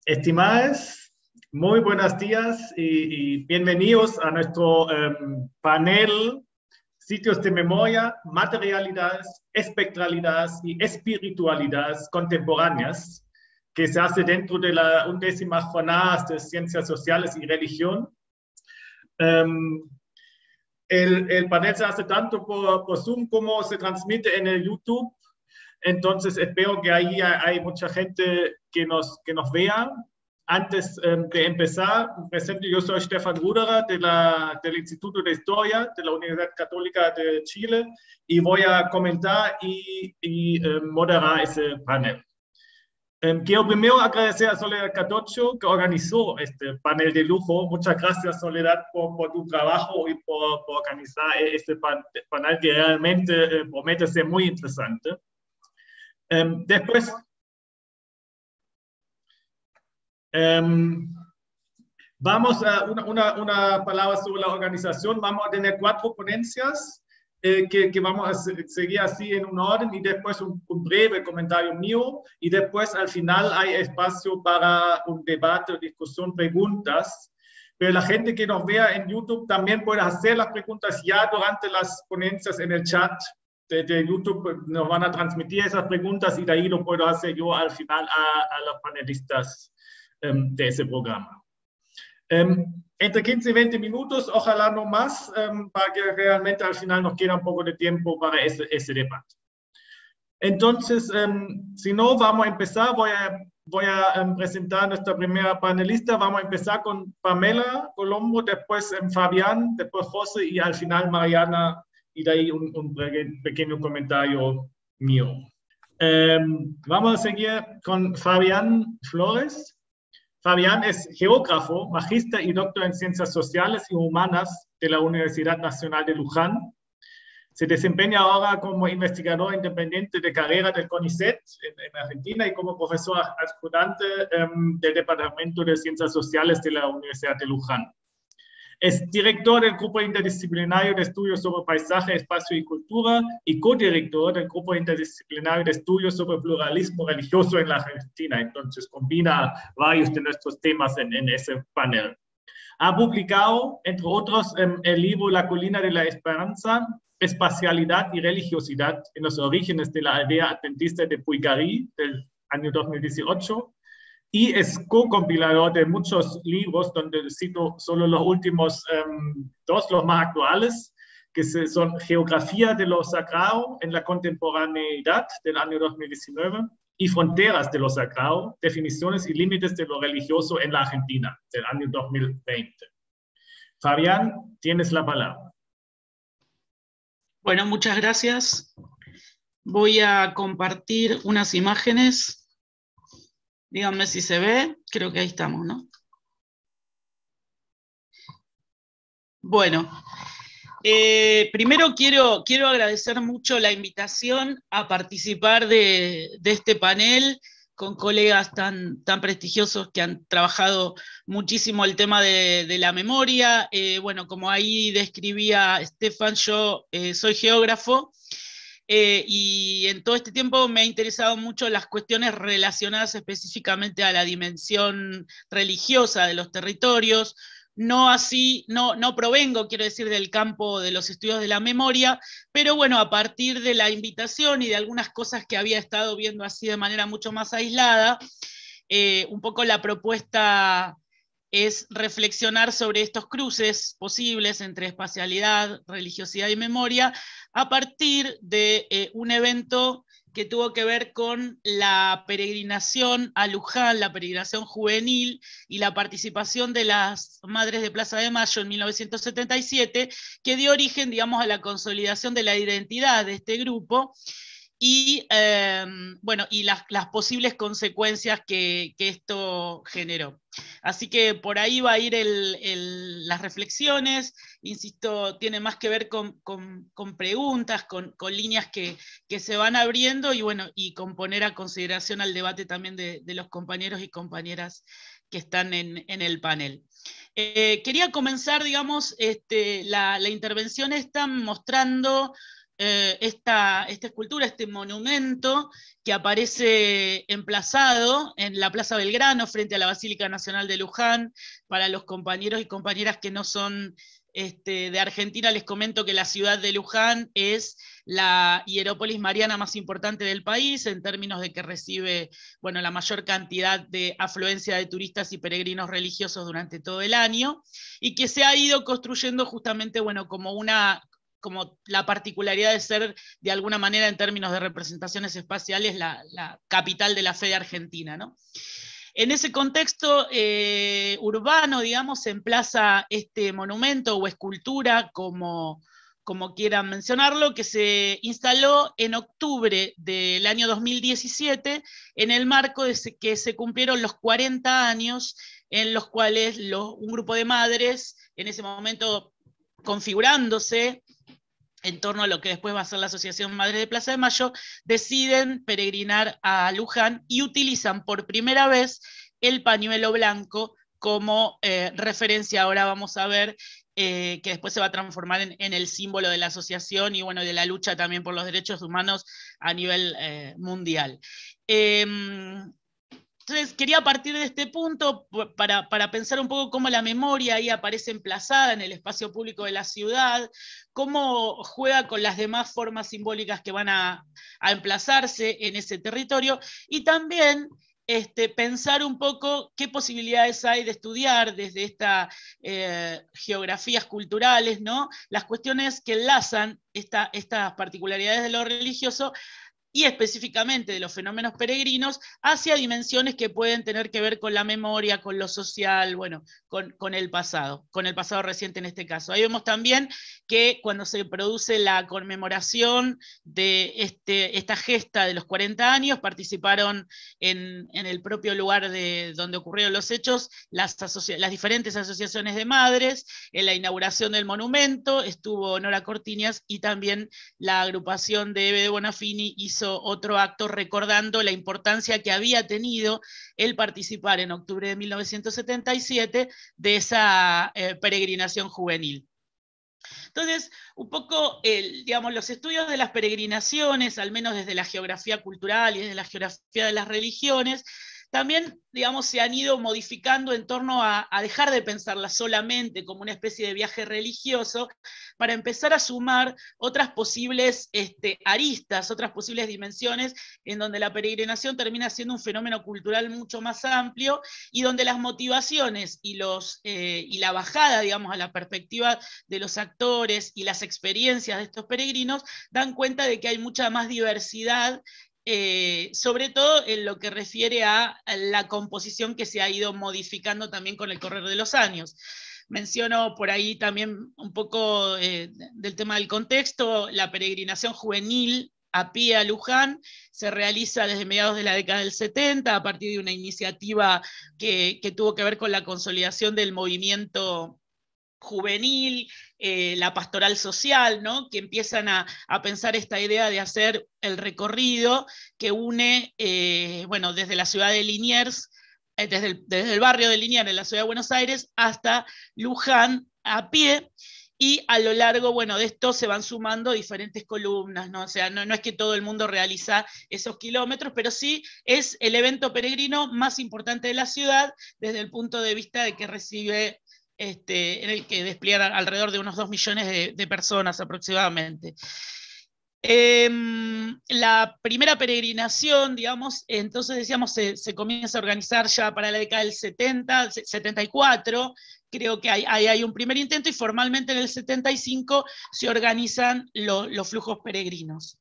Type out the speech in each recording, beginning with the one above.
Estimadas, muy buenos días y bienvenidos a nuestro panel Sitios de Memoria, Materialidades, Espectralidades y Espiritualidades Contemporáneas, que se hace dentro de la 11ª Jornada de Ciencias Sociales y Religión. El panel se hace tanto por Zoom como se transmite en el YouTube. Entonces espero que ahí hay mucha gente que nos vea. Antes de empezar, presento, yo soy Stefan Ruderer del Instituto de Historia de la Universidad Católica de Chile y voy a comentar y moderar ese panel. Quiero primero agradecer a Soledad Catocho que organizó este panel de lujo. Muchas gracias, Soledad, por tu trabajo y por organizar este panel que realmente promete ser muy interesante. Después, vamos a una palabra sobre la organización. Vamos a tener 4 ponencias que vamos a seguir así en un orden y después un breve comentario mío y después al final hay espacio para un debate, discusión, preguntas. Pero la gente que nos vea en YouTube también puede hacer las preguntas ya durante las ponencias en el chat de YouTube. Nos van a transmitir esas preguntas y de ahí lo puedo hacer yo al final a los panelistas de ese programa. Entre 15 y 20 minutos, ojalá no más, para que realmente al final nos quede un poco de tiempo para ese debate. Entonces, si no, vamos a empezar. Voy a presentar a nuestra primera panelista. Vamos a empezar con Pamela Colombo, después Fabián, después José y al final Mariana, y de ahí un pequeño comentario mío. Vamos a seguir con Fabián Flores. Fabián es geógrafo, magíster y doctor en Ciencias Sociales y Humanas de la Universidad Nacional de Luján. Se desempeña ahora como investigador independiente de carrera del CONICET en Argentina y como profesor adjunto del Departamento de Ciencias Sociales de la Universidad de Luján. Es director del Grupo Interdisciplinario de Estudios sobre Paisaje, Espacio y Cultura y codirector del Grupo Interdisciplinario de Estudios sobre Pluralismo Religioso en la Argentina. Entonces combina varios de nuestros temas en ese panel. Ha publicado, entre otros, el libro La Colina de la Esperanza, Espacialidad y Religiosidad en los orígenes de la aldea adventista de Puicarí, del año 2018, y es co-compilador de muchos libros, donde cito solo los últimos 2, los más actuales, que son Geografía de lo Sagrado en la Contemporaneidad, del año 2019, y Fronteras de lo Sagrado, Definiciones y Límites de lo Religioso en la Argentina, del año 2020. Fabián, tienes la palabra. Bueno, muchas gracias. Voy a compartir unas imágenes. Díganme si se ve, creo que ahí estamos, ¿no? Bueno, primero quiero agradecer mucho la invitación a participar de este panel con colegas tan prestigiosos que han trabajado muchísimo el tema de la memoria. Bueno, como ahí describía Stefan, yo soy geógrafo, y en todo este tiempo me ha interesado mucho las cuestiones relacionadas específicamente a la dimensión religiosa de los territorios. No provengo, quiero decir, del campo de los estudios de la memoria, pero bueno, a partir de la invitación y de algunas cosas que había estado viendo así de manera mucho más aislada, un poco la propuesta es reflexionar sobre estos cruces posibles entre espacialidad, religiosidad y memoria, a partir de un evento que tuvo que ver con la peregrinación a Luján, la peregrinación juvenil y la participación de las Madres de Plaza de Mayo en 1977, que dio origen, digamos, a la consolidación de la identidad de este grupo, y bueno, y las posibles consecuencias que esto generó. Así que por ahí va a ir las reflexiones. Insisto, tiene más que ver con preguntas, con líneas que se van abriendo, y bueno, y con poner a consideración al debate también de los compañeros y compañeras que están en el panel. Quería comenzar, digamos, la intervención esta mostrando esta escultura, este monumento que aparece emplazado en la Plaza Belgrano frente a la Basílica Nacional de Luján. Para los compañeros y compañeras que no son de Argentina, les comento que la ciudad de Luján es la hierópolis mariana más importante del país, en términos de que recibe, bueno, la mayor cantidad de afluencia de turistas y peregrinos religiosos durante todo el año, y que se ha ido construyendo justamente, bueno, como la particularidad de ser, de alguna manera, en términos de representaciones espaciales, la capital de la fe de Argentina, ¿no? En ese contexto urbano, digamos, se emplaza este monumento o escultura, como quieran mencionarlo, que se instaló en octubre del año 2017, en el marco de que se cumplieron los 40 años en los cuales un grupo de madres, en ese momento configurándose en torno a lo que después va a ser la Asociación Madres de Plaza de Mayo, deciden peregrinar a Luján y utilizan por primera vez el pañuelo blanco como referencia. Ahora vamos a ver que después se va a transformar en el símbolo de la asociación y, bueno, de la lucha también por los derechos humanos a nivel mundial. Entonces, quería partir de este punto para pensar un poco cómo la memoria ahí aparece emplazada en el espacio público de la ciudad, cómo juega con las demás formas simbólicas que van a emplazarse en ese territorio, y también pensar un poco qué posibilidades hay de estudiar desde estas geografías culturales, ¿no?, las cuestiones que enlazan estas particularidades de lo religioso y específicamente de los fenómenos peregrinos, hacia dimensiones que pueden tener que ver con la memoria, con lo social, bueno, con el pasado reciente en este caso. Ahí vemos también que cuando se produce la conmemoración de esta gesta de los 40 años, participaron en el propio lugar donde ocurrieron los hechos las diferentes asociaciones de madres. En la inauguración del monumento estuvo Nora Cortiñas, y también la agrupación de Eve de Bonafini hizo otro acto recordando la importancia que había tenido el participar en octubre de 1977 de esa peregrinación juvenil. Entonces, un poco, digamos, los estudios de las peregrinaciones, al menos desde la geografía cultural y desde la geografía de las religiones, también, digamos, se han ido modificando en torno a dejar de pensarla solamente como una especie de viaje religioso, para empezar a sumar otras posibles aristas, otras posibles dimensiones, en donde la peregrinación termina siendo un fenómeno cultural mucho más amplio, y donde las motivaciones y la bajada, digamos, a la perspectiva de los actores y las experiencias de estos peregrinos dan cuenta de que hay mucha más diversidad, sobre todo en lo que refiere a la composición que se ha ido modificando también con el correr de los años. Menciono por ahí también un poco del tema del contexto. La peregrinación juvenil a pie a Luján se realiza desde mediados de la década del 70, a partir de una iniciativa que tuvo que ver con la consolidación del movimiento juvenil, la pastoral social, ¿no?, que empiezan a pensar esta idea de hacer el recorrido que une, bueno, desde la ciudad de Liniers, desde el barrio de Liniers en la ciudad de Buenos Aires hasta Luján a pie, y a lo largo, bueno, de esto se van sumando diferentes columnas, ¿no? O sea, no es que todo el mundo realiza esos kilómetros, pero sí es el evento peregrino más importante de la ciudad, desde el punto de vista de que recibe en el que despliegan alrededor de unos 2 millones de personas aproximadamente. La primera peregrinación, digamos, entonces decíamos, se comienza a organizar ya para la década del 70, 74, creo que hay un primer intento, y formalmente en el 75 se organizan los flujos peregrinos.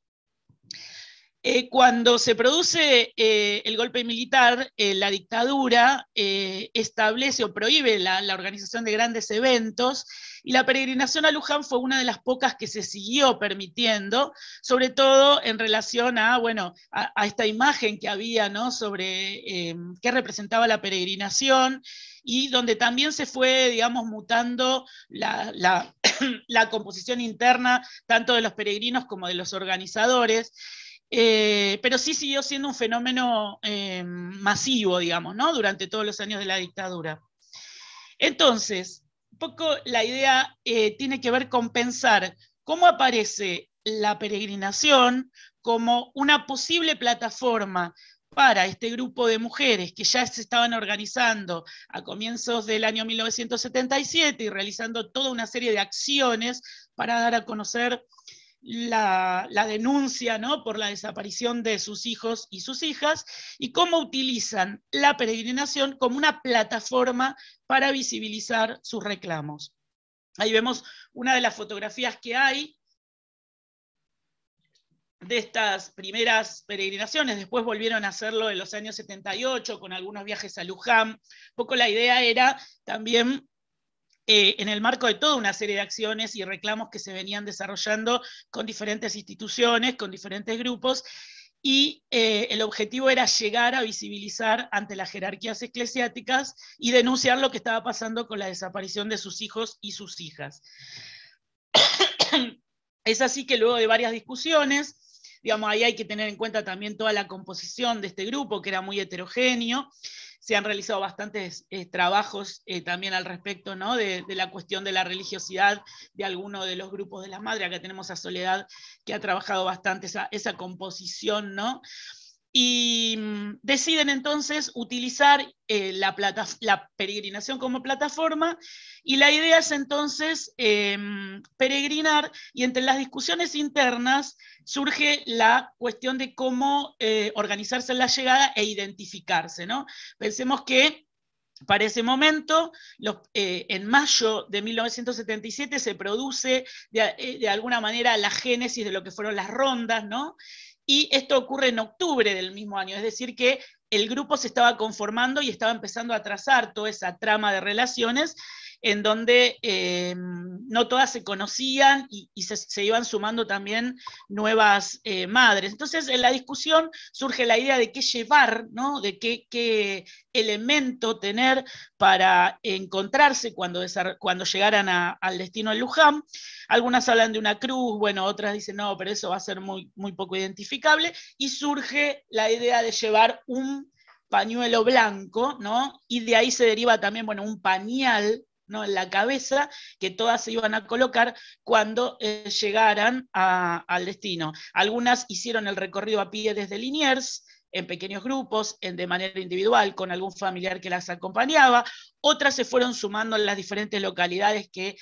Cuando se produce el golpe militar, la dictadura establece o prohíbe la organización de grandes eventos, y la peregrinación a Luján fue una de las pocas que se siguió permitiendo, sobre todo en relación a, bueno, a esta imagen que había, ¿no?, sobre qué representaba la peregrinación, y donde también se fue, digamos, mutando la composición interna, tanto de los peregrinos como de los organizadores. Pero sí siguió siendo un fenómeno masivo, digamos, ¿no?, durante todos los años de la dictadura. Entonces, un poco la idea tiene que ver con pensar cómo aparece la peregrinación como una posible plataforma para este grupo de mujeres que ya se estaban organizando a comienzos del año 1977 y realizando toda una serie de acciones para dar a conocer la denuncia, ¿no?, por la desaparición de sus hijos y sus hijas, y cómo utilizan la peregrinación como una plataforma para visibilizar sus reclamos. Ahí vemos una de las fotografías que hay de estas primeras peregrinaciones. Después volvieron a hacerlo en los años 78 con algunos viajes a Luján. Un poco la idea era también, en el marco de toda una serie de acciones y reclamos que se venían desarrollando con diferentes instituciones, con diferentes grupos, y el objetivo era llegar a visibilizar ante las jerarquías eclesiásticas y denunciar lo que estaba pasando con la desaparición de sus hijos y sus hijas. Es así que luego de varias discusiones, digamos, ahí hay que tener en cuenta también toda la composición de este grupo, que era muy heterogéneo. Se han realizado bastantes trabajos también al respecto, ¿no?, de la cuestión de la religiosidad de algunos de los grupos de las madres. Acá tenemos a Soledad, que ha trabajado bastante esa composición, ¿no? Y deciden entonces utilizar la peregrinación como plataforma, y la idea es entonces peregrinar, y entre las discusiones internas surge la cuestión de cómo organizarse en la llegada e identificarse, ¿no? Pensemos que para ese momento, en mayo de 1977 se produce de alguna manera la génesis de lo que fueron las rondas, ¿no? Y esto ocurre en octubre del mismo año, es decir que el grupo se estaba conformando y estaba empezando a trazar toda esa trama de relaciones en donde no todas se conocían y se iban sumando también nuevas madres. Entonces en la discusión surge la idea de qué llevar, ¿no?, de qué elemento tener para encontrarse cuando llegaran al destino en Luján. Algunas hablan de una cruz, bueno, otras dicen no, pero eso va a ser muy, muy poco identificable, y surge la idea de llevar un pañuelo blanco, ¿no? Y de ahí se deriva también, bueno, un pañal, ¿no?, en la cabeza, que todas se iban a colocar cuando llegaran al destino. Algunas hicieron el recorrido a pie desde Liniers, en pequeños grupos, de manera individual, con algún familiar que las acompañaba. Otras se fueron sumando en las diferentes localidades que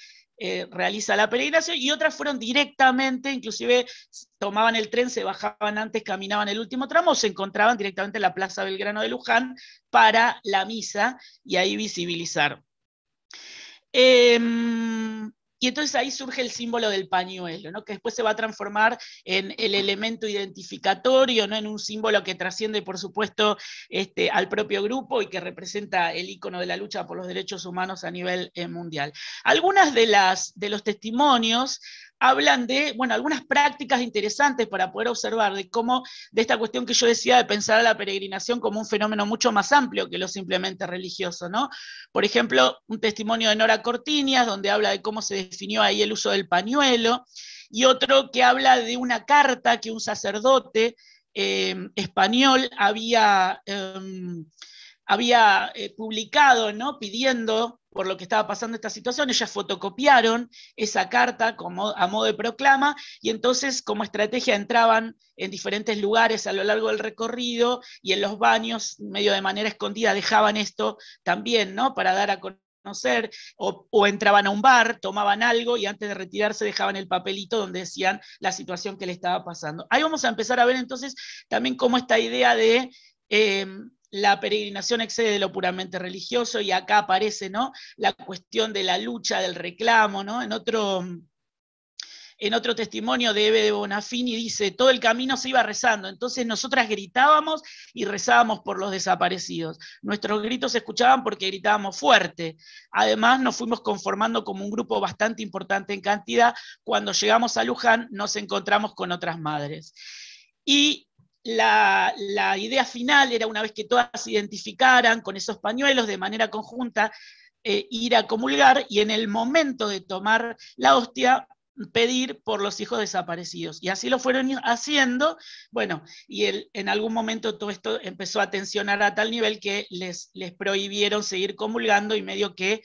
realiza la peregrinación, y otras fueron directamente, inclusive tomaban el tren, se bajaban antes, caminaban el último tramo, se encontraban directamente en la Plaza Belgrano de Luján para la misa, y ahí visibilizar. Y entonces ahí surge el símbolo del pañuelo, ¿no?, que después se va a transformar en el elemento identificatorio, ¿no?, en un símbolo que trasciende, por supuesto, al propio grupo y que representa el ícono de la lucha por los derechos humanos a nivel mundial. Algunas de los testimonios hablan de, bueno, algunas prácticas interesantes para poder observar de cómo, de esta cuestión que yo decía de pensar a la peregrinación como un fenómeno mucho más amplio que lo simplemente religioso, ¿no? Por ejemplo, un testimonio de Nora Cortiñas, donde habla de cómo se definió ahí el uso del pañuelo, y otro que habla de una carta que un sacerdote español había publicado, ¿no?, pidiendo por lo que estaba pasando esta situación. Ellas fotocopiaron esa carta a modo de proclama, y entonces como estrategia entraban en diferentes lugares a lo largo del recorrido, y en los baños, medio de manera escondida, dejaban esto también, ¿no?, para dar a conocer, o entraban a un bar, tomaban algo, y antes de retirarse dejaban el papelito donde decían la situación que le estaba pasando. Ahí vamos a empezar a ver entonces también cómo esta idea de la peregrinación excede de lo puramente religioso, y acá aparece, ¿no?, la cuestión de la lucha, del reclamo, ¿no? En otro testimonio de Eve de Bonafini dice, todo el camino se iba rezando, entonces nosotras gritábamos y rezábamos por los desaparecidos. Nuestros gritos se escuchaban porque gritábamos fuerte. Además nos fuimos conformando como un grupo bastante importante en cantidad. Cuando llegamos a Luján nos encontramos con otras madres. Y la idea final era, una vez que todas se identificaran con esos pañuelos de manera conjunta, ir a comulgar, y en el momento de tomar la hostia pedir por los hijos desaparecidos. Y así lo fueron haciendo, bueno, y en algún momento todo esto empezó a tensionar a tal nivel que les prohibieron seguir comulgando, y medio que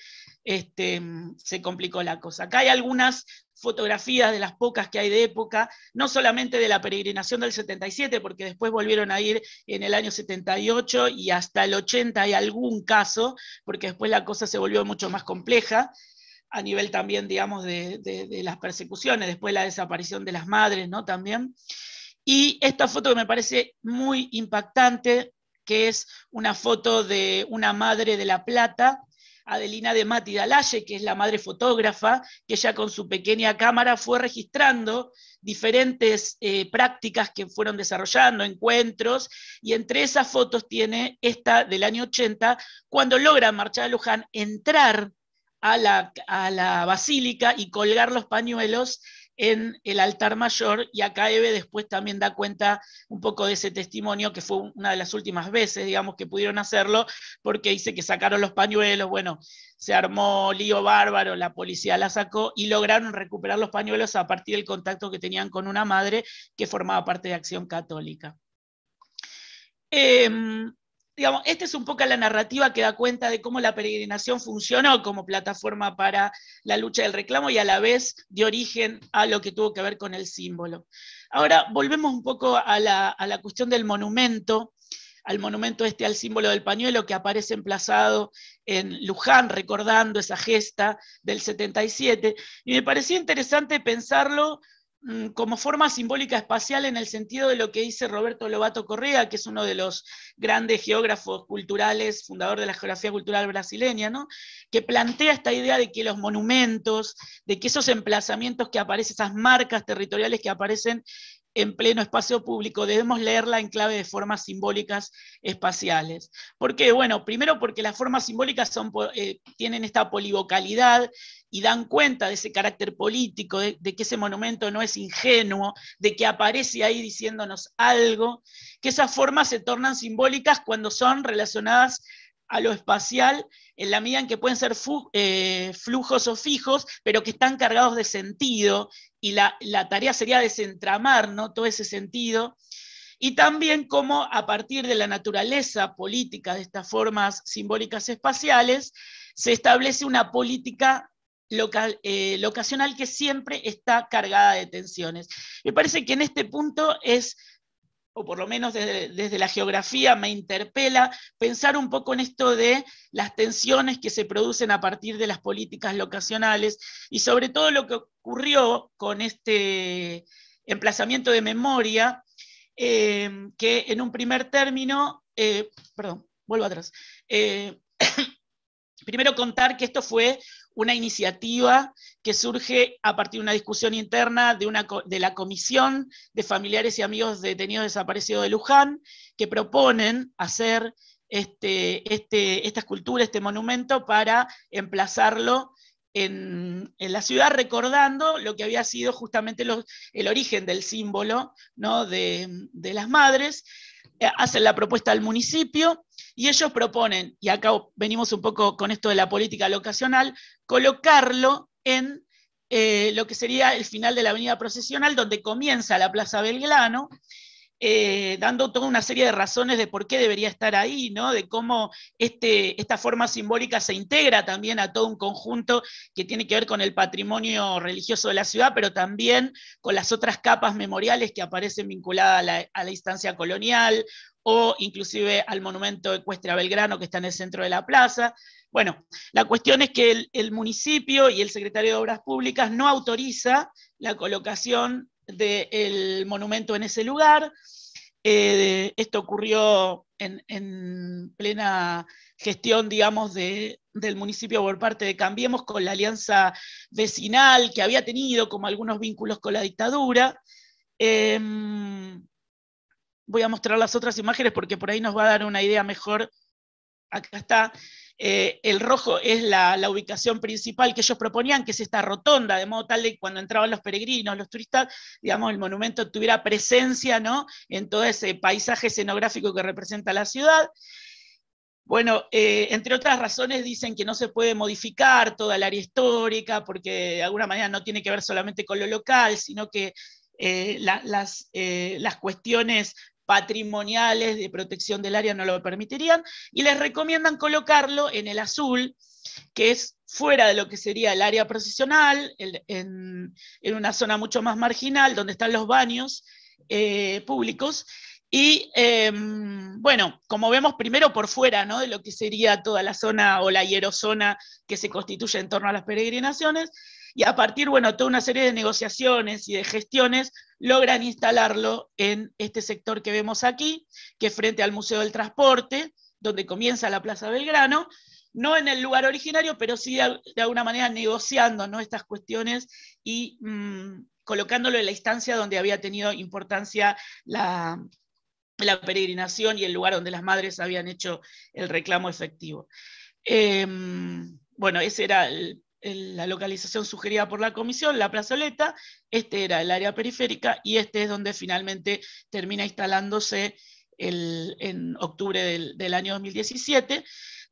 se complicó la cosa. Acá hay algunas fotografías de las pocas que hay de época, no solamente de la peregrinación del 77, porque después volvieron a ir en el año 78 y hasta el 80 hay algún caso, porque después la cosa se volvió mucho más compleja, a nivel también, digamos, de las persecuciones, después la desaparición de las madres, ¿no? También. Y esta foto que me parece muy impactante, que es una foto de una madre de La Plata, Adelina de Mati Dalaye, que es la madre fotógrafa, que ella con su pequeña cámara fue registrando diferentes prácticas que fueron desarrollando, encuentros, y entre esas fotos tiene esta del año 80, cuando logra marchar a Luján, entrar a la basílica y colgar los pañuelos en el altar mayor, y acá Eve después también da cuenta un poco de ese testimonio, que fue una de las últimas veces, digamos, que pudieron hacerlo, porque dice que sacaron los pañuelos, bueno, se armó lío bárbaro, la policía la sacó, y lograron recuperar los pañuelos a partir del contacto que tenían con una madre que formaba parte de Acción Católica. Digamos, esta es un poco la narrativa que da cuenta de cómo la peregrinación funcionó como plataforma para la lucha del reclamo y a la vez dio origen a lo que tuvo que ver con el símbolo. Ahora volvemos un poco a la cuestión del monumento, al monumento al símbolo del pañuelo que aparece emplazado en Luján, recordando esa gesta del 77, y me parecía interesante pensarlo como forma simbólica espacial en el sentido de lo que dice Roberto Lobato Correa, que es uno de los grandes geógrafos culturales, fundador de la geografía cultural brasileña, ¿no? Que plantea esta idea de que los monumentos, de que esos emplazamientos que aparecen, esas marcas territoriales que aparecen en pleno espacio público, debemos leerla en clave de formas simbólicas espaciales. ¿Por qué? Bueno, primero porque las formas simbólicas tienen esta polivocalidad y dan cuenta de ese carácter político, de que ese monumento no es ingenuo, de que aparece ahí diciéndonos algo, que esas formas se tornan simbólicas cuando son relacionadas a lo espacial, en la medida en que pueden ser flujos o fijos, pero que están cargados de sentido, y la tarea sería desentramar, ¿no?, todo ese sentido, y también cómo a partir de la naturaleza política de estas formas simbólicas espaciales, se establece una política locacional que siempre está cargada de tensiones. Me parece que en este punto es, o por lo menos desde la geografía me interpela, pensar un poco en esto de las tensiones que se producen a partir de las políticas locacionales, y sobre todo lo que ocurrió con este emplazamiento de memoria, que en un primer término, perdón, vuelvo atrás, primero contar que esto fue una iniciativa que surge a partir de una discusión interna de la Comisión de Familiares y Amigos de Detenidos Desaparecidos de Luján, que proponen hacer esta escultura, este monumento, para emplazarlo en la ciudad, recordando lo que había sido justamente el origen del símbolo, ¿no?, de las madres. Hacen la propuesta al municipio y ellos proponen, y acá venimos un poco con esto de la política locacional, colocarlo en lo que sería el final de la avenida procesional, donde comienza la Plaza Belgrano, dando toda una serie de razones de por qué debería estar ahí, ¿no?, de cómo esta forma simbólica se integra también a todo un conjunto que tiene que ver con el patrimonio religioso de la ciudad, pero también con las otras capas memoriales que aparecen vinculadas a la instancia colonial, o inclusive al monumento ecuestre a Belgrano que está en el centro de la plaza. Bueno, la cuestión es que el municipio y el secretario de Obras Públicas no autoriza la colocación del monumento en ese lugar. Esto ocurrió en plena gestión, digamos, del municipio por parte de Cambiemos, con la alianza vecinal que había tenido como algunos vínculos con la dictadura. Voy a mostrar las otras imágenes porque por ahí nos va a dar una idea mejor. Acá está. El rojo es la ubicación principal que ellos proponían, que es esta rotonda, de modo tal de que cuando entraban los peregrinos, los turistas, digamos, el monumento tuviera presencia, ¿no?, en todo ese paisaje escenográfico que representa la ciudad. Bueno, entre otras razones dicen que no se puede modificar toda el área histórica, porque de alguna manera no tiene que ver solamente con lo local, sino que las cuestiones patrimoniales de protección del área no lo permitirían, y les recomiendan colocarlo en el azul, que es fuera de lo que sería el área procesional, en una zona mucho más marginal, donde están los baños públicos, y bueno, como vemos primero por fuera, ¿no?, de lo que sería toda la zona o la hierozona que se constituye en torno a las peregrinaciones, y a partir, bueno, toda una serie de negociaciones y de gestiones logran instalarlo en este sector que vemos aquí, que es frente al Museo del Transporte, donde comienza la Plaza Belgrano, no en el lugar originario, pero sí de alguna manera negociando, ¿no?, estas cuestiones y colocándolo en la instancia donde había tenido importancia la peregrinación y el lugar donde las madres habían hecho el reclamo efectivo. Bueno, esa era la localización sugerida por la comisión, la plazoleta. Este era el área periférica y este es donde finalmente termina instalándose en octubre del año 2017.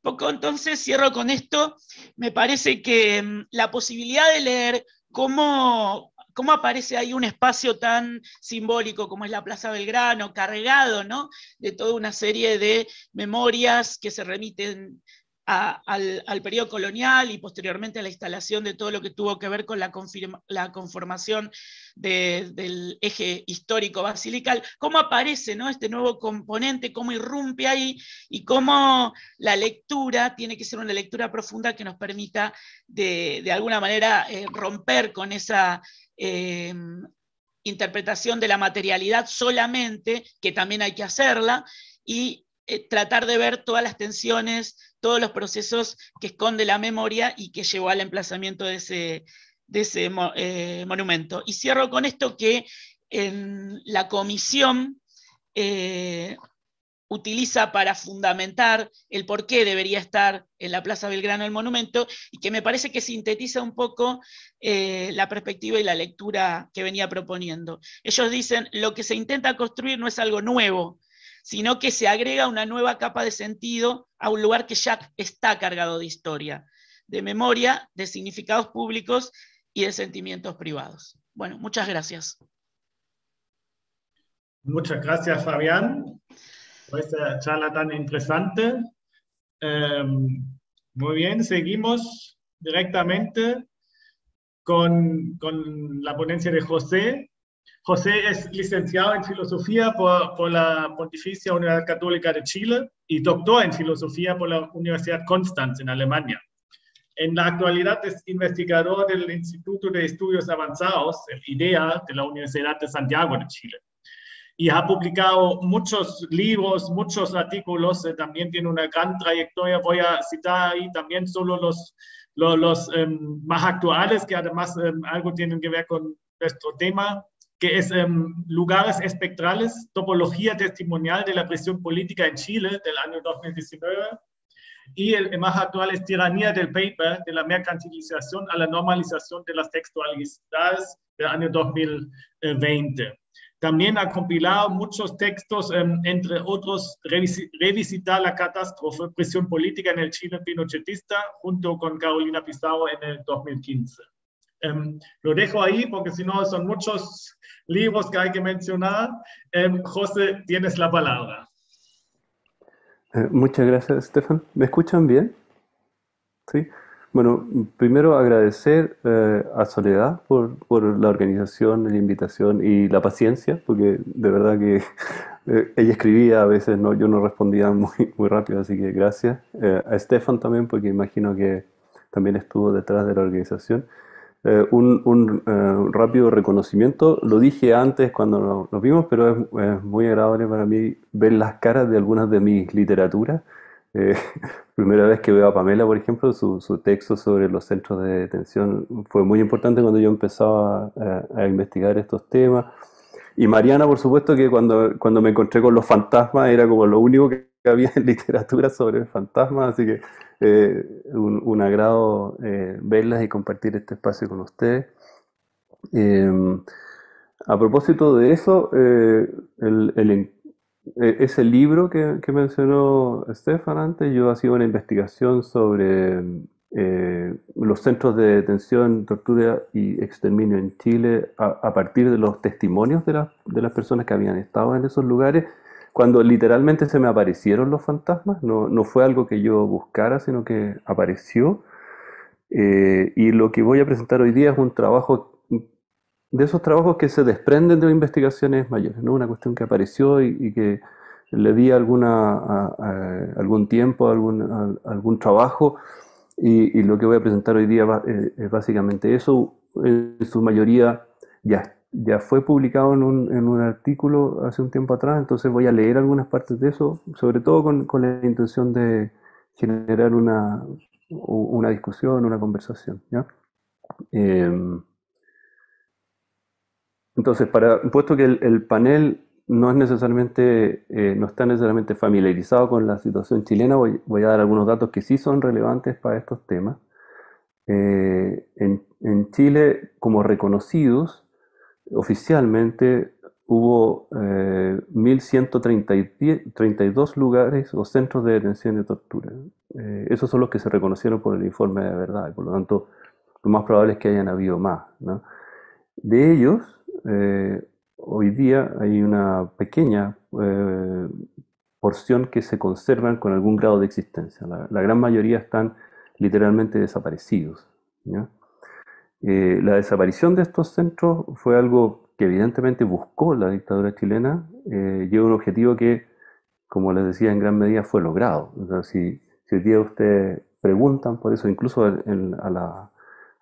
Entonces cierro con esto. Me parece que la posibilidad de leer cómo aparece ahí un espacio tan simbólico como es la Plaza Belgrano, cargado, ¿no?, de toda una serie de memorias que se remiten al periodo colonial y posteriormente a la instalación de todo lo que tuvo que ver con la conformación del eje histórico basilical. ¿Cómo aparece, ¿no?, este nuevo componente? ¿Cómo irrumpe ahí? Y cómo la lectura tiene que ser una lectura profunda que nos permita de alguna manera romper con esa interpretación de la materialidad solamente, que también hay que hacerla, y tratar de ver todas las tensiones, todos los procesos que esconde la memoria y que llevó al emplazamiento de ese monumento. Y cierro con esto, que en la comisión utiliza para fundamentar el por qué debería estar en la Plaza Belgrano el monumento, y que me parece que sintetiza un poco la perspectiva y la lectura que venía proponiendo. Ellos dicen: lo que se intenta construir no es algo nuevo, sino que se agrega una nueva capa de sentido a un lugar que ya está cargado de historia, de memoria, de significados públicos y de sentimientos privados. Bueno, muchas gracias. Muchas gracias, Fabián, por esta charla tan interesante. Muy bien, seguimos directamente con la ponencia de José. José es licenciado en Filosofía por la Pontificia Universidad Católica de Chile y doctor en Filosofía por la Universidad Konstanz en Alemania. En la actualidad es investigador del Instituto de Estudios Avanzados, el IDEA, de la Universidad de Santiago de Chile. Y ha publicado muchos libros, muchos artículos, también tiene una gran trayectoria. Voy a citar ahí también solo los más actuales, que además algo tienen que ver con nuestro tema, que es Lugares Espectrales, Topología Testimonial de la Presión Política en Chile, del año 2019. Y el más actual es Tiranía del Paper, de la mercantilización a la normalización de las textualidades, del año 2020. También ha compilado muchos textos, entre otros, Revisitar la catástrofe, presión política en el Chile pinochetista, junto con Carolina Pizarro en el 2015. Lo dejo ahí porque si no son muchos libros que hay que mencionar. José, tienes la palabra. Muchas gracias, Stefan. ¿Me escuchan bien? Sí. Bueno, primero agradecer a Soledad por la organización, la invitación y la paciencia, porque de verdad que ella escribía, a veces no, yo no respondía muy rápido, así que gracias. A Stefan también, porque imagino que también estuvo detrás de la organización. Un rápido reconocimiento, lo dije antes cuando nos vimos, pero es muy agradable para mí ver las caras de algunas de mis literaturas. Primera vez que veo a Pamela, por ejemplo, su texto sobre los centros de detención fue muy importante cuando yo empezaba a investigar estos temas. Y Mariana, por supuesto, que cuando me encontré con los fantasmas era como lo único que había en literatura sobre fantasmas, así que un agrado verlas y compartir este espacio con ustedes. A propósito de eso, ese libro que mencionó Stefan antes, yo hacía una investigación sobre los centros de detención, tortura y exterminio en Chile a partir de los testimonios de las personas que habían estado en esos lugares cuando literalmente se me aparecieron los fantasmas, no fue algo que yo buscara, sino que apareció. Y lo que voy a presentar hoy día es un trabajo, de esos trabajos que se desprenden de investigaciones mayores, ¿no? Una cuestión que apareció y que le di algún tiempo, algún trabajo, y lo que voy a presentar hoy día es básicamente eso. En su mayoría ya fue publicado en un artículo hace un tiempo atrás, entonces voy a leer algunas partes de eso, sobre todo con la intención de generar una discusión, una conversación, ¿ya? Entonces, puesto que el panel no está necesariamente familiarizado con la situación chilena, voy a dar algunos datos que sí son relevantes para estos temas. En Chile, como reconocidos, oficialmente hubo 1.132 lugares o centros de detención y tortura. Esos son los que se reconocieron por el informe de verdad, y por lo tanto, lo más probable es que hayan habido más, ¿no? De ellos, hoy día hay una pequeña porción que se conservan con algún grado de existencia. La gran mayoría están literalmente desaparecidos, ¿ya? La desaparición de estos centros fue algo que evidentemente buscó la dictadura chilena, y un objetivo que, como les decía, en gran medida fue logrado. O sea, si hoy día ustedes preguntan por eso, incluso a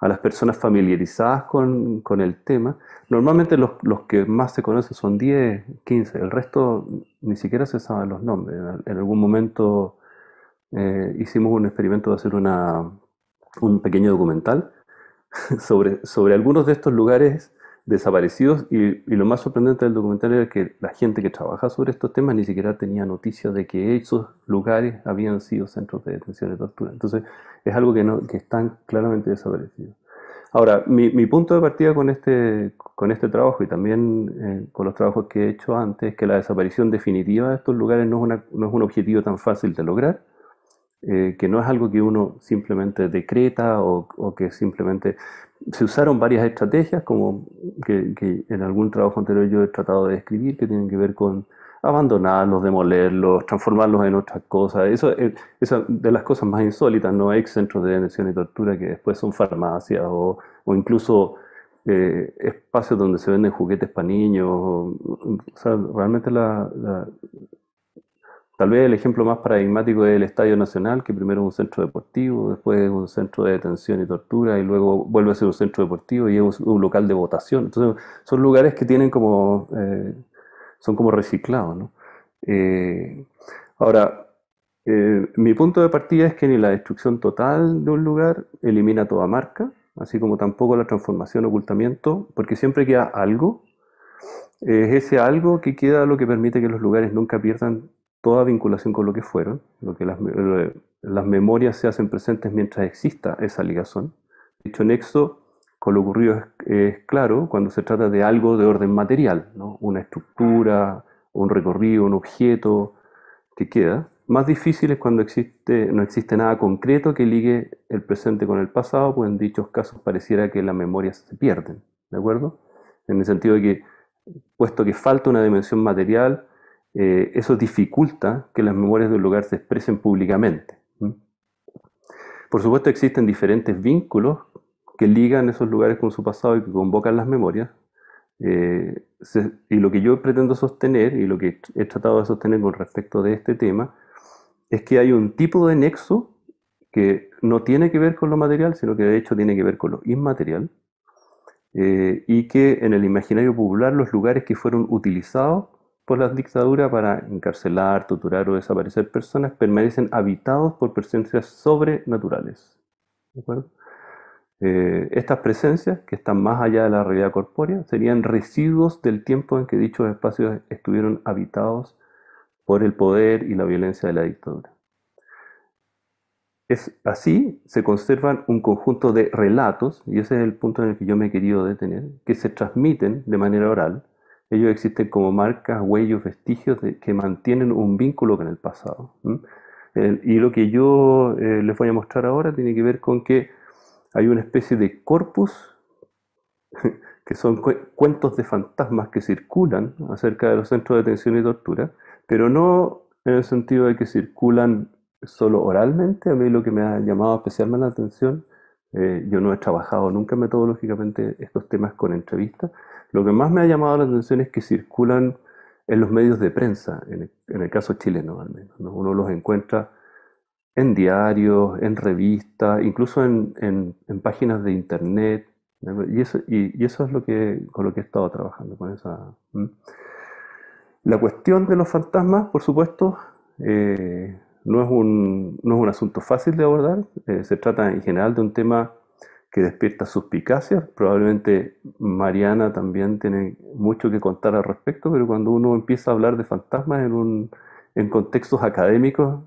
las personas familiarizadas con el tema, normalmente los que más se conocen son 10, 15, el resto ni siquiera se saben los nombres. En algún momento hicimos un experimento de hacer un pequeño documental sobre algunos de estos lugares desaparecidos, y lo más sorprendente del documental era que la gente que trabaja sobre estos temas ni siquiera tenía noticias de que esos lugares habían sido centros de detención y tortura. Entonces es algo que están claramente desaparecidos. Ahora, mi punto de partida con este trabajo, y también con los trabajos que he hecho antes, es que la desaparición definitiva de estos lugares no es un objetivo tan fácil de lograr, que no es algo que uno simplemente decreta o que simplemente... Se usaron varias estrategias, como que en algún trabajo anterior yo he tratado de describir, que tienen que ver con abandonarlos, demolerlos, transformarlos en otras cosas. Eso es de las cosas más insólitas, no hay centros de detención y tortura que después son farmacias o incluso espacios donde se venden juguetes para niños. O sea, realmente tal vez el ejemplo más paradigmático es el Estadio Nacional, que primero es un centro deportivo, después es un centro de detención y tortura, y luego vuelve a ser un centro deportivo y es un local de votación. Entonces, son lugares que tienen son como reciclados, ¿no? Ahora, mi punto de partida es que ni la destrucción total de un lugar elimina toda marca, así como tampoco la transformación o ocultamiento, porque siempre queda algo. Es ese algo que queda lo que permite que los lugares nunca pierdan toda vinculación con lo que fueron, lo que las memorias se hacen presentes mientras exista esa ligazón. De hecho, nexo con lo ocurrido es claro cuando se trata de algo de orden material, ¿no? Una estructura, un recorrido, un objeto que queda. Más difícil es cuando no existe nada concreto que ligue el presente con el pasado, pues en dichos casos pareciera que las memorias se pierden, ¿de acuerdo? En el sentido de que, puesto que falta una dimensión material, eso dificulta que las memorias de un lugar se expresen públicamente. Por supuesto, existen diferentes vínculos que ligan esos lugares con su pasado y que convocan las memorias. Y lo que yo pretendo sostener, y lo que he tratado de sostener con respecto de este tema, es que hay un tipo de nexo que no tiene que ver con lo material, sino que de hecho tiene que ver con lo inmaterial, y que en el imaginario popular los lugares que fueron utilizados por las dictaduras para encarcelar, torturar o desaparecer personas permanecen habitados por presencias sobrenaturales. ¿De acuerdo? Estas presencias, que están más allá de la realidad corpórea, serían residuos del tiempo en que dichos espacios estuvieron habitados por el poder y la violencia de la dictadura. Así se conservan un conjunto de relatos, y ese es el punto en el que yo me he querido detener, que se transmiten de manera oral. Ellos existen como marcas, huellas, vestigios que mantienen un vínculo con el pasado. Y lo que yo les voy a mostrar ahora tiene que ver con que hay una especie de corpus, que son cuentos de fantasmas que circulan acerca de los centros de detención y tortura, pero no en el sentido de que circulan solo oralmente. A mí lo que me ha llamado especialmente la atención, yo no he trabajado nunca metodológicamente estos temas con entrevistas, lo que más me ha llamado la atención es que circulan en los medios de prensa, en el caso chileno al menos, ¿no? Uno los encuentra en diarios, en revistas, incluso en páginas de internet, ¿no? Y eso es con lo que he estado trabajando, con esa. La cuestión de los fantasmas, por supuesto, no es un asunto fácil de abordar. Se trata en general de un tema que despierta suspicacias. Probablemente Mariana también tiene mucho que contar al respecto, pero cuando uno empieza a hablar de fantasmas en contextos académicos,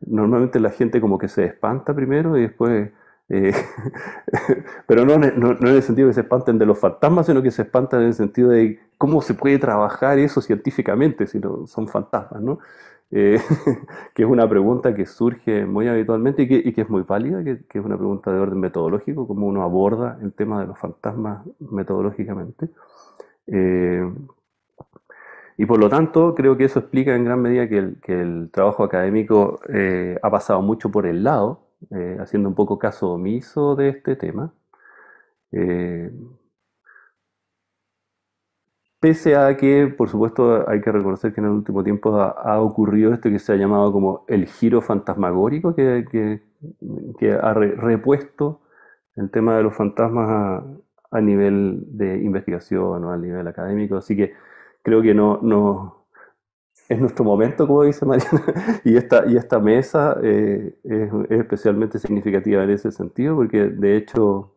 normalmente la gente como que se espanta primero y después, eh, pero no en el sentido que se espanten de los fantasmas, sino que se espantan en el sentido de cómo se puede trabajar eso científicamente si no son fantasmas, ¿no? Eh, que es una pregunta que surge muy habitualmente y que es muy válida, que es una pregunta de orden metodológico, cómo uno aborda el tema de los fantasmas metodológicamente. Eh, y por lo tanto, creo que eso explica en gran medida que el trabajo académico ha pasado mucho por el lado, haciendo un poco caso omiso de este tema. Eh, Pese a que, por supuesto, hay que reconocer que en el último tiempo ha ocurrido esto que se ha llamado como el giro fantasmagórico, que ha repuesto el tema de los fantasmas a nivel de investigación o a nivel académico. Así que creo que no es nuestro momento, como dice Mariana, y esta mesa es especialmente significativa en ese sentido, porque de hecho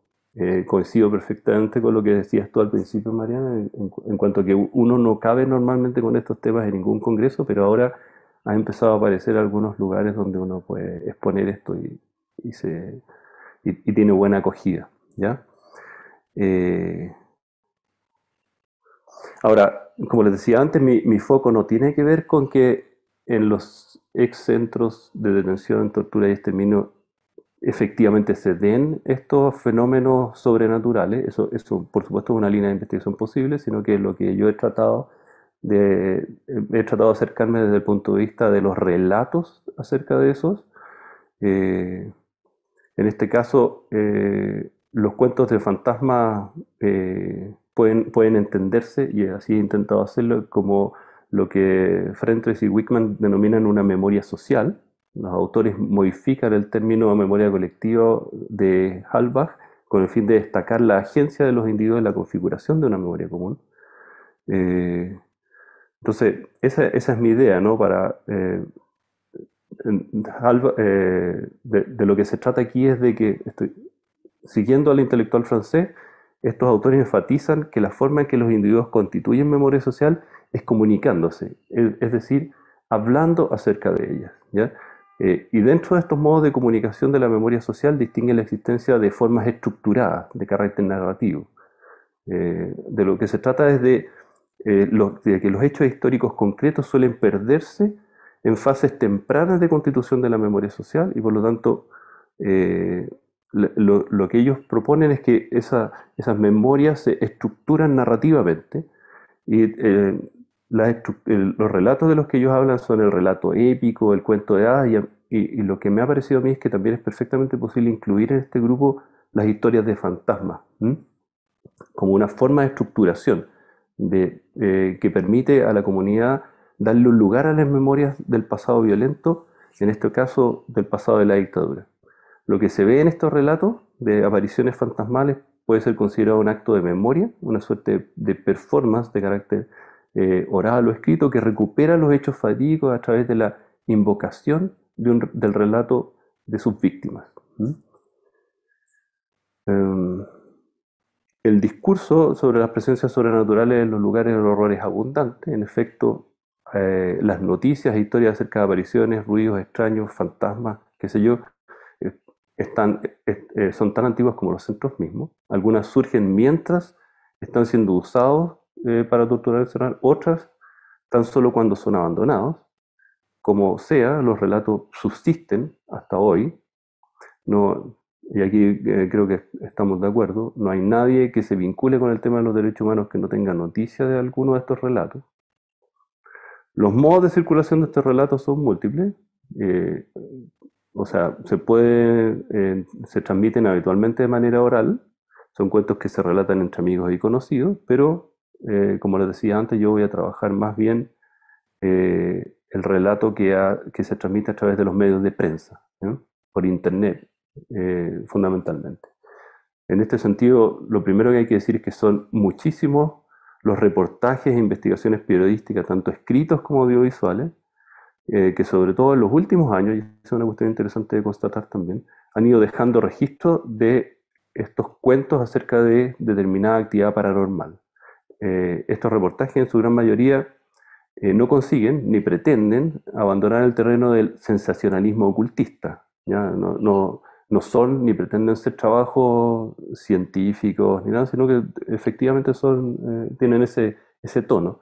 coincido perfectamente con lo que decías tú al principio, Mariana, en cuanto a que uno no cabe normalmente con estos temas en ningún congreso, pero ahora ha empezado a aparecer algunos lugares donde uno puede exponer esto y tiene buena acogida, ¿ya? Eh, Ahora, como les decía antes, mi foco no tiene que ver con que en los ex centros de detención, tortura y exterminio efectivamente se den estos fenómenos sobrenaturales. Eso, por supuesto, es una línea de investigación posible, sino que lo que yo he tratado de acercarme desde el punto de vista de los relatos acerca de esos. Eh, en este caso, los cuentos de fantasmas pueden entenderse, y así he intentado hacerlo, como lo que Frentres y Wickman denominan una memoria social. Los autores modifican el término memoria colectiva de Halbach con el fin de destacar la agencia de los individuos en la configuración de una memoria común. Eh, entonces, esa es mi idea, ¿no? De lo que se trata aquí es de que, siguiendo al intelectual francés, estos autores enfatizan que la forma en que los individuos constituyen memoria social es comunicándose, es decir, hablando acerca de ellas, ¿ya? Y dentro de estos modos de comunicación de la memoria social distinguen la existencia de formas estructuradas de carácter narrativo. De lo que se trata es de que los hechos históricos concretos suelen perderse en fases tempranas de constitución de la memoria social y por lo tanto eh, lo que ellos proponen es que esas memorias se estructuran narrativamente y los relatos de los que ellos hablan son el relato épico, el cuento de hadas y lo que me ha parecido a mí es que también es perfectamente posible incluir en este grupo las historias de fantasmas, ¿m? Como una forma de estructuración que permite a la comunidad darle un lugar a las memorias del pasado violento, en este caso del pasado de la dictadura. Lo que se ve en estos relatos de apariciones fantasmales puede ser considerado un acto de memoria, una suerte de performance de carácter oral o escrito que recupera los hechos fatídicos a través de la invocación del relato de sus víctimas. El discurso sobre las presencias sobrenaturales en los lugares del horror es abundante. En efecto, las noticias e historias acerca de apariciones, ruidos extraños, fantasmas, qué sé yo, eh, son tan antiguas como los centros mismos. Algunas surgen mientras están siendo usados para torturar y encerrar, otras tan solo cuando son abandonados. Como sea, los relatos subsisten hasta hoy. No, y aquí creo que estamos de acuerdo, no hay nadie que se vincule con el tema de los derechos humanos que no tenga noticia de alguno de estos relatos. Los modos de circulación de estos relatos son múltiples. eh, o sea, se transmiten habitualmente de manera oral. Son cuentos que se relatan entre amigos y conocidos, pero como les decía antes, yo voy a trabajar más bien el relato que se transmite a través de los medios de prensa, ¿no? Por internet, fundamentalmente. En este sentido, lo primero que hay que decir es que son muchísimos los reportajes e investigaciones periodísticas, tanto escritos como audiovisuales, que sobre todo en los últimos años, y eso es una cuestión interesante de constatar también, han ido dejando registro de estos cuentos acerca de determinada actividad paranormal. Estos reportajes en su gran mayoría no consiguen ni pretenden abandonar el terreno del sensacionalismo ocultista. ¿Ya? No son ni pretenden ser trabajos científicos ni nada, sino que efectivamente tienen ese tono.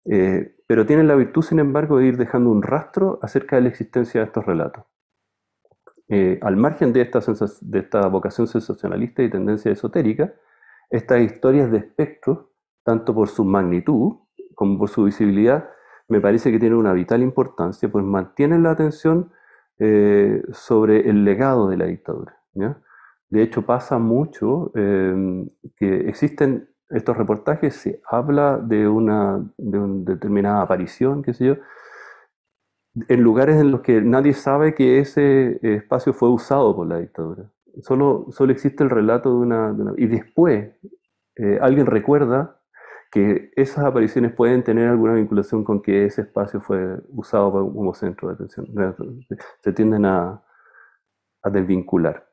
Pero tienen la virtud, sin embargo, de ir dejando un rastro acerca de la existencia de estos relatos. Al margen de esta vocación sensacionalista y tendencia esotérica, estas historias de espectros, tanto por su magnitud como por su visibilidad, me parece que tienen una vital importancia, pues mantienen la atención sobre el legado de la dictadura, ¿ya? De hecho, pasa mucho que existen estos reportajes, se habla de una determinada aparición, qué sé yo, en lugares en los que nadie sabe que ese espacio fue usado por la dictadura. Solo existe el relato y después alguien recuerda que esas apariciones pueden tener alguna vinculación con que ese espacio fue usado como centro de atención. Se tienden a desvincular.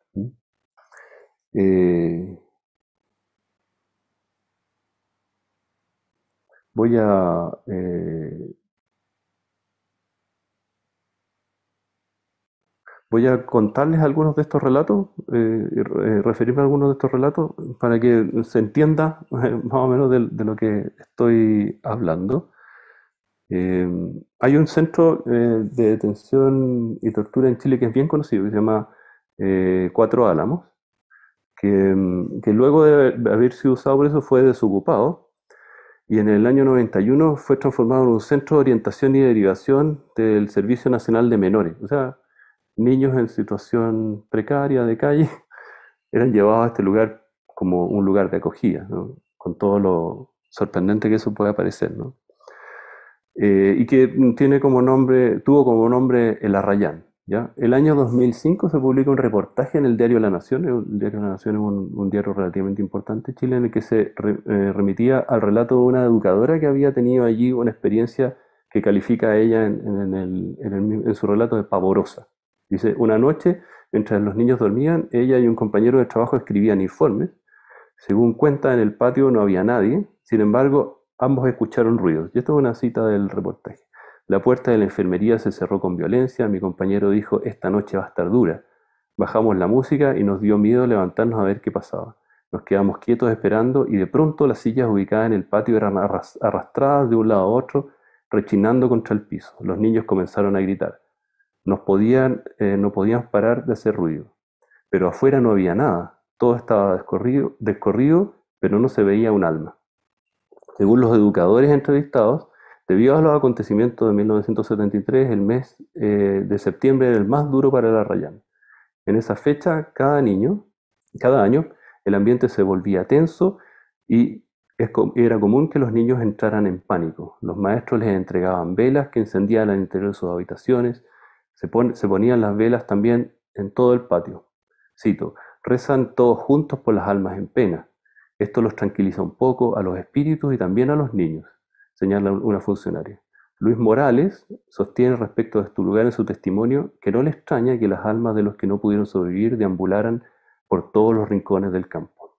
Eh, voy a Voy a contarles algunos de estos relatos, referirme a algunos de estos relatos para que se entienda más o menos de lo que estoy hablando. Eh, Hay un centro de detención y tortura en Chile que es bien conocido, que se llama Cuatro Álamos, que luego de haber sido usado por eso fue desocupado y en el año 91 fue transformado en un centro de orientación y derivación del Servicio Nacional de Menores. O sea, niños en situación precaria de calle eran llevados a este lugar como un lugar de acogida, ¿no? Con todo lo sorprendente que eso puede parecer, ¿no? Y que tuvo como nombre El Arrayán, ¿ya? El año 2005 se publica un reportaje en el diario La Nación. El diario La Nación es un diario relativamente importante en Chile, en el que se remitía al relato de una educadora que había tenido allí una experiencia que califica a ella en su relato de pavorosa. Dice: una noche, mientras los niños dormían, ella y un compañero de trabajo escribían informes. Según cuenta, en el patio no había nadie, sin embargo, ambos escucharon ruidos. Y esto es una cita del reportaje. La puerta de la enfermería se cerró con violencia, mi compañero dijo: esta noche va a estar dura. Bajamos la música y nos dio miedo levantarnos a ver qué pasaba. Nos quedamos quietos esperando y de pronto las sillas ubicadas en el patio eran arrastradas de un lado a otro, rechinando contra el piso. Los niños comenzaron a gritar. No podíamos parar de hacer ruido. Pero afuera no había nada. Todo estaba descorrido, pero no se veía un alma. Según los educadores entrevistados, debido a los acontecimientos de 1973, el mes de septiembre era el más duro para el Arrayán. En esa fecha, cada año, el ambiente se volvía tenso y era común que los niños entraran en pánico. Los maestros les entregaban velas que encendían al interior de sus habitaciones. Se ponían las velas también en todo el patio. Cito: rezan todos juntos por las almas en pena. Esto los tranquiliza un poco a los espíritus y también a los niños, señala una funcionaria. Luis Morales sostiene respecto de este lugar en su testimonio que no le extraña que las almas de los que no pudieron sobrevivir deambularan por todos los rincones del campo.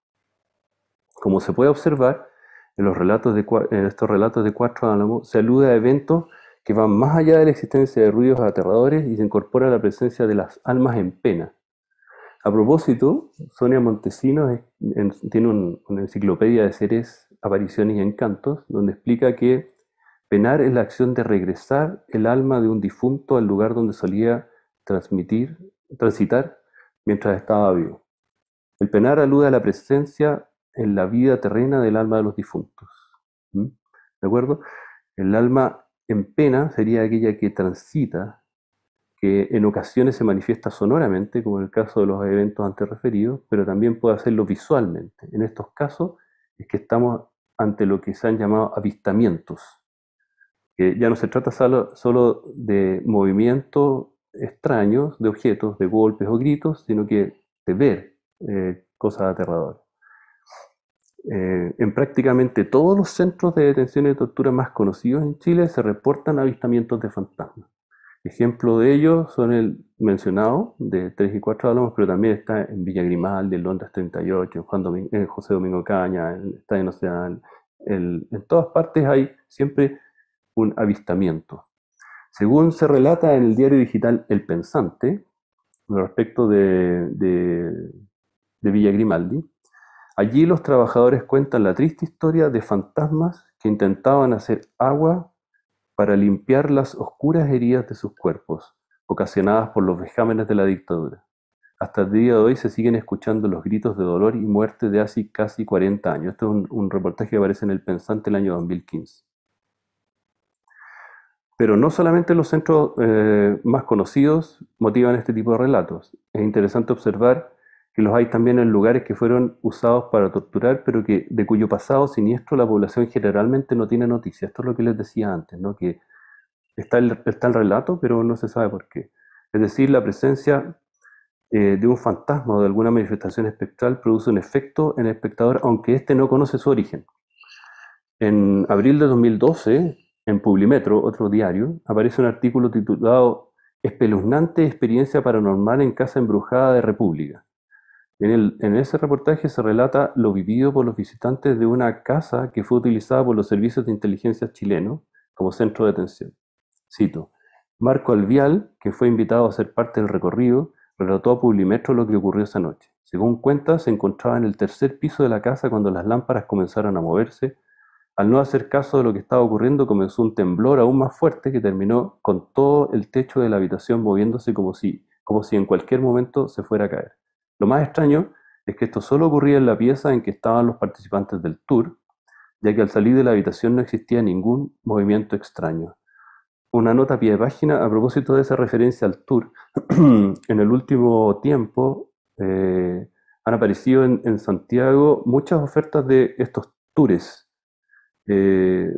Como se puede observar, en estos relatos de Cuatro Álamos se alude a eventos que van más allá de la existencia de ruidos aterradores y se incorpora la presencia de las almas en pena. A propósito, Sonia Montesinos tiene una enciclopedia de seres, apariciones y encantos, donde explica que penar es la acción de regresar el alma de un difunto al lugar donde solía transitar mientras estaba vivo. El penar alude a la presencia en la vida terrena del alma de los difuntos. ¿Mm? ¿De acuerdo? El alma en pena sería aquella que transita, que en ocasiones se manifiesta sonoramente, como en el caso de los eventos antes referidos, pero también puede hacerlo visualmente. En estos casos es que estamos ante lo que se han llamado avistamientos, que ya no se trata solo de movimientos extraños, de objetos, de golpes o gritos, sino que de ver cosas aterradoras. En prácticamente todos los centros de detención y de tortura más conocidos en Chile se reportan avistamientos de fantasmas. Ejemplo de ellos son el mencionado de 3 y 4 Álamos, pero también está en Villa Grimaldi, en Londres 38, en José Domingo Caña, en el Estadio Nacional. En todas partes hay siempre un avistamiento. Según se relata en el diario digital El Pensante, respecto de Villa Grimaldi, allí los trabajadores cuentan la triste historia de fantasmas que intentaban hacer agua para limpiar las oscuras heridas de sus cuerpos, ocasionadas por los vejámenes de la dictadura. Hasta el día de hoy se siguen escuchando los gritos de dolor y muerte de hace casi 40 años. Esto es un reportaje que aparece en El Pensante el año 2015. Pero no solamente los centros más conocidos motivan este tipo de relatos. Es interesante observar que los hay también en lugares que fueron usados para torturar, pero de cuyo pasado siniestro la población generalmente no tiene noticia. Esto es lo que les decía antes, ¿no? Que está el relato, pero no se sabe por qué. Es decir, la presencia de un fantasma o de alguna manifestación espectral produce un efecto en el espectador, aunque éste no conoce su origen. En abril de 2012, en Publimetro, otro diario, aparece un artículo titulado Espeluznante experiencia paranormal en casa embrujada de República. En ese reportaje se relata lo vivido por los visitantes de una casa que fue utilizada por los servicios de inteligencia chilenos como centro de detención. Cito: Marco Alvial, que fue invitado a ser parte del recorrido, relató a Publimetro lo que ocurrió esa noche. Según cuenta, se encontraba en el tercer piso de la casa cuando las lámparas comenzaron a moverse. Al no hacer caso de lo que estaba ocurriendo, comenzó un temblor aún más fuerte que terminó con todo el techo de la habitación moviéndose como si en cualquier momento se fuera a caer. Lo más extraño es que esto solo ocurría en la pieza en que estaban los participantes del tour, ya que al salir de la habitación no existía ningún movimiento extraño. Una nota a pie de página a propósito de esa referencia al tour. En el último tiempo han aparecido en Santiago muchas ofertas de estos tours, de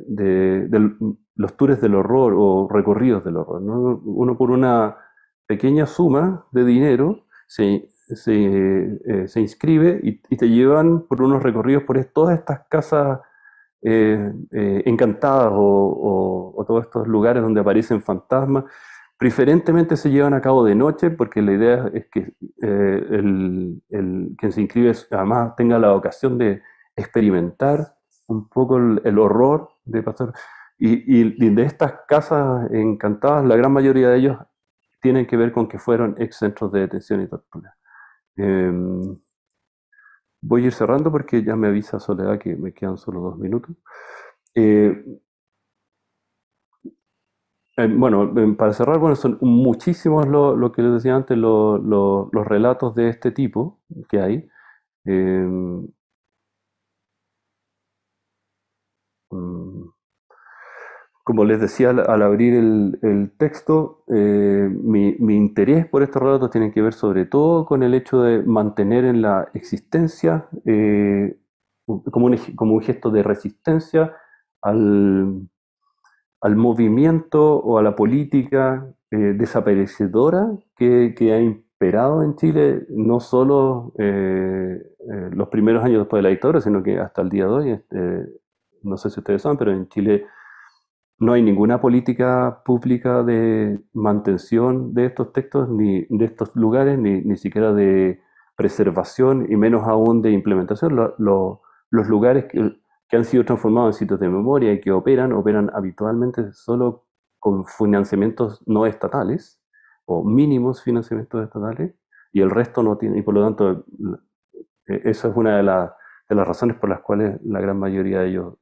los tours del horror o recorridos del horror, ¿no? Uno por una pequeña suma de dinero se inscribe y te llevan por unos recorridos por todas estas casas encantadas o todos estos lugares donde aparecen fantasmas. Preferentemente se llevan a cabo de noche porque la idea es que quien se inscribe además tenga la ocasión de experimentar un poco el horror de pasar. Y de estas casas encantadas, la gran mayoría de ellos tienen que ver con que fueron ex centros de detención y tortura. Voy a ir cerrando porque ya me avisa Soledad que me quedan solo 2 minutos. Bueno, para cerrar, bueno, son muchísimos lo que les decía antes, los relatos de este tipo que hay. Como les decía al abrir el texto, mi interés por estos relatos tiene que ver sobre todo con el hecho de mantener en la existencia, como un gesto de resistencia al movimiento o a la política desaparecedora que ha imperado en Chile, no solo los primeros años después de la dictadura, sino que hasta el día de hoy. No sé si ustedes saben, pero en Chile no hay ninguna política pública de mantención de estos textos, ni de estos lugares, ni siquiera de preservación, y menos aún de implementación. Los lugares que han sido transformados en sitios de memoria y que operan habitualmente solo con financiamientos no estatales, o mínimos financiamientos estatales, y el resto no tiene, y por lo tanto, esa es una de las razones por las cuales la gran mayoría de ellos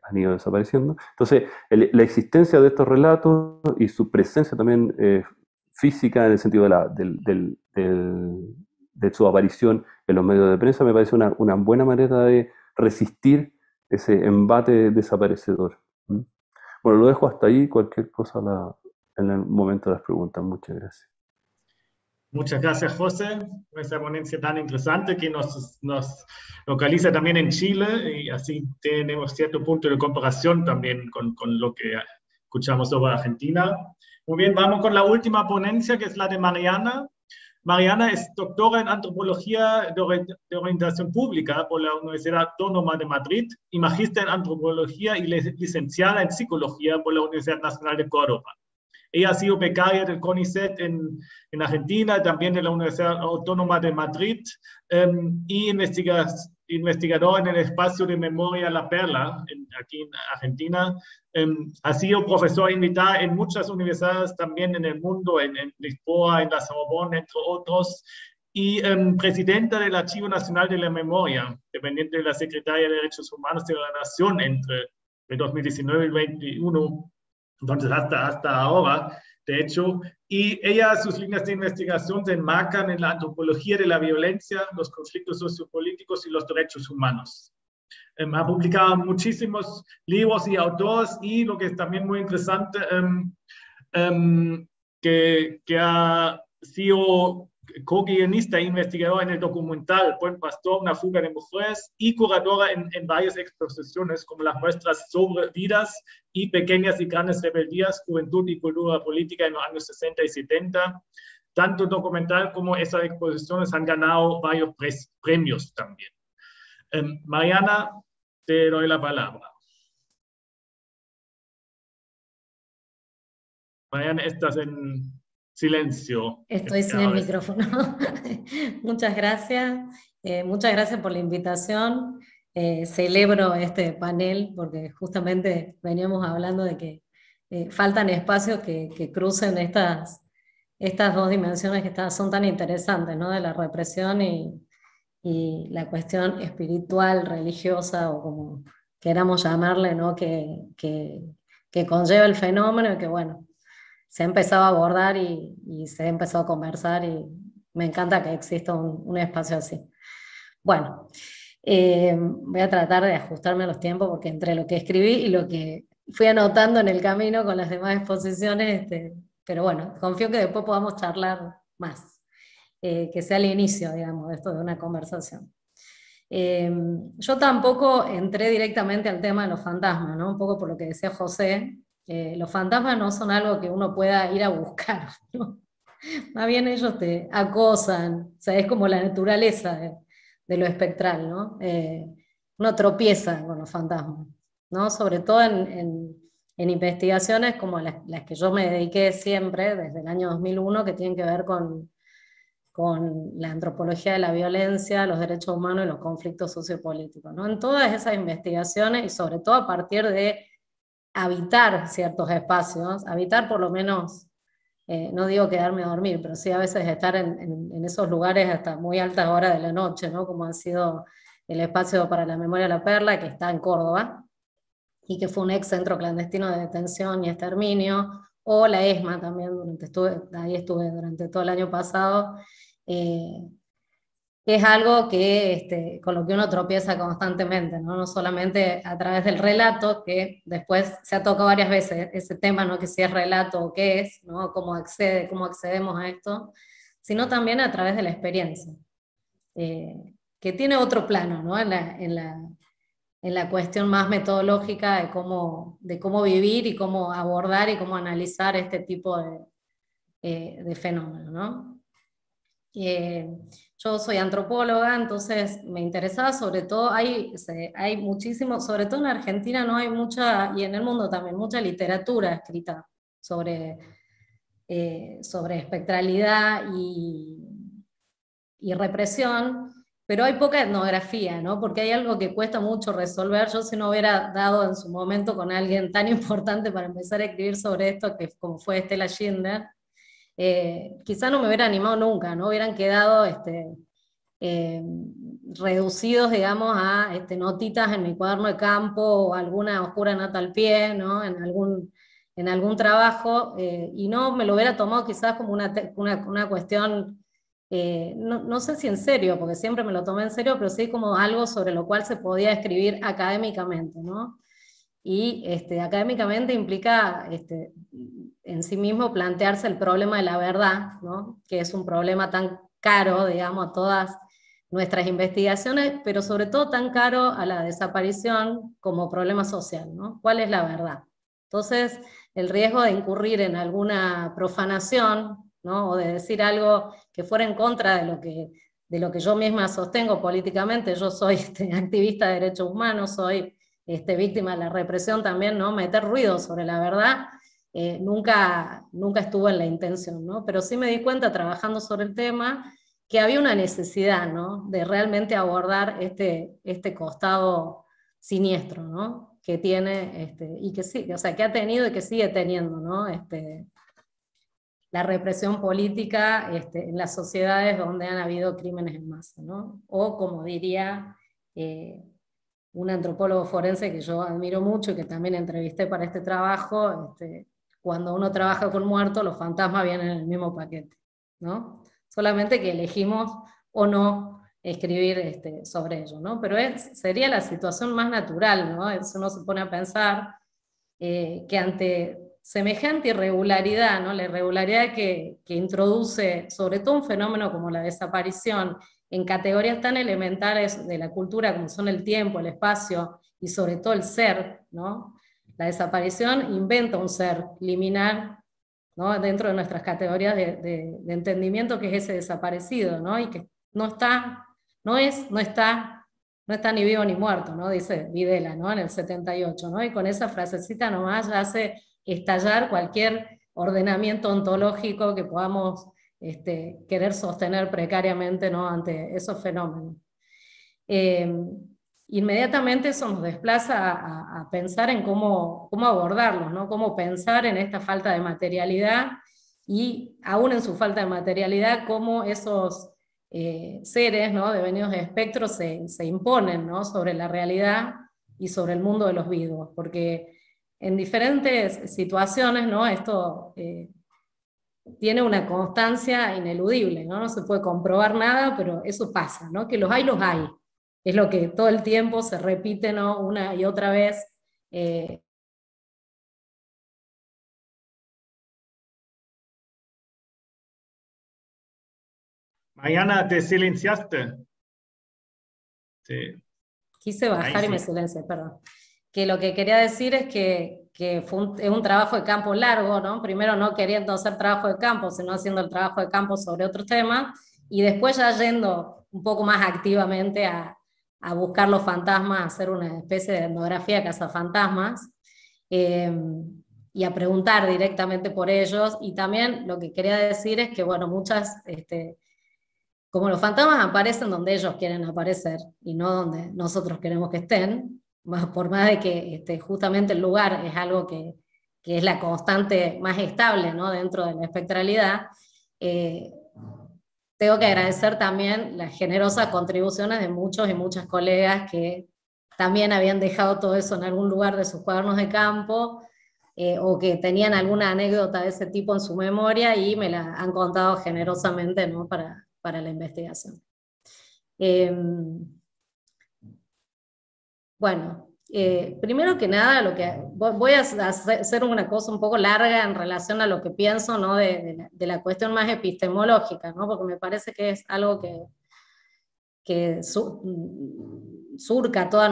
han ido desapareciendo. Entonces, la existencia de estos relatos y su presencia también física, en el sentido de su aparición en los medios de prensa, me parece una buena manera de resistir ese embate desaparecedor. Bueno, lo dejo hasta ahí, cualquier cosa en el momento de las preguntas. Muchas gracias. Muchas gracias, José, por esa ponencia tan interesante que nos localiza también en Chile y así tenemos cierto punto de comparación también con lo que escuchamos sobre Argentina. Muy bien, vamos con la última ponencia, que es la de Mariana. Mariana es doctora en Antropología de Orientación Pública por la Universidad Autónoma de Madrid y magíster en Antropología y licenciada en Psicología por la Universidad Nacional de Córdoba. Ella ha sido becaria del CONICET en Argentina, también de la Universidad Autónoma de Madrid, y investigadora en el espacio de memoria La Perla, aquí en Argentina. Ha sido profesora invitada en muchas universidades también en el mundo, en Lisboa, en la Sorbonne, entre otros, y presidenta del Archivo Nacional de la Memoria, dependiente de la Secretaría de Derechos Humanos de la Nación entre el 2019 y el 2021. Entonces, hasta ahora, de hecho, y sus líneas de investigación se enmarcan en la antropología de la violencia, los conflictos sociopolíticos y los derechos humanos. Ha publicado muchísimos libros y autores, y lo que es también muy interesante, que ha sido co-guionista e investigadora en el documental Buen Pastor, una fuga de mujeres, y curadora en varias exposiciones como las muestras sobre vidas y pequeñas y grandes rebeldías, juventud y cultura política en los años 60 y 70. Tanto el documental como esas exposiciones han ganado varios premios también. Mariana, te doy la palabra. Mariana, estás en silencio. Estoy sin el micrófono. Muchas gracias. Muchas gracias por la invitación. Celebro este panel porque justamente veníamos hablando de que faltan espacios que crucen estas dos dimensiones que son tan interesantes, ¿no? De la represión y la cuestión espiritual, religiosa, o como queramos llamarle, ¿no? Que conlleva el fenómeno, y que bueno, se ha empezado a abordar y se ha empezado a conversar, y me encanta que exista un espacio así. Bueno, voy a tratar de ajustarme a los tiempos, porque entre lo que escribí y lo que fui anotando en el camino con las demás exposiciones, pero bueno, confío que después podamos charlar más. Que sea el inicio, digamos, de esto, de una conversación. Yo tampoco entré directamente al tema de los fantasmas, ¿no? Un poco por lo que decía José. Los fantasmas no son algo que uno pueda ir a buscar, ¿no? Más bien ellos te acosan, o sea, es como la naturaleza de lo espectral, ¿no? Uno tropieza con los fantasmas, ¿no? Sobre todo en investigaciones como las que yo me dediqué siempre, desde el año 2001, que tienen que ver con la antropología de la violencia, los derechos humanos y los conflictos sociopolíticos, ¿no? En todas esas investigaciones, y sobre todo a partir de habitar ciertos espacios, habitar por lo menos, no digo quedarme a dormir, pero sí a veces estar en esos lugares hasta muy altas horas de la noche, ¿no? Como ha sido el espacio para la memoria de La Perla, que está en Córdoba, y que fue un ex centro clandestino de detención y exterminio, o la ESMA también, ahí estuve durante todo el año pasado. Es algo que, con lo que uno tropieza constantemente, ¿no? No solamente a través del relato, que después se ha tocado varias veces ese tema, ¿no? Que si es relato o qué es, ¿no? Cómo accedemos a esto, sino también a través de la experiencia, que tiene otro plano, ¿no? En la cuestión más metodológica de cómo vivir y cómo abordar y cómo analizar este tipo de fenómenos, ¿no? Yo soy antropóloga, entonces me interesaba sobre todo, hay muchísimo, sobre todo en Argentina no hay mucha, y en el mundo también, mucha literatura escrita sobre espectralidad y represión, pero hay poca etnografía, ¿no? Porque hay algo que cuesta mucho resolver. Yo, si no hubiera dado en su momento con alguien tan importante para empezar a escribir sobre esto, que como fue Estela Schindler, quizá no me hubiera animado nunca, ¿no? Hubieran quedado reducidos, digamos, a notitas en mi cuaderno de campo, o alguna oscura nota al pie, ¿no? En algún trabajo, y no me lo hubiera tomado quizás como una cuestión, no sé si en serio, porque siempre me lo tomé en serio, pero sí como algo sobre lo cual se podía escribir académicamente, ¿no? y académicamente implica en sí mismo plantearse el problema de la verdad, ¿no? Que es un problema tan caro, digamos, a todas nuestras investigaciones, pero sobre todo tan caro a la desaparición como problema social, ¿no? ¿Cuál es la verdad? Entonces, el riesgo de incurrir en alguna profanación, ¿no? O de decir algo que fuera en contra de lo que yo misma sostengo políticamente. Yo soy activista de derechos humanos, soy víctima de la represión también, ¿no? Meter ruido sobre la verdad nunca estuvo en la intención, ¿no? Pero sí me di cuenta trabajando sobre el tema que había una necesidad, ¿no? De realmente abordar este costado siniestro, ¿no? Que tiene, y que sí, o sea, que ha tenido y que sigue teniendo, ¿no? La represión política en las sociedades donde han habido crímenes en masa, ¿no? O como diría un antropólogo forense que yo admiro mucho y que también entrevisté para este trabajo, cuando uno trabaja con muertos, los fantasmas vienen en el mismo paquete, ¿no? Solamente que elegimos o no escribir sobre ello, ¿no? Pero sería la situación más natural, ¿no? Eso uno se pone a pensar que ante semejante irregularidad, ¿no? La irregularidad que introduce sobre todo un fenómeno como la desaparición en categorías tan elementales de la cultura como son el tiempo, el espacio y sobre todo el ser, ¿no? La desaparición inventa un ser liminal, ¿no? Dentro de nuestras categorías de entendimiento, que es ese desaparecido, ¿no? Y que no está ni vivo ni muerto, ¿no? Dice Videla, ¿no? En el 78, ¿no? Y con esa frasecita nomás ya hace estallar cualquier ordenamiento ontológico que podamos querer sostener precariamente, ¿no? Ante esos fenómenos. Inmediatamente eso nos desplaza a pensar en cómo abordarlos, ¿no? Cómo pensar en esta falta de materialidad y aún en su falta de materialidad, cómo esos seres, ¿no? Devenidos de espectro se imponen, ¿no? Sobre la realidad y sobre el mundo de los vivos, porque en diferentes situaciones, ¿no? Esto tiene una constancia ineludible, ¿no? No se puede comprobar nada, pero eso pasa, ¿no? Que los hay. Es lo que todo el tiempo se repite, ¿no? Una y otra vez. Mariana, te silenciaste. Sí. Quise bajar y me silencié, perdón. Que lo que quería decir es que es un trabajo de campo largo, ¿no? Primero no queriendo hacer trabajo de campo, sino haciendo el trabajo de campo sobre otros temas, y después ya yendo un poco más activamente a buscar los fantasmas, a hacer una especie de etnografía de cazafantasmas, y a preguntar directamente por ellos. Y también lo que quería decir es que, bueno, como los fantasmas aparecen donde ellos quieren aparecer y no donde nosotros queremos que estén, por más de que justamente el lugar es algo que es la constante más estable, ¿no? Dentro de la espectralidad, tengo que agradecer también las generosas contribuciones de muchos y muchas colegas que también habían dejado todo eso en algún lugar de sus cuadernos de campo, o que tenían alguna anécdota de ese tipo en su memoria y me la han contado generosamente, ¿no? para la investigación. Bueno, primero que nada, voy a hacer una cosa un poco larga en relación a lo que pienso, ¿no? de la cuestión más epistemológica, ¿no? Porque me parece que es algo que surca todas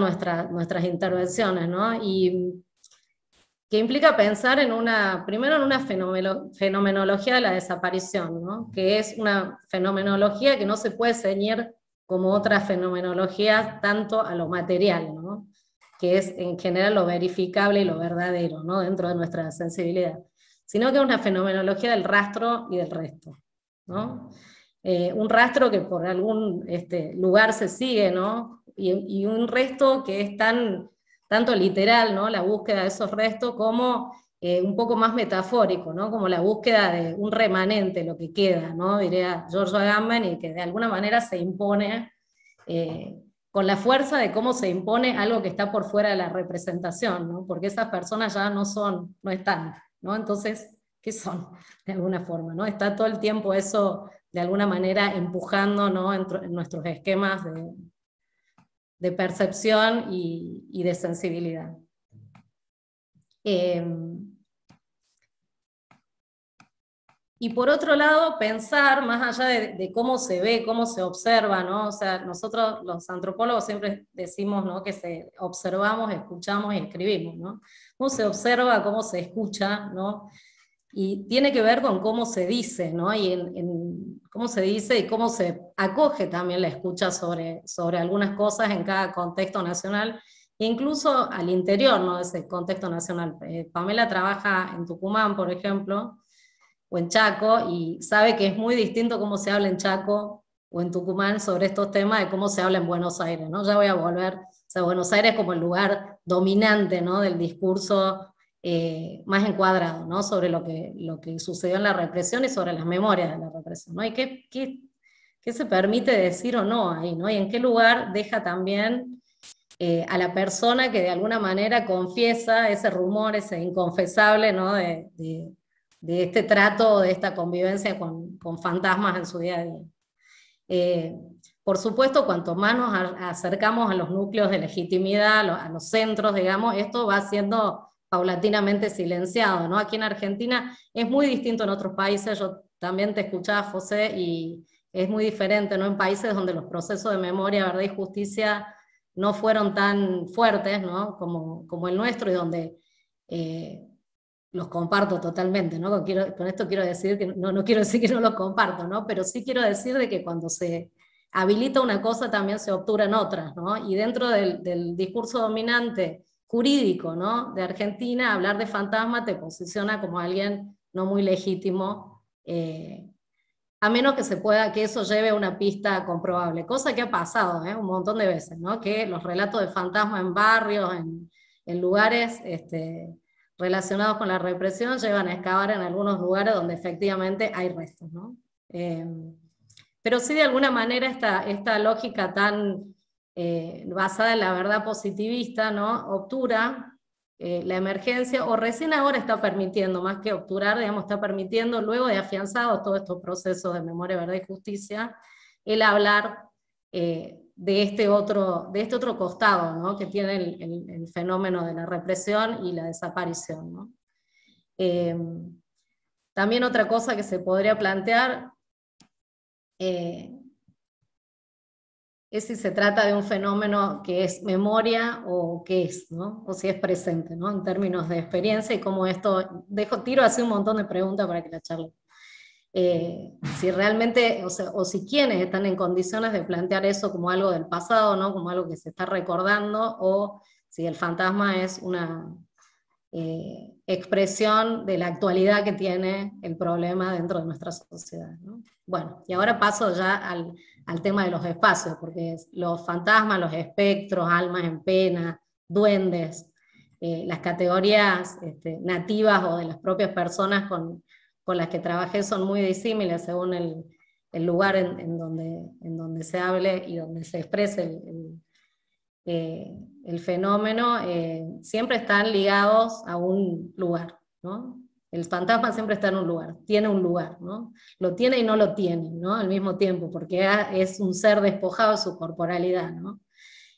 nuestras intervenciones, ¿no? Y que implica pensar primero en una fenomenología de la desaparición, ¿no? Que es una fenomenología que no se puede ceñir como otras fenomenologías tanto a lo material, ¿no? Que es en general lo verificable y lo verdadero, ¿no? Dentro de nuestra sensibilidad, sino que es una fenomenología del rastro y del resto, ¿no? Un rastro que por algún lugar se sigue, ¿no? Y un resto que es tanto literal, ¿no? La búsqueda de esos restos, como un poco más metafórico, ¿no? Como la búsqueda de un remanente, lo que queda, ¿no? Diría Giorgio Agamben, y que de alguna manera se impone, con la fuerza de cómo se impone algo que está por fuera de la representación, ¿no? Porque esas personas ya no están, ¿no? Entonces, ¿qué son? De alguna forma, ¿no? Está todo el tiempo eso, de alguna manera, empujando, ¿no? en nuestros esquemas de percepción y de sensibilidad. Y por otro lado, pensar más allá de cómo se ve, cómo se observa, ¿no? O sea, nosotros los antropólogos siempre decimos, ¿no?, que observamos, escuchamos y escribimos, ¿no? Cómo se observa, cómo se escucha, ¿no? Y tiene que ver con cómo se dice, ¿no? Y en cómo se dice y cómo se acoge también la escucha sobre algunas cosas en cada contexto nacional, e incluso al interior, ¿no?, de ese contexto nacional. Pamela trabaja en Tucumán, por ejemplo, o en Chaco, y sabe que es muy distinto cómo se habla en Chaco o en Tucumán sobre estos temas de cómo se habla en Buenos Aires, ¿no? Ya voy a volver, o sea, Buenos Aires como el lugar dominante, ¿no?, del discurso más encuadrado, ¿no?, sobre lo que sucedió en la represión y sobre las memorias de la represión, ¿no? Y qué se permite decir o no ahí, ¿no? Y en qué lugar deja también a la persona que de alguna manera confiesa ese rumor, ese inconfesable, ¿no?, de este trato, de esta convivencia con fantasmas en su día a día. Por supuesto, cuanto más nos acercamos a los núcleos de legitimidad, a los centros, digamos, esto va siendo paulatinamente silenciado, ¿no? Aquí en Argentina es muy distinto en otros países, yo también te escuchaba, José, y es muy diferente, ¿no?, en países donde los procesos de memoria, verdad y justicia no fueron tan fuertes, ¿no?, como el nuestro, y donde los comparto totalmente, ¿no? Con esto quiero decir que no quiero decir que no los comparto, ¿no? Pero sí quiero decir de que cuando se habilita una cosa también se obturan otras, ¿no? Y dentro del discurso dominante jurídico, ¿no?, de Argentina, hablar de fantasma te posiciona como alguien no muy legítimo, a menos que eso lleve a una pista comprobable, cosa que ha pasado un montón de veces, ¿no?, que los relatos de fantasma en barrios, en lugares relacionados con la represión, llevan a excavar en algunos lugares donde efectivamente hay restos, ¿no? Pero sí, de alguna manera, esta lógica tan basada en la verdad positivista, ¿no?, obtura la emergencia, o recién ahora está permitiendo, más que obturar, digamos, está permitiendo, luego de afianzados todos estos procesos de memoria, verdad y justicia, el hablar de este otro costado, ¿no?, que tiene el fenómeno de la represión y la desaparición, ¿no? También otra cosa que se podría plantear es si se trata de un fenómeno que es memoria o qué es, ¿no?, o si es presente, ¿no?, en términos de experiencia, y cómo esto, tiro así un montón de preguntas para que la charlen. Si realmente, o si quienes están en condiciones de plantear eso como algo del pasado, ¿no?, como algo que se está recordando, o si el fantasma es una expresión de la actualidad que tiene el problema dentro de nuestra sociedad, ¿no? Bueno, y ahora paso ya al tema de los espacios, porque los fantasmas, los espectros, almas en pena, duendes, las categorías nativas o de las propias personas con las que trabajé son muy disímiles según el lugar en donde se hable y donde se exprese el fenómeno, siempre están ligados a un lugar, ¿no? El fantasma siempre está en un lugar, tiene un lugar, ¿no? Lo tiene y no lo tiene, ¿no?, al mismo tiempo, porque es un ser despojado de su corporalidad, ¿no?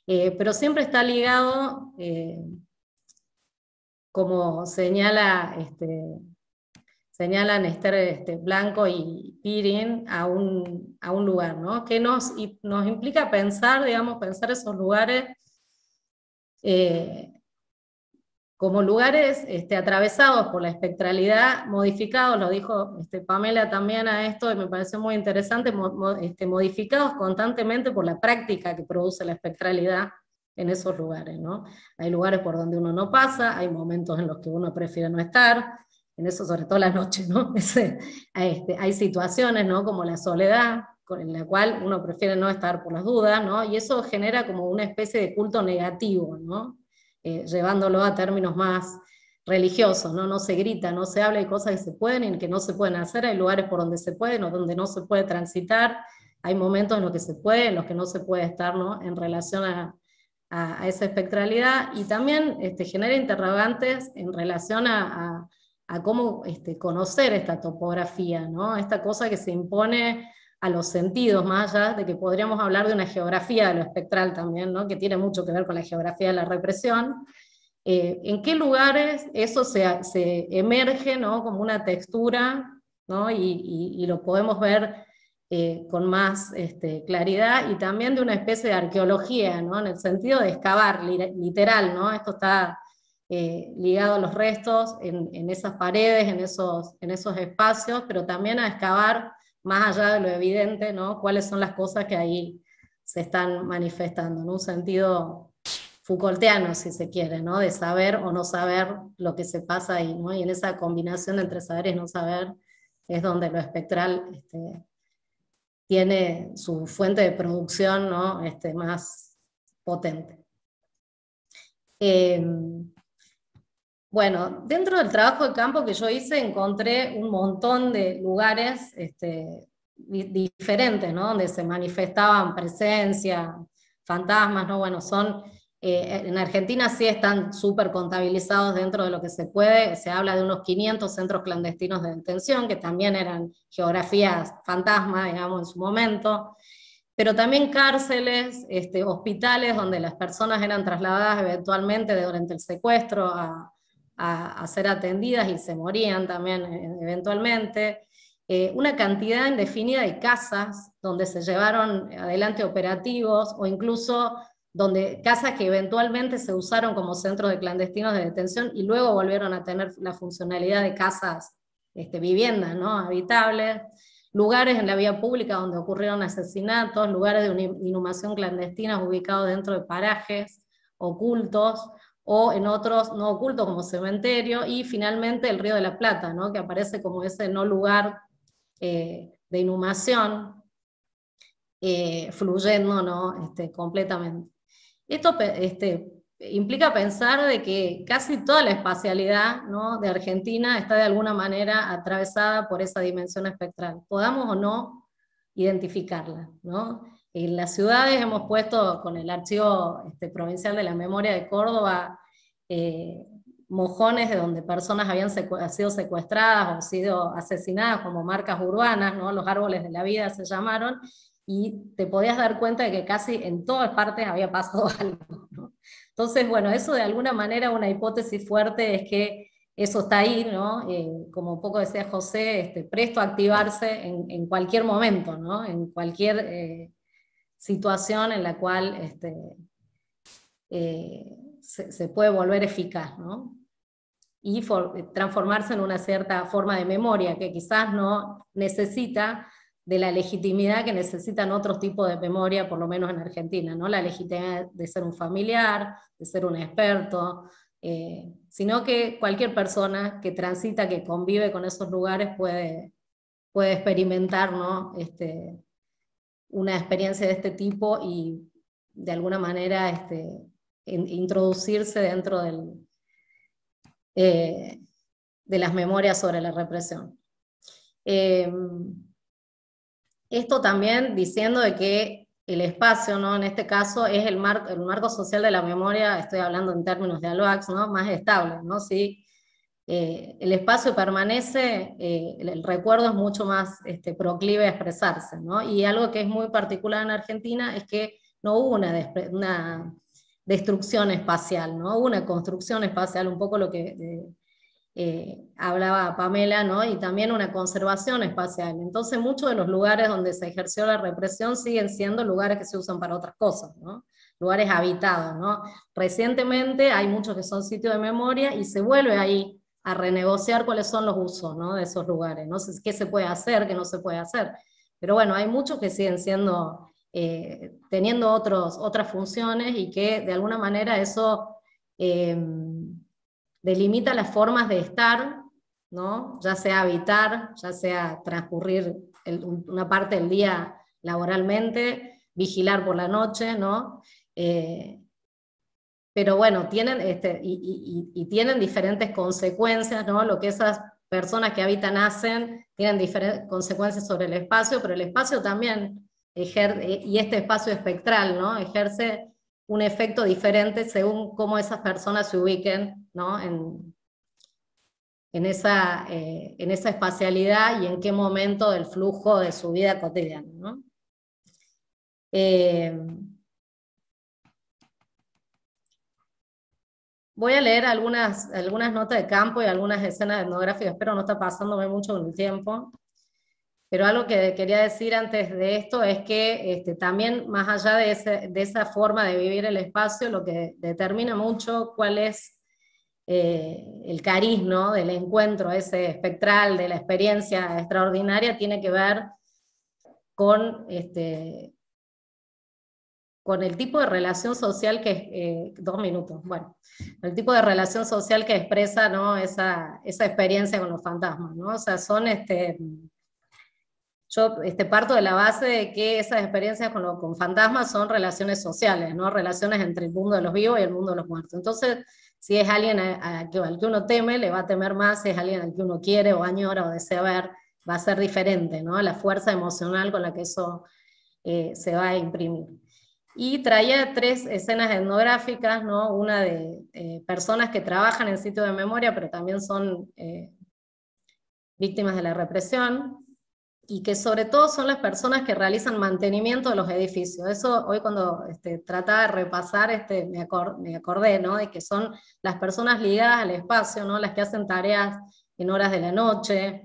Pero siempre está ligado, como señalan Esther Blanco y Pirin, a un lugar, ¿no?, que nos implica pensar esos lugares como lugares atravesados por la espectralidad, modificados, lo dijo Pamela también a esto, y me pareció muy interesante, modificados constantemente por la práctica que produce la espectralidad en esos lugares, ¿no? Hay lugares por donde uno no pasa, hay momentos en los que uno prefiere no estar, en eso sobre todo la noche, ¿no? Hay situaciones, ¿no?, como la soledad, en la cual uno prefiere no estar por las dudas, ¿no? Y eso genera como una especie de culto negativo, ¿no? Llevándolo a términos más religiosos, ¿no? No se grita, no se habla, hay cosas que se pueden y que no se pueden hacer, hay lugares por donde se pueden o donde no se puede transitar, hay momentos en los que se puede, en los que no se puede estar, ¿no?, en relación a esa espectralidad, y también genera interrogantes en relación a cómo conocer esta topografía, ¿no?, esta cosa que se impone a los sentidos, más allá de que podríamos hablar de una geografía de lo espectral también, ¿no?, que tiene mucho que ver con la geografía de la represión, ¿En qué lugares eso se emerge, ¿no? Como una textura, ¿no? Y lo podemos ver con más claridad, y también de una especie de arqueología, ¿no? En el sentido de excavar, literal, ¿no? Esto está ligado a los restos en esas paredes, en esos espacios, pero también a excavar más allá de lo evidente, ¿no? Cuáles son las cosas que ahí se están manifestando, en un sentido Foucaultiano, si se quiere, ¿no? De saber o no saber lo que se pasa ahí, ¿no? Y en esa combinación entre saber y no saber es donde lo espectral tiene su fuente de producción, ¿no? Más potente. Bueno, dentro del trabajo de campo que yo hice encontré un montón de lugares diferentes, ¿no? Donde se manifestaban presencia, fantasmas, ¿no? Bueno, en Argentina sí están súper contabilizados dentro de lo que se puede. Se habla de unos 500 centros clandestinos de detención, que también eran geografías fantasma, digamos, en su momento, pero también cárceles, hospitales donde las personas eran trasladadas eventualmente durante el secuestro a ser atendidas y se morían también eventualmente. Una cantidad indefinida de casas donde se llevaron adelante operativos, o incluso casas que eventualmente se usaron como centros de clandestinos de detención y luego volvieron a tener la funcionalidad de casas, viviendas, ¿no? Habitables. Lugares en la vía pública donde ocurrieron asesinatos, lugares de inhumación clandestina ubicados dentro de parajes ocultos, o en otros no ocultos como cementerio, y finalmente el Río de la Plata, ¿no? Que aparece como ese no lugar de inhumación, fluyendo, ¿no? Completamente. Esto implica pensar de que casi toda la espacialidad, ¿no? de Argentina está de alguna manera atravesada por esa dimensión espectral, podamos o no identificarla, ¿no? En las ciudades hemos puesto con el Archivo Provincial de la Memoria de Córdoba mojones de donde personas habían sido secuestradas o sido asesinadas como marcas urbanas, ¿no? Los árboles de la vida se llamaron, y te podías dar cuenta de que casi en todas partes había pasado algo, ¿no? Entonces, bueno, eso de alguna manera, una hipótesis fuerte es que eso está ahí, ¿no? Como un poco decía José, presto a activarse en cualquier momento, ¿no? En cualquier situación en la cual se puede volver eficaz, ¿no? Y transformarse en una cierta forma de memoria que quizás no necesita de la legitimidad que necesitan otros tipos de memoria, por lo menos en Argentina, ¿no? La legitimidad de ser un familiar, de ser un experto, sino que cualquier persona que transita, que convive con esos lugares puede experimentar, ¿no? Una experiencia de este tipo y de alguna manera introducirse dentro de las memorias sobre la represión. Esto también diciendo de que el espacio, ¿no? En este caso es el marco social de la memoria, estoy hablando en términos de ALOACS, ¿no? Más estable, ¿no? Si el espacio permanece, el recuerdo es mucho más proclive a expresarse, ¿no? Y algo que es muy particular en Argentina es que no hubo una destrucción espacial, ¿no? Hubo una construcción espacial, un poco lo que hablaba Pamela, ¿no? Y también una conservación espacial. Entonces muchos de los lugares donde se ejerció la represión siguen siendo lugares que se usan para otras cosas, ¿no? Lugares habitados, ¿no? Recientemente hay muchos que son sitios de memoria y se vuelve ahí a renegociar cuáles son los usos, ¿no? De esos lugares, no sé qué se puede hacer, qué no se puede hacer, pero bueno, hay muchos que siguen siendo, teniendo otras funciones, y que de alguna manera eso delimita las formas de estar, ¿no? Ya sea habitar, ya sea transcurrir una parte del día laboralmente, vigilar por la noche, ¿no? Pero bueno, tienen, tienen diferentes consecuencias, ¿no? Lo que esas personas que habitan hacen tienen diferentes consecuencias sobre el espacio, pero el espacio también y este espacio espectral, ¿no? Ejerce un efecto diferente según cómo esas personas se ubiquen, ¿no? en esa espacialidad y en qué momento del flujo de su vida cotidiana, ¿no? Voy a leer algunas notas de campo y algunas escenas etnográficas, espero no está pasándome mucho con el tiempo. Pero algo que quería decir antes de esto es que también, más allá de esa forma de vivir el espacio, lo que determina mucho cuál es el cariz, ¿no?, del encuentro ese espectral, de la experiencia extraordinaria, tiene que ver con el tipo de relación social que, 2 minutos, bueno, el tipo de relación social que expresa, ¿no?, esa experiencia con los fantasmas, ¿no? O sea, son yo parto de la base de que esas experiencias con fantasmas son relaciones sociales, ¿no? Relaciones entre el mundo de los vivos y el mundo de los muertos. Entonces, si es alguien al que uno teme, le va a temer más; si es alguien al que uno quiere o añora o desea ver, va a ser diferente, ¿no? La fuerza emocional con la que eso se va a imprimir. Y traía 3 escenas etnográficas, ¿no? Una de personas que trabajan en sitios de memoria, pero también son víctimas de la represión, y que sobre todo son las personas que realizan mantenimiento de los edificios. Eso hoy, cuando trataba de repasar, me acordé, ¿no?, de que son las personas ligadas al espacio, ¿no?, las que hacen tareas en horas de la noche,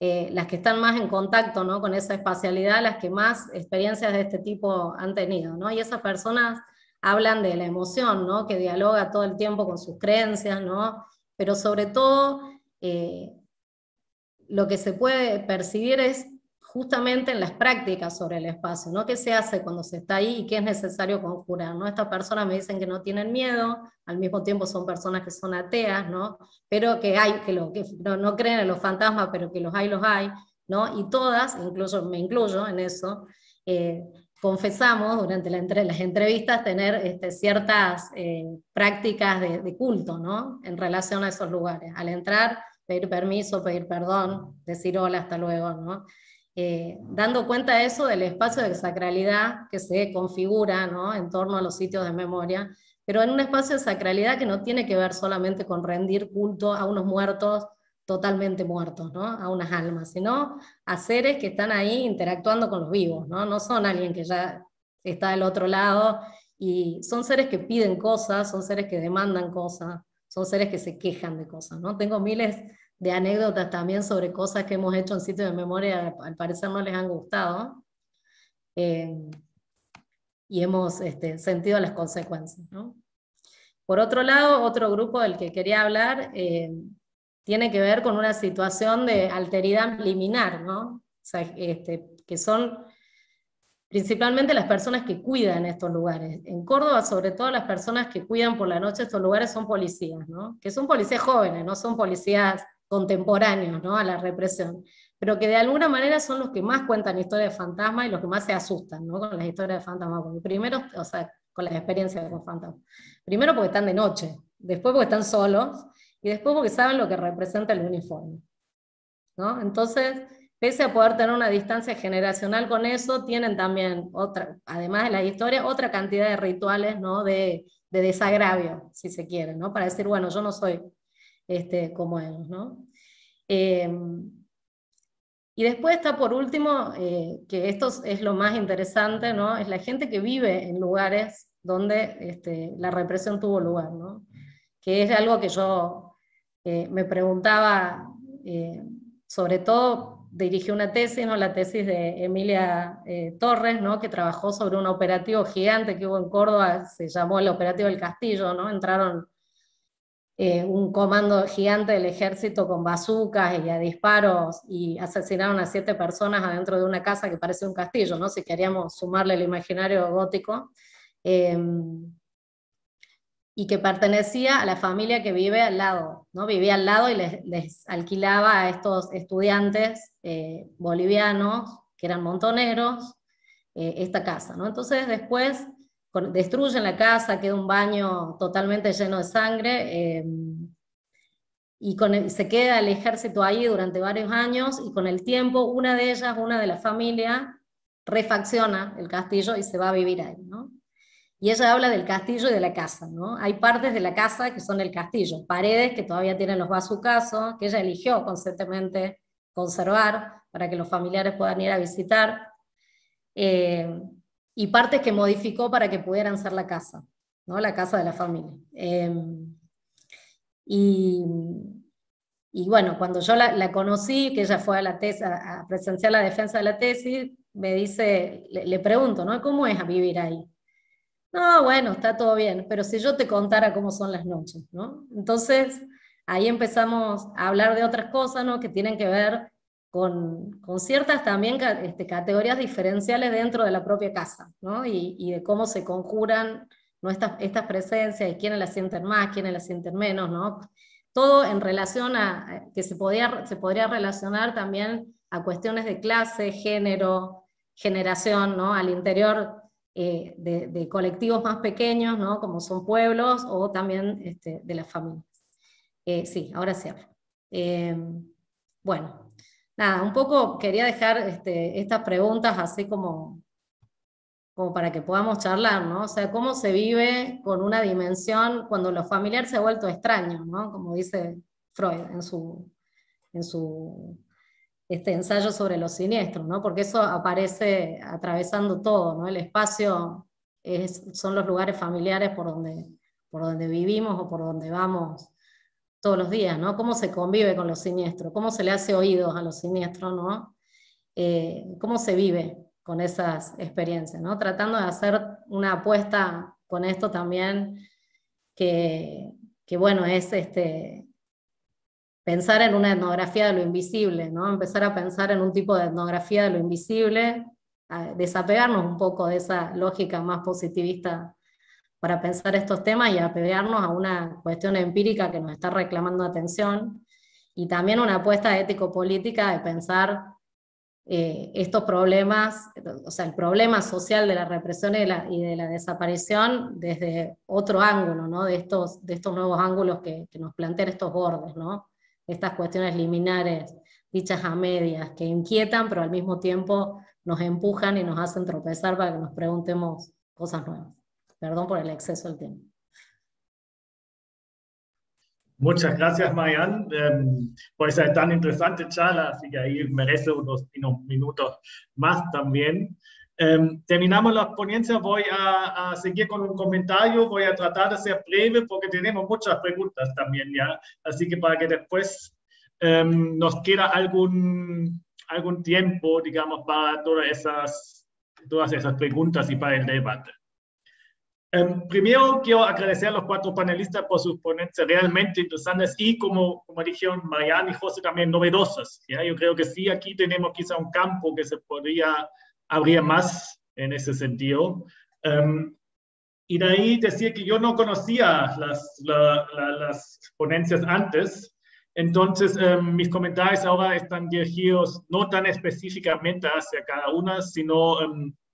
las que están más en contacto, ¿no?, con esa espacialidad, las que más experiencias de este tipo han tenido, ¿no? Y esas personas hablan de la emoción, ¿no?, que dialoga todo el tiempo con sus creencias, ¿no? Pero sobre todo, lo que se puede percibir es justamente en las prácticas sobre el espacio, ¿no? ¿Qué se hace cuando se está ahí y qué es necesario conjurar, ¿no? Estas personas me dicen que no tienen miedo, al mismo tiempo son personas que son ateas, ¿no? Pero que no creen en los fantasmas, pero que los hay, ¿no? Y todas, incluso me incluyo en eso, confesamos durante las entrevistas tener ciertas prácticas de culto, ¿no?, en relación a esos lugares. Al entrar, pedir permiso, pedir perdón, decir hola, hasta luego, ¿no? Dando cuenta de eso, del espacio de sacralidad que se configura, ¿no?, en torno a los sitios de memoria, pero en un espacio de sacralidad que no tiene que ver solamente con rendir culto a unos muertos totalmente muertos, ¿no?, a unas almas, sino a seres que están ahí interactuando con los vivos, ¿no? No son alguien que ya está del otro lado, y son seres que piden cosas, son seres que demandan cosas, son seres que se quejan de cosas, ¿no? Tengo miles de anécdotas también sobre cosas que hemos hecho en sitios de memoria, al parecer no les han gustado, y hemos sentido las consecuencias, ¿no? Por otro lado, otro grupo del que quería hablar tiene que ver con una situación de alteridad liminar, ¿no? O sea, que son principalmente las personas que cuidan estos lugares. En Córdoba, sobre todo, las personas que cuidan por la noche estos lugares son policías, ¿no? Que son policías jóvenes, no son policías contemporáneos, ¿no?, a la represión, pero que de alguna manera son los que más cuentan historias de fantasmas y los que más se asustan, ¿no?, con las historias de fantasmas. Primero, o sea, con las experiencias con fantasmas. Primero porque están de noche, después porque están solos, y después porque saben lo que representa el uniforme, ¿no? Entonces, pese a poder tener una distancia generacional con eso, tienen también, además de la historia, otra cantidad de rituales, ¿no?, de desagravio, si se quiere, ¿no?, para decir, bueno, yo no soy como ellos, ¿no? Y después está, por último, que esto es lo más interesante, ¿no?, es la gente que vive en lugares donde la represión tuvo lugar, ¿no?, que es algo que yo me preguntaba, sobre todo dirigí una tesis, ¿no?, la tesis de Emilia Torres, ¿no?, que trabajó sobre un operativo gigante que hubo en Córdoba, se llamó el Operativo del Castillo, ¿no? Entraron un comando gigante del ejército con bazucas y a disparos, y asesinaron a 7 personas adentro de una casa que parece un castillo, ¿no?, si queríamos sumarle el imaginario gótico, y que pertenecía a la familia que vive al lado, ¿no? Vivía al lado y les alquilaba a estos estudiantes bolivianos, que eran montoneros, esta casa, ¿no? Entonces después destruyen la casa, queda un baño totalmente lleno de sangre, y se queda el ejército ahí durante varios años, y con el tiempo una de la familia, refacciona el castillo y se va a vivir ahí, ¿no? Y ella habla del castillo y de la casa, ¿no? Hay partes de la casa que son el castillo, paredes que todavía tienen los bazucazos, que ella eligió conscientemente conservar para que los familiares puedan ir a visitar, y partes que modificó para que pudieran ser la casa, ¿no?, la casa de la familia. Y, y bueno, cuando yo la conocí, que ella fue a la tesis, a presenciar la defensa de la tesis, me dice, le pregunto, ¿no? ¿Cómo es vivir ahí? No, bueno, está todo bien, pero si yo te contara cómo son las noches, ¿no? Entonces, ahí empezamos a hablar de otras cosas, ¿no? Que tienen que ver con ciertas también categorías diferenciales dentro de la propia casa, ¿no? Y de cómo se conjuran, ¿no? Estas presencias y quiénes las sienten más, quiénes las sienten menos, ¿no? Todo en relación a que se podría relacionar también a cuestiones de clase, género, generación, ¿no? Al interior de colectivos más pequeños, ¿no? Como son pueblos, o también de las familias. Sí, ahora sí hablo. Bueno, nada, un poco quería dejar estas preguntas así como para que podamos charlar, ¿no? O sea, cómo se vive con una dimensión cuando lo familiar se ha vuelto extraño, ¿no? Como dice Freud en su ensayo sobre los siniestros, ¿no? Porque eso aparece atravesando todo, ¿no? El espacio son los lugares familiares por donde vivimos o por donde vamos todos los días, ¿no? Cómo se convive con los siniestros, cómo se le hace oídos a los siniestros, ¿no? Cómo se vive con esas experiencias, ¿no? Tratando de hacer una apuesta con esto también, que bueno, es pensar en una etnografía de lo invisible, ¿no? Empezar a pensar en un tipo de etnografía de lo invisible, desapegarnos un poco de esa lógica más positivista para pensar estos temas y apegarnos a una cuestión empírica que nos está reclamando atención, y también una apuesta ético-política de pensar estos problemas, o sea, el problema social de la represión y de la desaparición desde otro ángulo, ¿no? De estos nuevos ángulos que nos plantean estos bordes, ¿no? Estas cuestiones liminares, dichas a medias, que inquietan, pero al mismo tiempo nos empujan y nos hacen tropezar para que nos preguntemos cosas nuevas. Perdón por el exceso del tiempo. Muchas gracias, Marian, por esa tan interesante charla, así que ahí merece unos minutos más también. Terminamos la ponencia, voy a seguir con un comentario, voy a tratar de ser breve porque tenemos muchas preguntas también ya, así que para que después nos queda algún tiempo, digamos, para todas esas preguntas y para el debate. Primero quiero agradecer a los 4 panelistas por sus ponencias realmente interesantes y, como dijeron Marian y José, también novedosas. ¿Ya? Yo creo que sí, aquí tenemos quizá un campo que se podría abrir más en ese sentido. Y de ahí decir que yo no conocía las ponencias antes, entonces mis comentarios ahora están dirigidos no tan específicamente hacia cada una, sino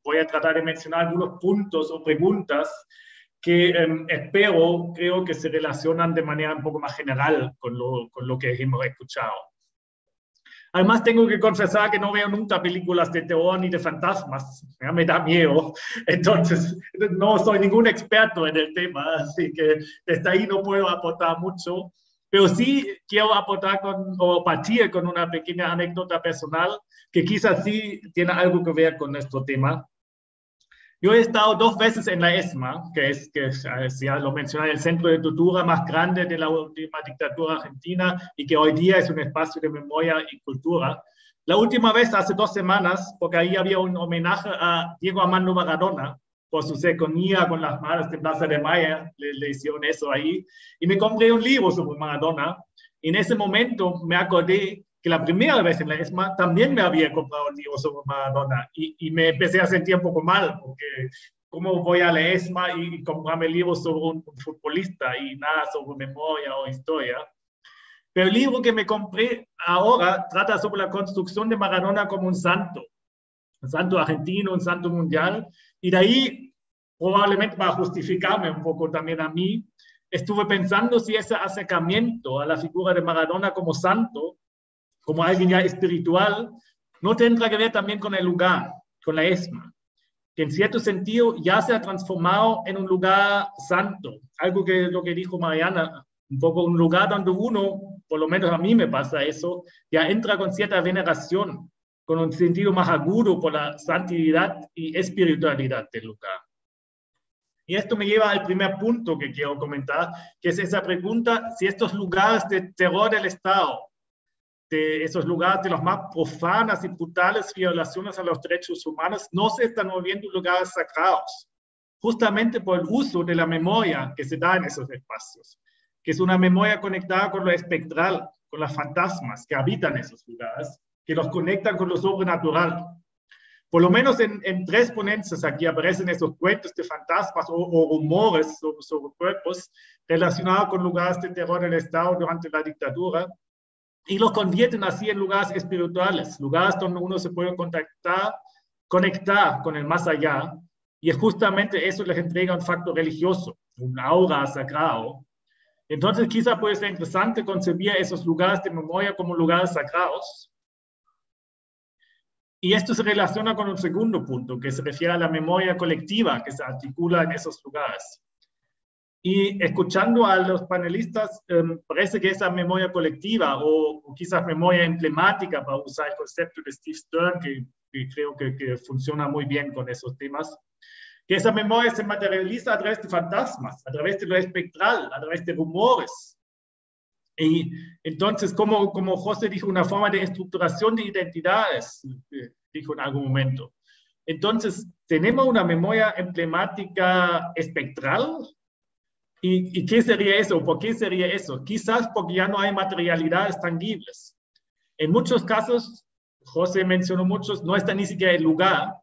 voy a tratar de mencionar algunos puntos o preguntas que creo que se relacionan de manera un poco más general con lo que hemos escuchado. Además, tengo que confesar que no veo nunca películas de terror ni de fantasmas. ¿Ya? Me da miedo. Entonces, no soy ningún experto en el tema, así que desde ahí no puedo aportar mucho. Pero sí quiero aportar o partir con una pequeña anécdota personal que quizás sí tiene algo que ver con nuestro tema. Yo he estado 2 veces en la ESMA, que ya lo mencioné, el centro de tortura más grande de la última dictadura argentina y que hoy día es un espacio de memoria y cultura. La última vez hace 2 semanas, porque ahí había un homenaje a Diego Armando Maradona por su cercanía con las madres de Plaza de Mayo, le hicieron eso ahí, y me compré un libro sobre Maradona, y en ese momento me acordé que la primera vez en la ESMA también me había comprado un libro sobre Maradona y me empecé a sentir un poco mal, porque ¿cómo voy a la ESMA y comprarme libros sobre un futbolista y nada sobre memoria o historia? Pero el libro que me compré ahora trata sobre la construcción de Maradona como un santo argentino, un santo mundial, y de ahí, probablemente para justificarme un poco también a mí, estuve pensando si ese acercamiento a la figura de Maradona como santo, como alguien ya espiritual, no tendrá que ver también con el lugar, con la ESMA, que en cierto sentido ya se ha transformado en un lugar santo, algo que lo que dijo Mariana, un poco un lugar donde uno, por lo menos a mí me pasa eso, ya entra con cierta veneración, con un sentido más agudo por la santidad y espiritualidad del lugar. Y esto me lleva al primer punto que quiero comentar, que es esa pregunta, si estos lugares de terror del Estado, de esos lugares de las más profanas y brutales violaciones a los derechos humanos, no se están volviendo lugares sagrados, justamente por el uso de la memoria que se da en esos espacios, que es una memoria conectada con lo espectral, con los fantasmas que habitan esos lugares, que los conectan con lo sobrenatural. Por lo menos en 3 ponencias aquí aparecen esos cuentos de fantasmas o rumores sobre cuerpos relacionados con lugares de terror del Estado durante la dictadura, y los convierten así en lugares espirituales, lugares donde uno se puede conectar con el más allá, y es justamente eso les entrega un factor religioso, un aura sagrado. Entonces quizá puede ser interesante concebir esos lugares de memoria como lugares sagrados. Y esto se relaciona con un segundo punto, que se refiere a la memoria colectiva que se articula en esos lugares. Y escuchando a los panelistas, parece que esa memoria colectiva o quizás memoria emblemática, para usar el concepto de Steve Stern, que creo que funciona muy bien con esos temas, que esa memoria se materializa a través de fantasmas, a través de lo espectral, a través de rumores. Y entonces, como José dijo, una forma de estructuración de identidades, dijo en algún momento. Entonces, tenemos una memoria emblemática espectral. ¿Y qué sería eso? ¿Por qué sería eso? Quizás porque ya no hay materialidades tangibles. En muchos casos, José mencionó muchos, no está ni siquiera el lugar,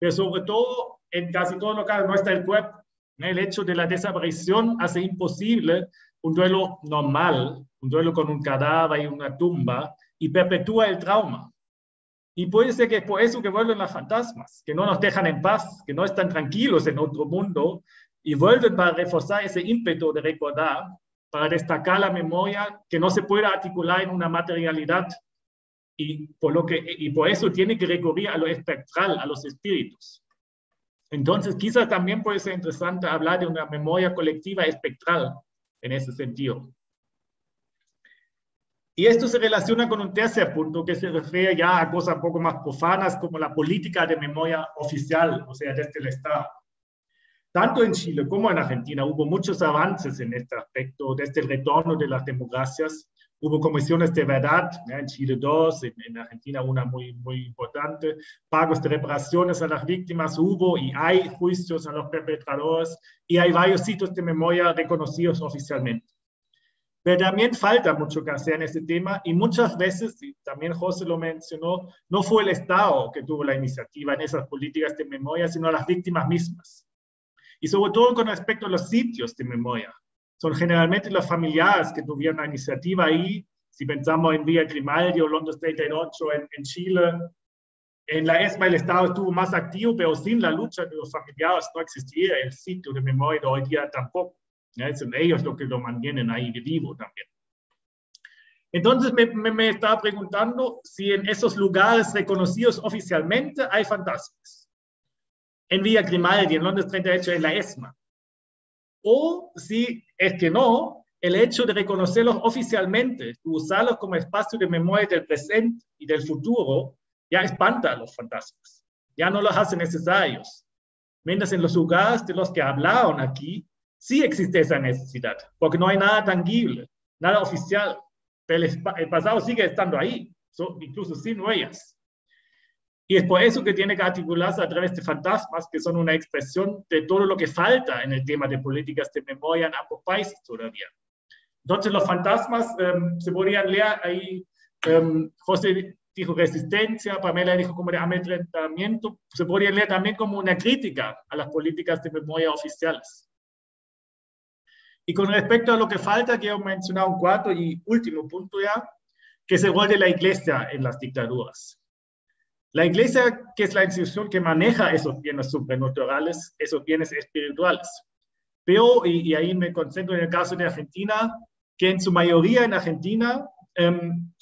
pero sobre todo, en casi todos los casos, no está el cuerpo. El hecho de la desaparición hace imposible un duelo normal, un duelo con un cadáver y una tumba, y perpetúa el trauma. Y puede ser que es por eso que vuelven los fantasmas, que no nos dejan en paz, que no están tranquilos en otro mundo, y vuelven para reforzar ese ímpetu de recordar, para destacar la memoria que no se puede articular en una materialidad, y por eso tiene que recurrir a lo espectral, a los espíritus. Entonces, quizás también puede ser interesante hablar de una memoria colectiva espectral en ese sentido. Y esto se relaciona con un tercer punto que se refiere ya a cosas un poco más profanas como la política de memoria oficial, o sea, desde el Estado. Tanto en Chile como en Argentina hubo muchos avances en este aspecto, desde el retorno de las democracias. Hubo comisiones de verdad, en Chile 2, en Argentina una muy importante, pagos de reparaciones a las víctimas, hubo y hay juicios a los perpetradores, y hay varios sitios de memoria reconocidos oficialmente. Pero también falta mucho que hacer en este tema, y muchas veces, y también José lo mencionó, no fue el Estado que tuvo la iniciativa en esas políticas de memoria, sino las víctimas mismas. Y sobre todo con respecto a los sitios de memoria. Son generalmente los familiares que tuvieron la iniciativa ahí. Si pensamos en Villa Grimaldi o Londres 38 en Chile, en la ESMA el Estado estuvo más activo, pero sin la lucha de los familiares no existía el sitio de memoria de hoy día tampoco. Son ellos los que lo mantienen ahí vivo también. Entonces me estaba preguntando si en esos lugares reconocidos oficialmente hay fantasmas. En Villa Grimaldi, en Londres 38, en la ESMA. O si es que no, el hecho de reconocerlos oficialmente, usarlos como espacio de memoria del presente y del futuro, ya espanta a los fantasmas, ya no los hace necesarios. Mientras en los lugares de los que hablaron aquí, sí existe esa necesidad, porque no hay nada tangible, nada oficial, pero el pasado sigue estando ahí, incluso sin huellas. Y es por eso que tiene que articularse a través de fantasmas, que son una expresión de todo lo que falta en el tema de políticas de memoria en ambos países todavía. Entonces los fantasmas se podrían leer ahí, José dijo resistencia, Pamela dijo como de amedrentamiento, se podría leer también como una crítica a las políticas de memoria oficiales. Y con respecto a lo que falta, quiero mencionar un cuarto y último punto ya, que es el rol de la Iglesia en las dictaduras. La Iglesia, que es la institución que maneja esos bienes supranaturales, esos bienes espirituales. Pero, y ahí me concentro en el caso de Argentina, que en su mayoría en Argentina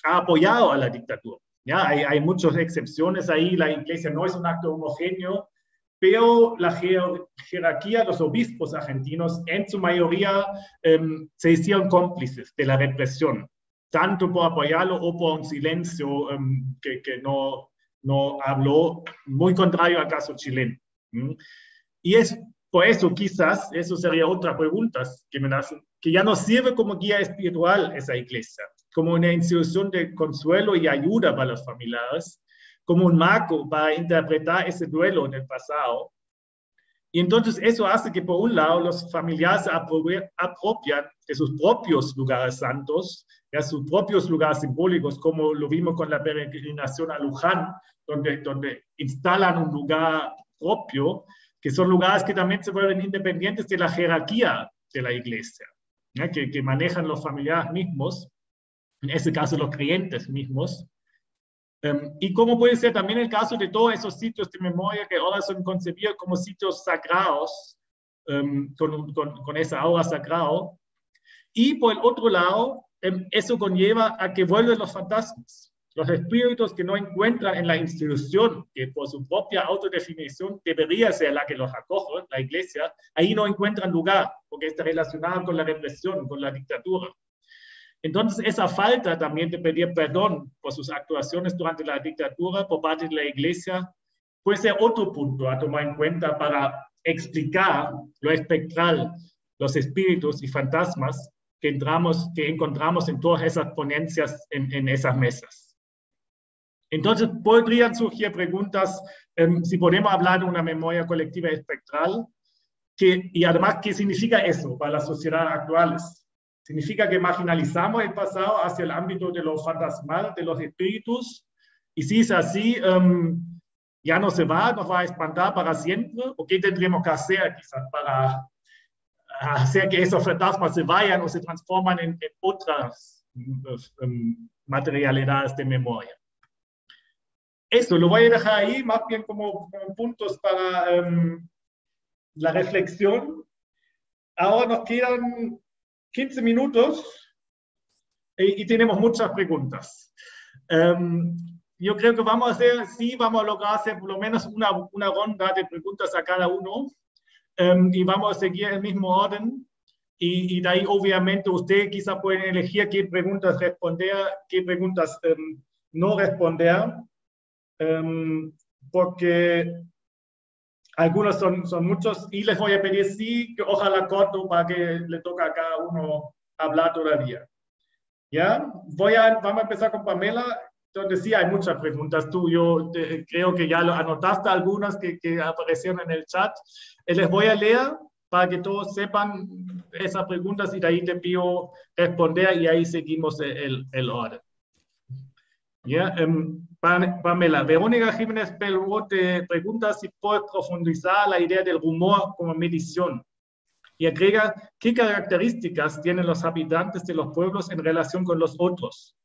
ha apoyado a la dictadura. ¿Ya? Hay muchas excepciones ahí, la Iglesia no es un acto homogéneo, pero la jerarquía, los obispos argentinos, en su mayoría se hicieron cómplices de la represión, tanto por apoyarlo o por un silencio que no habló, muy contrario al caso chileno. Y es por eso quizás, eso sería otra pregunta que me hacen, que ya no sirve como guía espiritual esa iglesia, como una institución de consuelo y ayuda para los familiares, como un marco para interpretar ese duelo en el pasado. Y entonces eso hace que, por un lado, los familiares se apropian de sus propios lugares santos, de sus propios lugares simbólicos, como lo vimos con la peregrinación a Luján, donde instalan un lugar propio, que son lugares que también se vuelven independientes de la jerarquía de la iglesia, ¿ya? Que manejan los familiares mismos, en ese caso los creyentes mismos. Y como puede ser también el caso de todos esos sitios de memoria que ahora son concebidos como sitios sagrados, con esa aura sagrada. Y por el otro lado, eso conlleva a que vuelven los fantasmas, los espíritus que no encuentran en la institución, que por su propia autodefinición debería ser la que los acoge, la iglesia, ahí no encuentran lugar, porque está relacionado con la represión, con la dictadura. Entonces, esa falta también de pedir perdón por sus actuaciones durante la dictadura por parte de la iglesia puede ser otro punto a tomar en cuenta para explicar lo espectral, los espíritus y fantasmas que encontramos en todas esas ponencias en esas mesas. Entonces, podrían surgir preguntas si podemos hablar de una memoria colectiva espectral, y además, ¿qué significa eso para las sociedades actuales? ¿Significa que marginalizamos el pasado hacia el ámbito de lo fantasmal, de los espíritus? Y si es así, ¿ya no se va, nos va a espantar para siempre? ¿O qué tendremos que hacer quizás para hacer que esos fantasmas se vayan o se transforman en otras materialidades de memoria? Eso lo voy a dejar ahí, más bien como puntos para la reflexión. Ahora nos quedan 15 minutos y tenemos muchas preguntas. Yo creo que vamos a lograr hacer por lo menos una ronda de preguntas a cada uno, y vamos a seguir el mismo orden, y de ahí obviamente ustedes quizás pueden elegir qué preguntas responder, qué preguntas no responder, porque algunos son muchos, y les voy a pedir sí, que ojalá corto para que le toque a cada uno hablar todavía. ¿Ya? Vamos a empezar con Pamela, donde sí hay muchas preguntas. Yo creo que ya anotaste algunas que aparecieron en el chat. Les voy a leer para que todos sepan esas preguntas y de ahí te pido responder y ahí seguimos el orden. ¿Ya? Pamela, Verónica Jiménez Pelvo te pregunta si puedes profundizar la idea del rumor como medición y agrega qué características tienen los habitantes de los pueblos en relación con los otros,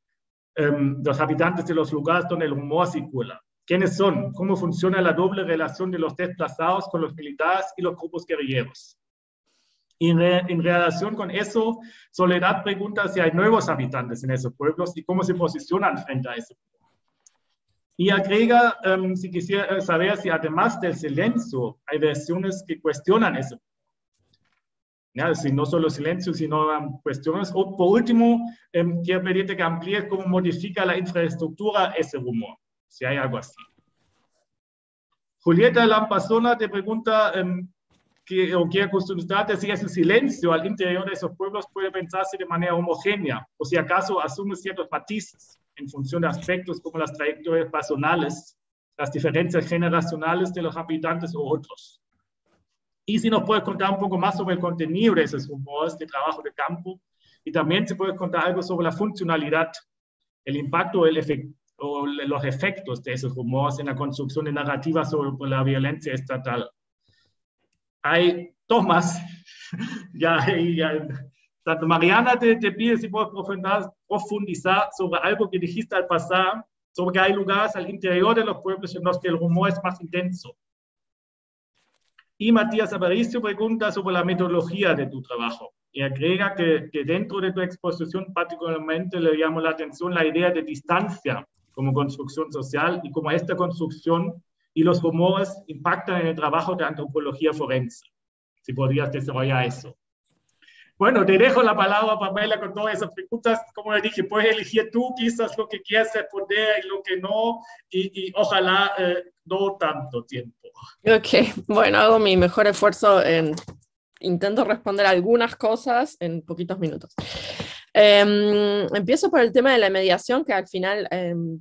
los habitantes de los lugares donde el rumor circula. ¿Quiénes son? ¿Cómo funciona la doble relación de los desplazados con los militares y los grupos guerrilleros? Y en relación con eso, Soledad pregunta si hay nuevos habitantes en esos pueblos y cómo se posicionan frente a eso. Y agrega, si quisiera saber si además del silencio hay versiones que cuestionan eso. ¿Ya? Si no solo silencio, sino cuestiones. O por último, quiero pedirte que amplíes cómo modifica la infraestructura ese rumor, si hay algo así. Julieta Lampazona te pregunta o quiere consultarte si ese silencio al interior de esos pueblos puede pensarse de manera homogénea, o si acaso asume ciertos matices en función de aspectos como las trayectorias personales, las diferencias generacionales de los habitantes o otros. Y si nos puedes contar un poco más sobre el contenido de esos rumores de trabajo de campo, y también si puedes contar algo sobre la funcionalidad, el impacto o los efectos de esos rumores en la construcción de narrativas sobre la violencia estatal. Hay dos más. ya. Tanto Mariana te pide si puedes profundizar sobre algo que dijiste al pasar, sobre que hay lugares al interior de los pueblos en los que el rumor es más intenso. Y Matías Aparicio pregunta sobre la metodología de tu trabajo y agrega que dentro de tu exposición particularmente le llamó la atención la idea de distancia como construcción social y cómo esta construcción y los rumores impactan en el trabajo de antropología forense. Si podrías desarrollar eso. Bueno, te dejo la palabra, Pamela, con todas esas preguntas. Como le dije, puedes elegir tú quizás lo que quieras responder y lo que no, y ojalá no tanto tiempo. Ok, bueno, hago mi mejor esfuerzo intento responder algunas cosas en poquitos minutos. Empiezo por el tema de la mediación, que al final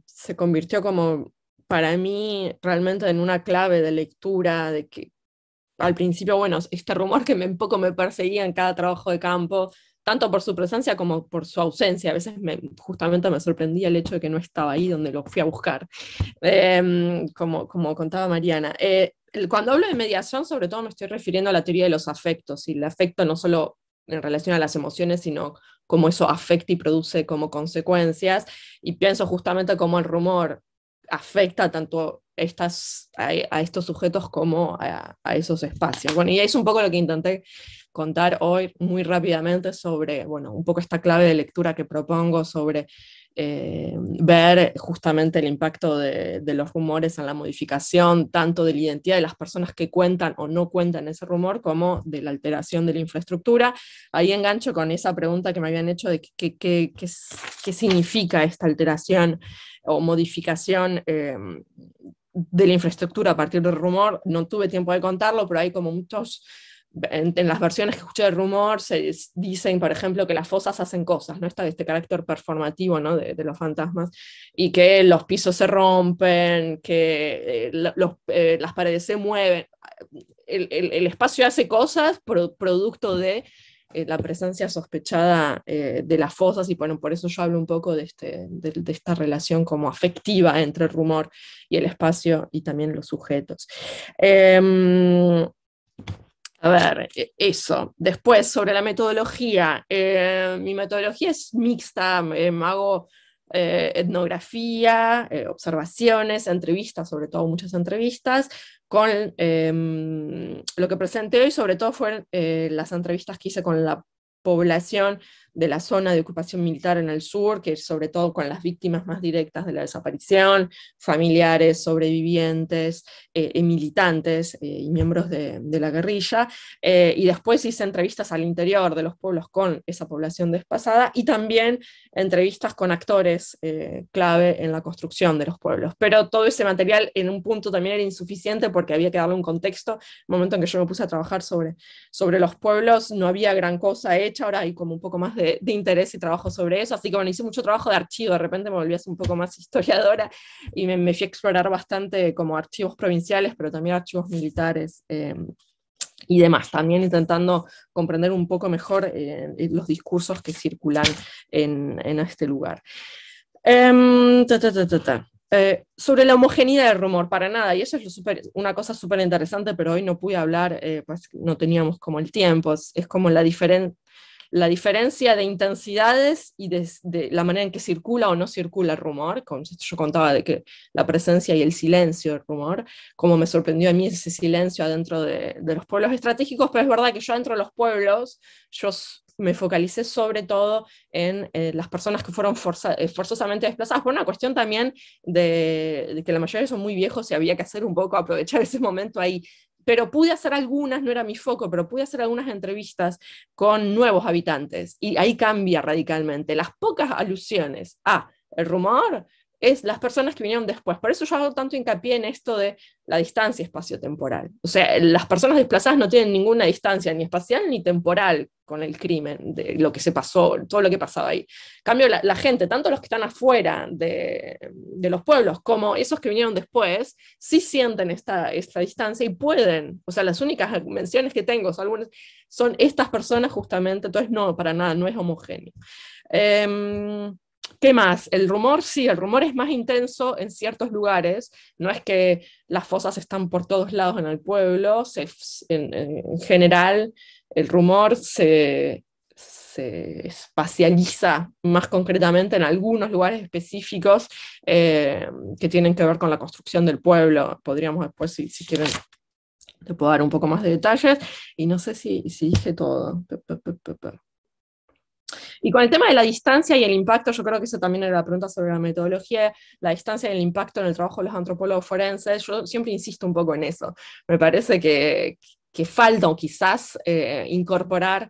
se convirtió como, para mí, realmente en una clave de lectura, de que al principio, bueno, este rumor que un poco me perseguía en cada trabajo de campo, tanto por su presencia como por su ausencia. A veces justamente me sorprendía el hecho de que no estaba ahí donde lo fui a buscar, como contaba Mariana. Cuando hablo de mediación, sobre todo me estoy refiriendo a la teoría de los afectos, y el afecto no solo en relación a las emociones, sino cómo eso afecta y produce como consecuencias, y pienso justamente cómo el rumor afecta tanto a estos sujetos como a esos espacios. Bueno, y es un poco lo que intenté contar hoy muy rápidamente sobre, bueno, un poco esta clave de lectura que propongo sobre ver justamente el impacto de los rumores en la modificación tanto de la identidad de las personas que cuentan o no cuentan ese rumor, como de la alteración de la infraestructura. Ahí engancho con esa pregunta que me habían hecho de qué significa esta alteración o modificación de la infraestructura a partir del rumor. No tuve tiempo de contarlo, pero hay como muchos, en las versiones que escuché del rumor, se dicen, por ejemplo, que las fosas hacen cosas, ¿no? Está este carácter performativo, ¿no? de los fantasmas, y que los pisos se rompen, que las paredes se mueven. El espacio hace cosas producto de la presencia sospechada de las fosas, y bueno, por eso yo hablo un poco de esta relación como afectiva entre el rumor y el espacio y también los sujetos. A ver, eso. Después, sobre la metodología. Mi metodología es mixta, hago etnografía, observaciones, entrevistas, sobre todo muchas entrevistas, con lo que presenté hoy, sobre todo fueron las entrevistas que hice con la población de la zona de ocupación militar en el sur, que es sobre todo con las víctimas más directas de la desaparición, familiares, sobrevivientes, militantes y miembros de la guerrilla, y después hice entrevistas al interior de los pueblos con esa población desplazada, y también entrevistas con actores clave en la construcción de los pueblos. Pero todo ese material en un punto también era insuficiente, porque había que darle un contexto. En el momento en que yo me puse a trabajar sobre los pueblos, no había gran cosa hecha. Ahora hay como un poco más de interés y trabajo sobre eso, así que bueno, hice mucho trabajo de archivo. De repente me volví a ser un poco más historiadora, y me fui a explorar bastante como archivos provinciales, pero también archivos militares y demás, también intentando comprender un poco mejor los discursos que circulan en este lugar. Sobre la homogeneidad del rumor, para nada, y eso es una cosa súper interesante, pero hoy no pude hablar, pues no teníamos como el tiempo. Es como la diferencia de intensidades y de la manera en que circula o no circula el rumor. Yo contaba de que la presencia y el silencio del rumor, como me sorprendió a mí ese silencio adentro de los pueblos estratégicos, pero es verdad que yo dentro de los pueblos, yo me focalicé sobre todo en las personas que fueron forzosamente desplazadas, por una cuestión también de que la mayoría son muy viejos y había que hacer un poco, aprovechar ese momento ahí. Pero pude hacer algunas, no era mi foco, pero pude hacer algunas entrevistas con nuevos habitantes, y ahí cambia radicalmente. Las pocas alusiones a el rumor es las personas que vinieron después. Por eso yo hago tanto hincapié en esto de la distancia espaciotemporal. O sea, las personas desplazadas no tienen ninguna distancia, ni espacial ni temporal, con el crimen, de lo que se pasó, todo lo que pasaba ahí. En cambio, la gente, tanto los que están afuera de los pueblos como esos que vinieron después, sí sienten esta distancia y pueden. O sea, las únicas menciones que tengo son estas personas justamente. Entonces no, para nada, no es homogéneo. ¿Qué más? El rumor, sí, el rumor es más intenso en ciertos lugares. No es que las fosas están por todos lados en el pueblo. En general, el rumor se espacializa más concretamente en algunos lugares específicos que tienen que ver con la construcción del pueblo. Podríamos después, si quieren, te puedo dar un poco más de detalles. Y no sé si dije todo. Y con el tema de la distancia y el impacto, yo creo que eso también era la pregunta sobre la metodología, la distancia y el impacto en el trabajo de los antropólogos forenses. Yo siempre insisto un poco en eso. Me parece que falta, o quizás incorporar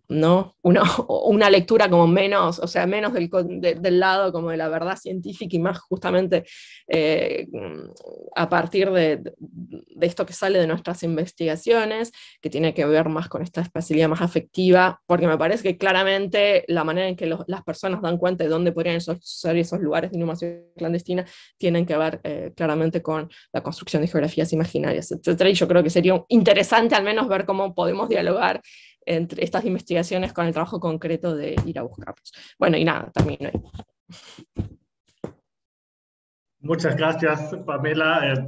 ¿no? Una lectura como menos, o sea, menos del lado como de la verdad científica y más justamente a partir de esto que sale de nuestras investigaciones, que tiene que ver más con esta espacialidad más afectiva, porque me parece que claramente la manera en que las personas dan cuenta de dónde podrían ser esos lugares de inhumación clandestina tienen que ver claramente con la construcción de geografías imaginarias, etc. Y yo creo que sería interesante al menos ver cómo podemos dialogar entre estas investigaciones con el trabajo concreto de ir a buscarlos. Bueno, y nada, termino ahí. Muchas gracias, Pamela,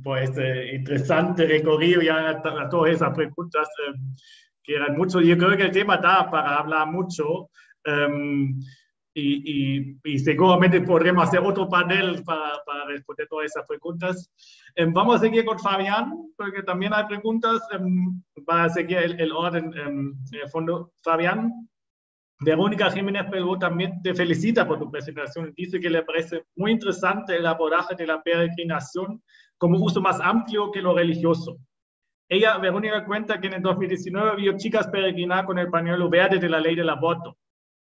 por este interesante recorrido ya a todas esas preguntas que eran mucho. Yo creo que el tema da para hablar mucho y seguramente podremos hacer otro panel para responder todas esas preguntas. Vamos a seguir con Fabián, porque también hay preguntas. Va a seguir el orden en el fondo. Fabián. Verónica Jiménez Pelvo también te felicita por tu presentación. Dice que le parece muy interesante el abordaje de la peregrinación como uso más amplio que lo religioso. Verónica, cuenta que en el 2019 vio chicas peregrinar con el pañuelo verde de la ley del aborto.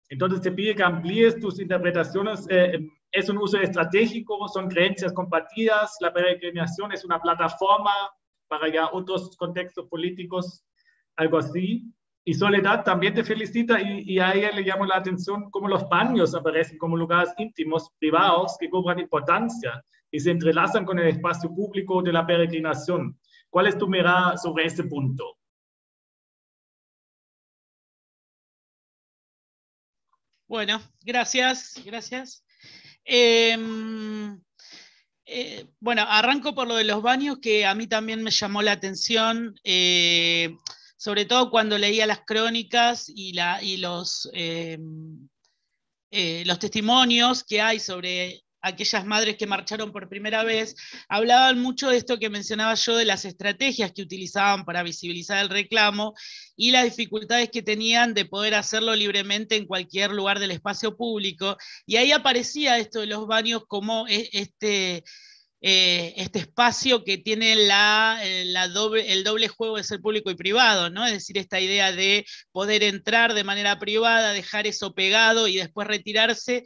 Entonces te pide que amplíes tus interpretaciones. ¿Es un uso estratégico? ¿Son creencias compartidas? ¿La peregrinación es una plataforma para ya otros contextos políticos? Algo así. Y Soledad también te felicita y a ella le llama la atención cómo los baños aparecen como lugares íntimos, privados, que cobran importancia y se entrelazan con el espacio público de la peregrinación. ¿Cuál es tu mirada sobre ese punto? Bueno, gracias. Bueno, arranco por lo de los baños, que a mí también me llamó la atención, sobre todo cuando leía las crónicas y los testimonios que hay sobre aquellas madres que marcharon por primera vez, hablaban mucho de esto que mencionaba yo, de las estrategias que utilizaban para visibilizar el reclamo y las dificultades que tenían de poder hacerlo libremente en cualquier lugar del espacio público. Y ahí aparecía esto de los baños como este espacio que tiene el doble juego de ser público y privado, ¿no? Es decir, esta idea de poder entrar de manera privada, dejar eso pegado y después retirarse,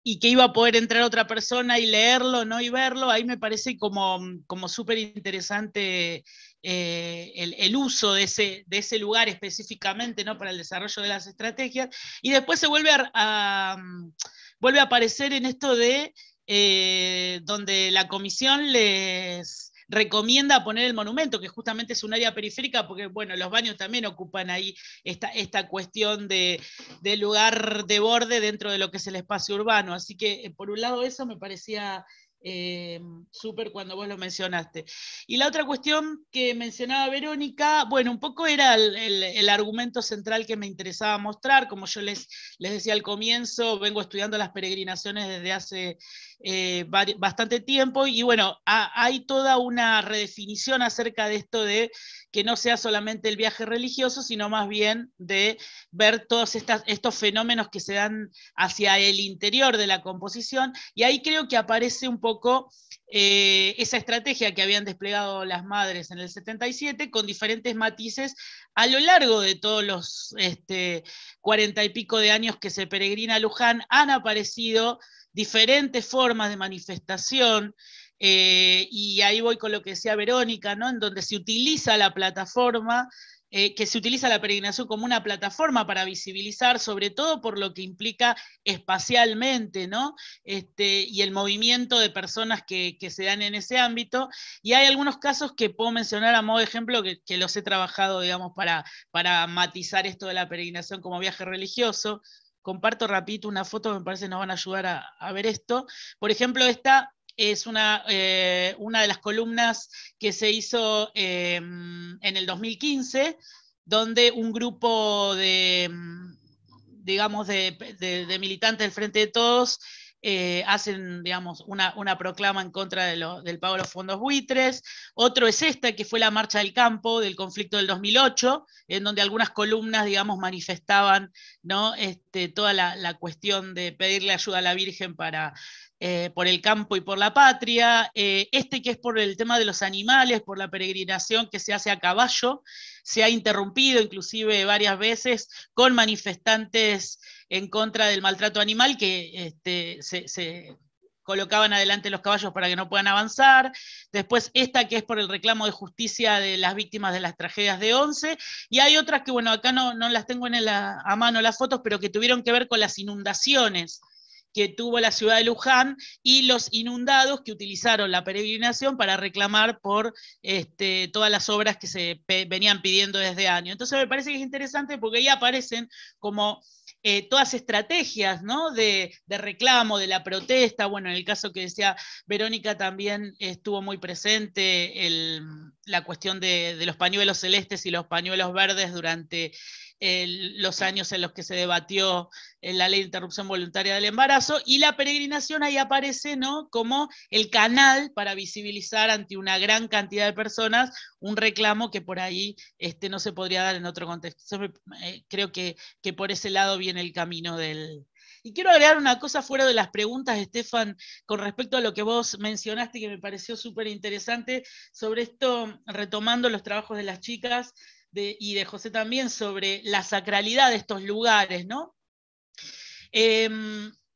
y que iba a poder entrar otra persona y leerlo, ¿no? Y verlo. Ahí me parece como súper interesante el uso de ese lugar específicamente, ¿no? Para el desarrollo de las estrategias. Y después se vuelve vuelve a aparecer en esto de donde la comisión les recomienda poner el monumento, que justamente es un área periférica, porque bueno, los baños también ocupan ahí esta cuestión de lugar de borde dentro de lo que es el espacio urbano. Así que por un lado eso me parecía súper cuando vos lo mencionaste. Y la otra cuestión que mencionaba Verónica, bueno, un poco era el argumento central que me interesaba mostrar. Como yo les decía al comienzo, vengo estudiando las peregrinaciones desde hace bastante tiempo, y bueno, hay toda una redefinición acerca de esto de que no sea solamente el viaje religioso, sino más bien de ver todos estos fenómenos que se dan hacia el interior de la composición, y ahí creo que aparece un poco esa estrategia que habían desplegado las madres en el 77, con diferentes matices a lo largo de todos los 40 y pico de años que se peregrina a Luján. Han aparecido diferentes formas de manifestación, y ahí voy con lo que decía Verónica, ¿no? En donde se utiliza la plataforma, que se utiliza la peregrinación como una plataforma para visibilizar, sobre todo por lo que implica espacialmente, ¿no? Y el movimiento de personas que se dan en ese ámbito. Y hay algunos casos que puedo mencionar a modo de ejemplo, que los he trabajado, digamos, para matizar esto de la peregrinación como viaje religioso. Comparto rapidito una foto, me parece que nos van a ayudar a ver esto. Por ejemplo, esta es una de las columnas que se hizo en el 2015, donde un grupo digamos, de militantes del Frente de Todos hacen, digamos, una proclama en contra del pago de los fondos buitres. Otro es esta, que fue la Marcha del Campo del conflicto del 2008, en donde algunas columnas, digamos, manifestaban, ¿no? toda la cuestión de pedirle ayuda a la Virgen por el campo y por la patria, que es por el tema de los animales, por la peregrinación que se hace a caballo, se ha interrumpido inclusive varias veces con manifestantes en contra del maltrato animal que se colocaban adelante los caballos para que no puedan avanzar. Después que es por el reclamo de justicia de las víctimas de las tragedias de Once, y hay otras que, bueno, acá no las tengo a mano las fotos, pero que tuvieron que ver con las inundaciones que tuvo la ciudad de Luján y los inundados que utilizaron la peregrinación para reclamar por todas las obras que se venían pidiendo desde años. Entonces me parece que es interesante porque ahí aparecen como todas estrategias, ¿no? de reclamo, de la protesta. Bueno, en el caso que decía Verónica también estuvo muy presente la cuestión de los pañuelos celestes y los pañuelos verdes durante los años en los que se debatió la ley de interrupción voluntaria del embarazo, y la peregrinación ahí aparece, ¿no? como el canal para visibilizar ante una gran cantidad de personas un reclamo que por ahí no se podría dar en otro contexto. Creo que por ese lado viene el camino del... Y quiero agregar una cosa fuera de las preguntas, Estefan, con respecto a lo que vos mencionaste, que me pareció súper interesante, sobre esto, retomando los trabajos de las chicas, y de José también, sobre la sacralidad de estos lugares, ¿no?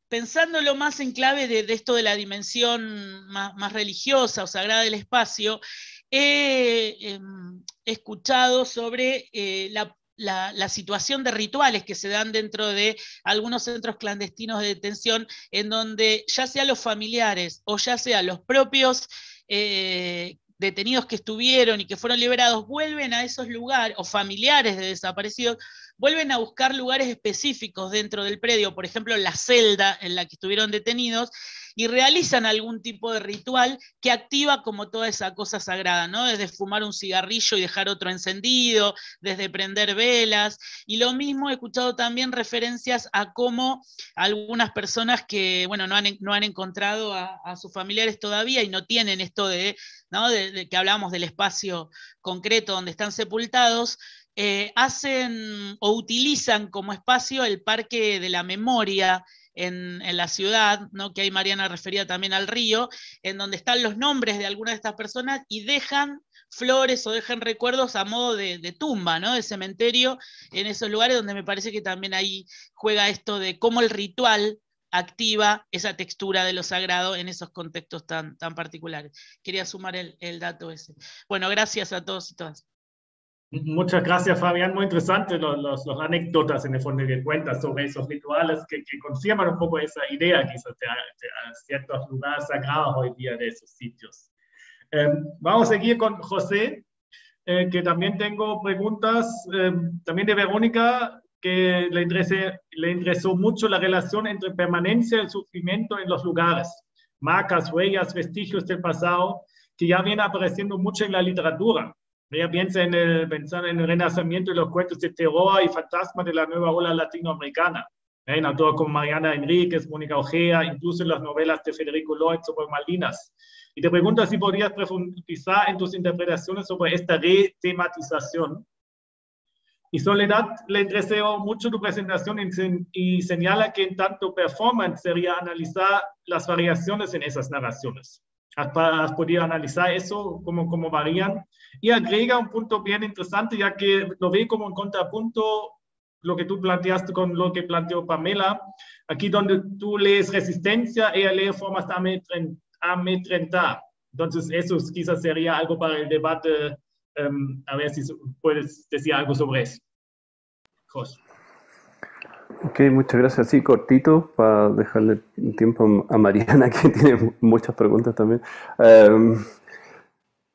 Pensándolo más en clave de esto de la dimensión más religiosa o sagrada del espacio, he escuchado sobre la situación de rituales que se dan dentro de algunos centros clandestinos de detención, en donde ya sea los familiares o ya sea los propios detenidos que estuvieron y que fueron liberados vuelven a esos lugares, o familiares de desaparecidos, vuelven a buscar lugares específicos dentro del predio, por ejemplo la celda en la que estuvieron detenidos, y realizan algún tipo de ritual que activa como toda esa cosa sagrada, ¿no? Desde fumar un cigarrillo y dejar otro encendido, desde prender velas, y lo mismo he escuchado también referencias a cómo algunas personas que, bueno, no han encontrado a sus familiares todavía y no tienen esto ¿no? de que hablábamos del espacio concreto donde están sepultados, hacen o utilizan como espacio el Parque de la Memoria en la ciudad, ¿no? que ahí Mariana refería también al río, en donde están los nombres de algunas de estas personas y dejan flores o dejan recuerdos a modo de tumba, ¿no? de cementerio, en esos lugares donde me parece que también ahí juega esto de cómo el ritual activa esa textura de lo sagrado en esos contextos tan particulares. Quería sumar el dato ese. Bueno, gracias a todos y todas. Muchas gracias, Fabián. Muy interesante los anécdotas en el fondo que cuentas sobre esos rituales que confirman un poco esa idea quizás de ciertos lugares sagrados hoy día de esos sitios. Vamos a seguir con José, que también tengo preguntas, también de Verónica, que le interesó mucho la relación entre permanencia y sufrimiento en los lugares, marcas, huellas, vestigios del pasado, que ya viene apareciendo mucho en la literatura. Ella piensa en el renacimiento de los cuentos de terror y fantasmas de la nueva ola latinoamericana. En autores como Mariana Enríquez, Mónica Ojea, incluso en las novelas de Federico Lloyd sobre Malvinas. Y te pregunto si podrías profundizar en tus interpretaciones sobre esta retematización. Y Soledad, le interesó mucho tu presentación y señala que en tanto performance sería analizar las variaciones en esas narraciones. ¿Has podido analizar eso, cómo varían? Y agrega un punto bien interesante, ya que lo ve como un contrapunto lo que tú planteaste con lo que planteó Pamela. Aquí donde tú lees resistencia, ella lee formas de amedrentar. Entonces eso quizás sería algo para el debate. A ver si puedes decir algo sobre eso. José. Ok, muchas gracias. Sí, cortito, para dejarle tiempo a Mariana, que tiene muchas preguntas también.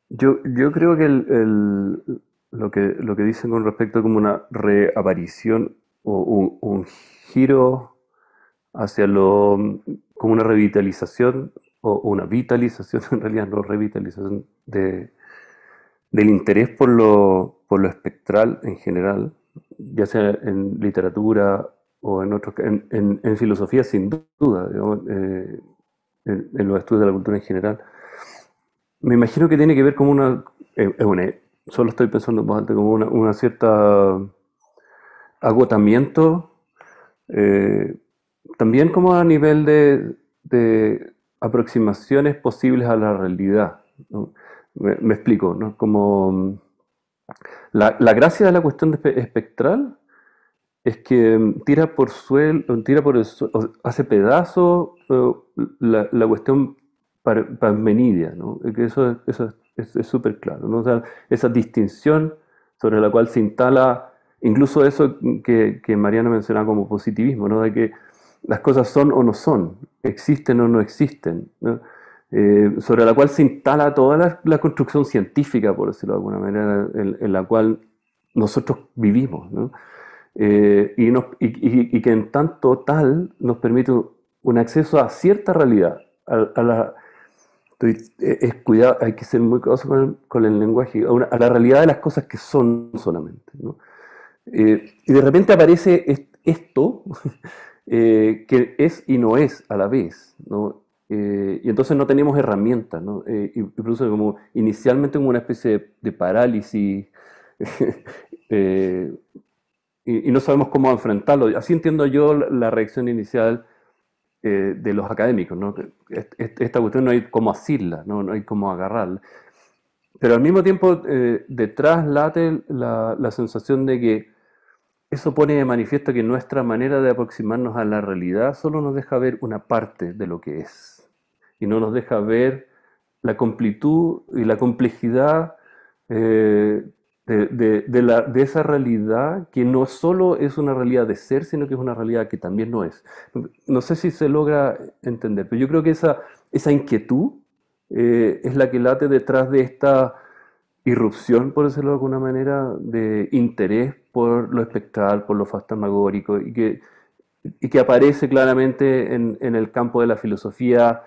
Yo creo que lo que dicen con respecto a como una reaparición o un giro hacia como una revitalización o una vitalización, en realidad no revitalización, del interés por lo espectral en general, ya sea en literatura o en filosofía, sin duda, digamos, en los estudios de la cultura en general. Me imagino que tiene que ver como solo estoy pensando en voz alta, como una cierta agotamiento También como a nivel de aproximaciones posibles a la realidad, ¿no? Me explico, ¿no? Como la gracia de la cuestión espectral es que tira por el suelo, hace pedazos la cuestión parmenidia, ¿no? Que eso es súper claro, ¿no? O sea, esa distinción sobre la cual se instala, incluso eso que Mariana mencionaba como positivismo, ¿no? De que las cosas son o no son, existen o no existen, ¿no? Sobre la cual se instala toda la construcción científica, por decirlo de alguna manera, en la cual nosotros vivimos, ¿no? Y que en tanto tal nos permite un acceso a cierta realidad, cuidado, hay que ser muy cuidadoso con el lenguaje, a la realidad de las cosas que son solamente, ¿no? Y de repente aparece esto que es y no es a la vez, ¿no? Y entonces no tenemos herramientas, ¿no? Y produce como inicialmente como una especie de parálisis y no sabemos cómo enfrentarlo. Así entiendo yo la reacción inicial de los académicos, ¿no? Esta cuestión no hay cómo asirla, no hay cómo agarrarla. Pero al mismo tiempo detrás late la sensación de que eso pone de manifiesto que nuestra manera de aproximarnos a la realidad solo nos deja ver una parte de lo que es y no nos deja ver la completud y la complejidad de esa realidad que no solo es una realidad de ser, sino que es una realidad que también no es. No sé si se logra entender, pero yo creo que esa inquietud es la que late detrás de esta irrupción, por decirlo de alguna manera, de interés por lo espectral, por lo fantasmagórico, y que aparece claramente en el campo de la filosofía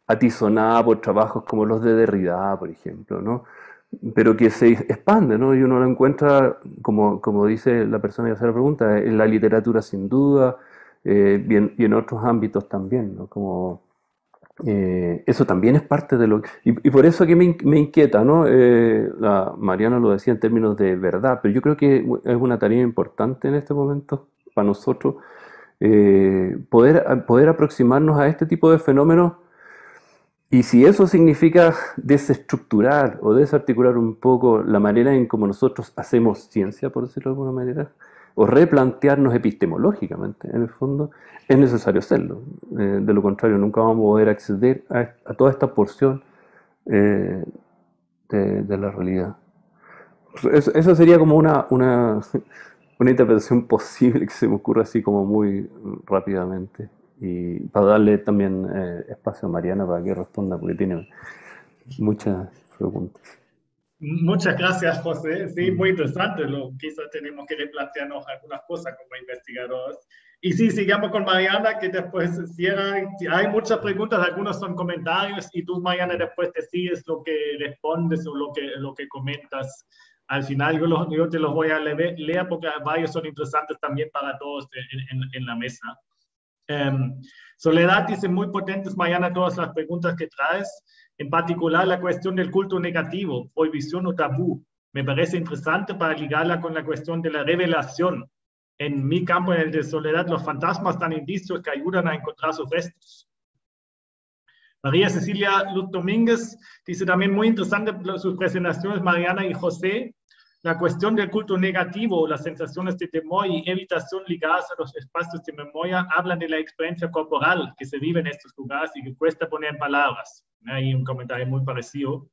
atizonada por trabajos como los de Derrida, por ejemplo, ¿no? Pero que se expande, ¿no? Y uno lo encuentra, como dice la persona que hace la pregunta, en la literatura sin duda, y en otros ámbitos también, ¿no? Como, eso también es parte de lo que... Y por eso que me inquieta, ¿no? Mariana lo decía en términos de verdad, pero yo creo que es una tarea importante en este momento para nosotros poder aproximarnos a este tipo de fenómenos. Y si eso significa desestructurar o desarticular un poco la manera en cómo nosotros hacemos ciencia, por decirlo de alguna manera, o replantearnos epistemológicamente, en el fondo, es necesario hacerlo. De lo contrario, nunca vamos a poder acceder a toda esta porción de la realidad. Eso sería como una interpretación posible que se me ocurre así como muy rápidamente. Y para darle también espacio a Mariana para que responda, porque tiene muchas preguntas. Muchas gracias, José. Sí, muy interesante. Quizás tenemos que replantearnos algunas cosas como investigadores. Y sí, sigamos con Mariana, que después cierra. Hay muchas preguntas, algunos son comentarios, y tú, Mariana, después decides lo que respondes o lo que comentas. Al final yo te los voy a leer porque varios son interesantes también para todos en la mesa. Soledad dice, muy potentes, Mariana, todas las preguntas que traes, en particular la cuestión del culto negativo, prohibición o tabú. Me parece interesante para ligarla con la cuestión de la revelación. En mi campo, en el de Soledad, los fantasmas dan indicios que ayudan a encontrar sus restos. María Cecilia Luz Domínguez dice también muy interesante sus presentaciones, Mariana y José. La cuestión del culto negativo, las sensaciones de temor y evitación ligadas a los espacios de memoria hablan de la experiencia corporal que se vive en estos lugares y que cuesta poner en palabras. Hay un comentario muy parecido.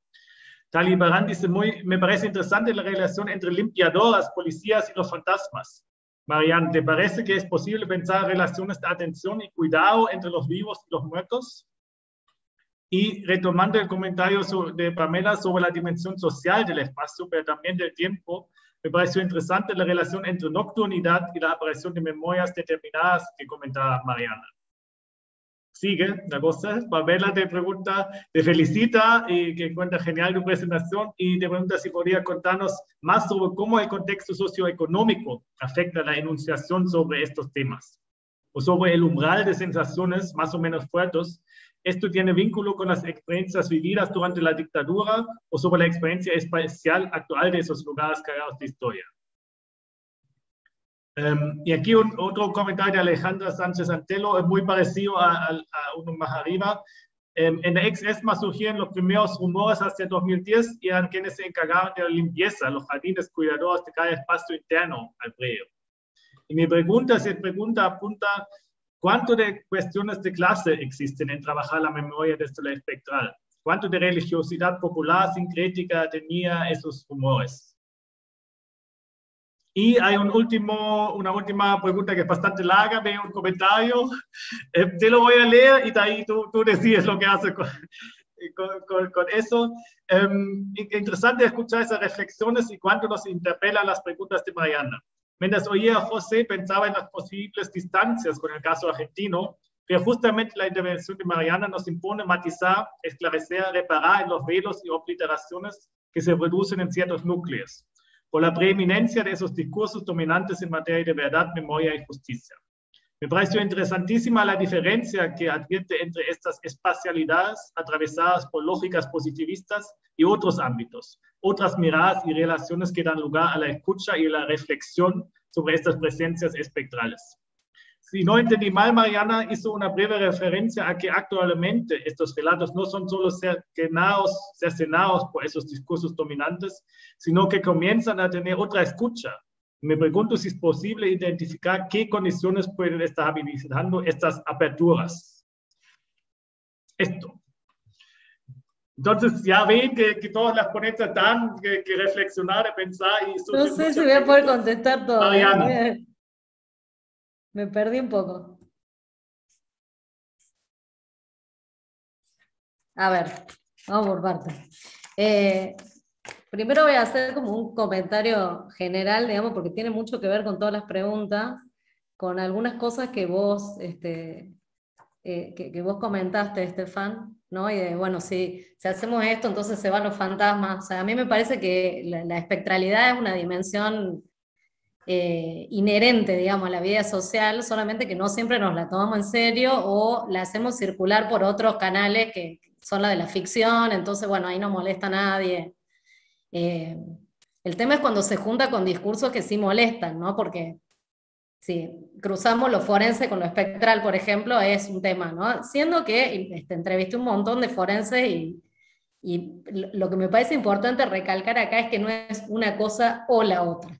Tali Barán dice, me parece interesante la relación entre limpiadoras, policías y los fantasmas. Mariana, ¿te parece que es posible pensar relaciones de atención y cuidado entre los vivos y los muertos? Y retomando el comentario de Pamela sobre la dimensión social del espacio, pero también del tiempo, me pareció interesante la relación entre nocturnidad y la aparición de memorias determinadas que comentaba Mariana. Sigue la cosa, Pamela te felicita y que cuenta genial tu presentación y te pregunta si podría contarnos más sobre cómo el contexto socioeconómico afecta la enunciación sobre estos temas, o sobre el umbral de sensaciones más o menos fuertes. ¿Esto tiene vínculo con las experiencias vividas durante la dictadura o sobre la experiencia espacial actual de esos lugares cargados de historia? Y aquí otro comentario de Alejandra Sánchez Antelo, es muy parecido a uno más arriba. En la ex-ESMA surgieron los primeros rumores hacia 2010 y eran quienes se encargaban de la limpieza, los jardines cuidadores de cada espacio interno al predio. Y mi pregunta apunta, ¿cuánto de cuestiones de clase existen en trabajar la memoria desde la espectral? ¿Cuánto de religiosidad popular sincrética tenía esos rumores? Y hay una última pregunta que es bastante larga, veo un comentario, te lo voy a leer y de ahí tú decides lo que haces con eso. Interesante escuchar esas reflexiones y cuánto nos interpelan las preguntas de Mariana. Mientras oía a José, pensaba en las posibles distancias con el caso argentino, pero justamente la intervención de Mariana nos impone matizar, esclarecer, reparar en los velos y obliteraciones que se producen en ciertos núcleos, por la preeminencia de esos discursos dominantes en materia de verdad, memoria y justicia. Me pareció interesantísima la diferencia que advierte entre estas espacialidades atravesadas por lógicas positivistas y otros ámbitos, otras miradas y relaciones que dan lugar a la escucha y la reflexión sobre estas presencias espectrales. Si no entendí mal, Mariana hizo una breve referencia a que actualmente estos relatos no son solo cercenados por esos discursos dominantes, sino que comienzan a tener otra escucha. Me pregunto si es posible identificar qué condiciones pueden estar habilitando estas aperturas. Esto. Entonces, ya ven que todas las ponentes dan que reflexionar, pensar y... No sé si voy a poder contestar todo. Mariana. Me perdí un poco. A ver, vamos por partes. Primero voy a hacer como un comentario general, digamos, porque tiene mucho que ver con todas las preguntas, con algunas cosas que vos, que vos comentaste, Estefan, ¿no? Y de, bueno, si hacemos esto, entonces se van los fantasmas. O sea, a mí me parece que la espectralidad es una dimensión inherente, digamos, a la vida social, solamente que no siempre nos la tomamos en serio o la hacemos circular por otros canales que son la de la ficción, entonces, bueno, ahí no molesta a nadie. El tema es cuando se junta con discursos que sí molestan, ¿no? Porque si cruzamos lo forense con lo espectral, por ejemplo, es un tema, ¿no? Siendo que entrevisté un montón de forenses y lo que me parece importante recalcar acá es que no es una cosa o la otra,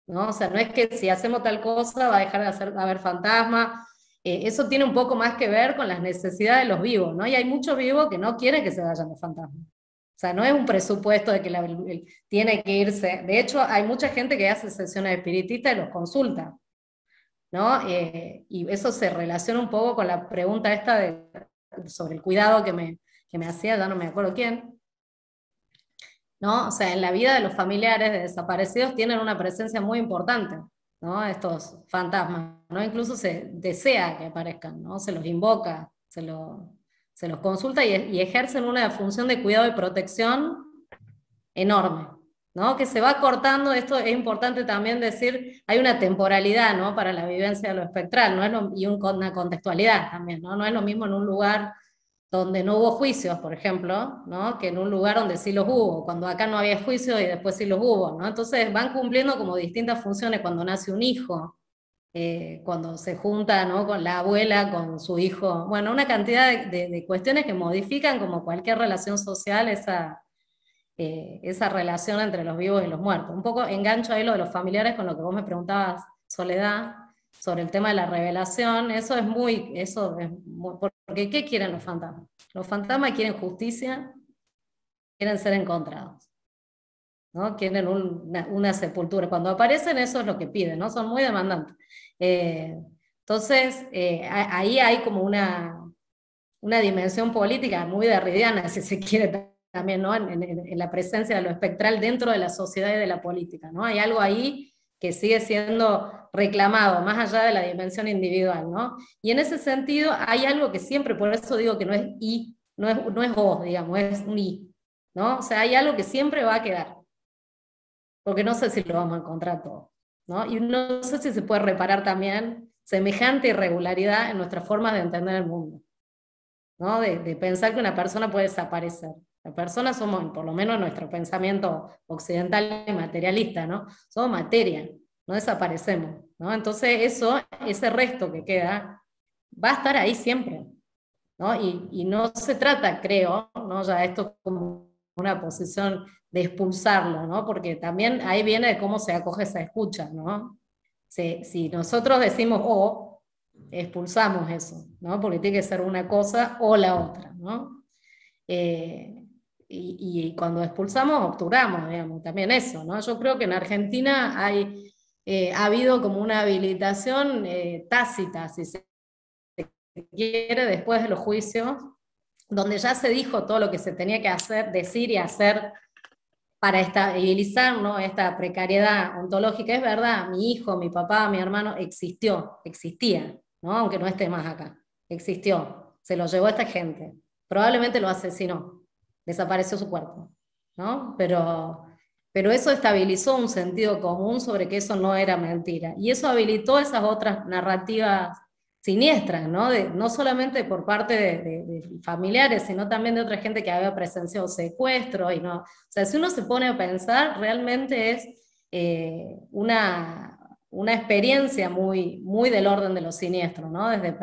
¿no? O sea, no es que si hacemos tal cosa va a dejar de haber fantasmas. Eso tiene un poco más que ver con las necesidades de los vivos, ¿no? Y hay muchos vivos que no quieren que se vayan los fantasmas. O sea, no es un presupuesto de que tiene que irse. De hecho, hay mucha gente que hace sesiones espiritistas y los consulta, ¿no? Y eso se relaciona un poco con la pregunta esta sobre el cuidado que me hacía, ya no me acuerdo quién, ¿no? O sea, en la vida de los familiares de desaparecidos tienen una presencia muy importante, ¿no? Estos fantasmas, ¿no? Incluso se desea que aparezcan, ¿no? Se los invoca, se los consulta y ejercen una función de cuidado y protección enorme, ¿no? Que se va cortando. Esto es importante también decir, hay una temporalidad, ¿no? Para la vivencia de lo espectral, ¿no? Y una contextualidad también, ¿no? No es lo mismo en un lugar donde no hubo juicios, por ejemplo, ¿no? Que en un lugar donde sí los hubo, cuando acá no había juicios y después sí los hubo, ¿no? Entonces van cumpliendo como distintas funciones cuando nace un hijo, cuando se junta, ¿no? Con la abuela, con su hijo, bueno, una cantidad de cuestiones que modifican como cualquier relación social esa relación entre los vivos y los muertos. Un poco engancho ahí lo de los familiares con lo que vos me preguntabas, Soledad, sobre el tema de la revelación. Eso es muy, porque ¿qué quieren los fantasmas? Los fantasmas quieren justicia, quieren ser encontrados, ¿no? Quieren una sepultura. Cuando aparecen, eso es lo que piden, ¿no? Son muy demandantes. Entonces, ahí hay como una dimensión política muy derridiana, si se quiere también, ¿no? En la presencia de lo espectral dentro de la sociedad y de la política, ¿no? Hay algo ahí que sigue siendo reclamado, más allá de la dimensión individual, ¿no? Y en ese sentido hay algo que siempre, por eso digo que no es y, no es o, digamos, es un y, ¿no? O sea, hay algo que siempre va a quedar, porque no sé si lo vamos a encontrar todo, ¿no? Y no sé si se puede reparar también semejante irregularidad en nuestras formas de entender el mundo, ¿no? De pensar que una persona puede desaparecer. Las personas somos, por lo menos en nuestro pensamiento occidental y materialista, ¿no? Somos materia, no desaparecemos. ¿no? Entonces ese resto que queda va a estar ahí siempre, ¿no? Y no se trata, creo, ¿no? Ya esto como una posición de expulsarlo, ¿no? Porque también ahí viene de cómo se acoge esa escucha, ¿no? Si nosotros decimos o, expulsamos eso, ¿no? Porque tiene que ser una cosa o la otra, ¿no? Y cuando expulsamos, obturamos, digamos, también eso, ¿no? Yo creo que en Argentina ha habido como una habilitación tácita, si se quiere, después de los juicios, donde ya se dijo todo lo que se tenía que hacer, decir y hacer para estabilizar, ¿no?, esta precariedad ontológica. Es verdad, mi hijo, mi papá, mi hermano existía, ¿no?, aunque no esté más acá, existió, se lo llevó esta gente, probablemente lo asesinó, desapareció su cuerpo, ¿no? Pero eso estabilizó un sentido común sobre que eso no era mentira, y eso habilitó esas otras narrativas siniestras, ¿no? No solamente por parte de familiares, sino también de otra gente que había presenciado secuestros. Y no, o sea, si uno se pone a pensar, realmente es una experiencia muy, muy del orden de lo siniestro, ¿no? Desde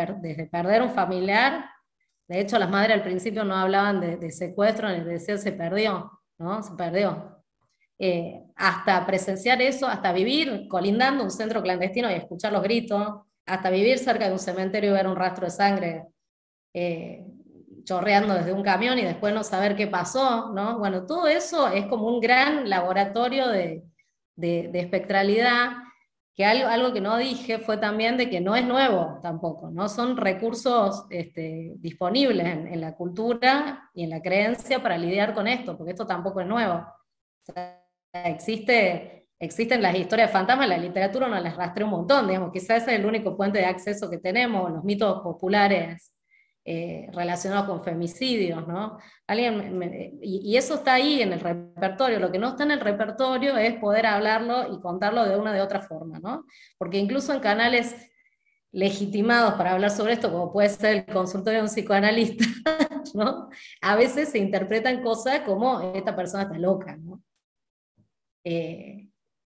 perder un familiar. De hecho, las madres al principio no hablaban de secuestro, ni decían se perdió, ¿no? Se perdió. Hasta presenciar eso, hasta vivir colindando un centro clandestino y escuchar los gritos, hasta vivir cerca de un cementerio y ver un rastro de sangre chorreando desde un camión y después no saber qué pasó, ¿no? Bueno, todo eso es como un gran laboratorio de espectralidad, que algo que no dije fue también de que no es nuevo tampoco, ¿no? Son recursos disponibles en la cultura y en la creencia para lidiar con esto, porque esto tampoco es nuevo. O sea, existen las historias de fantasmas, la literatura nos las rastrea un montón, digamos, quizás ese es el único puente de acceso que tenemos, los mitos populares relacionados con femicidios, ¿no? Y eso está ahí en el repertorio. Lo que no está en el repertorio es poder hablarlo y contarlo de una de otra forma, ¿no? Porque incluso en canales legitimados para hablar sobre esto, como puede ser el consultorio de un psicoanalista, ¿no?, a veces se interpretan cosas como esta persona está loca, ¿no?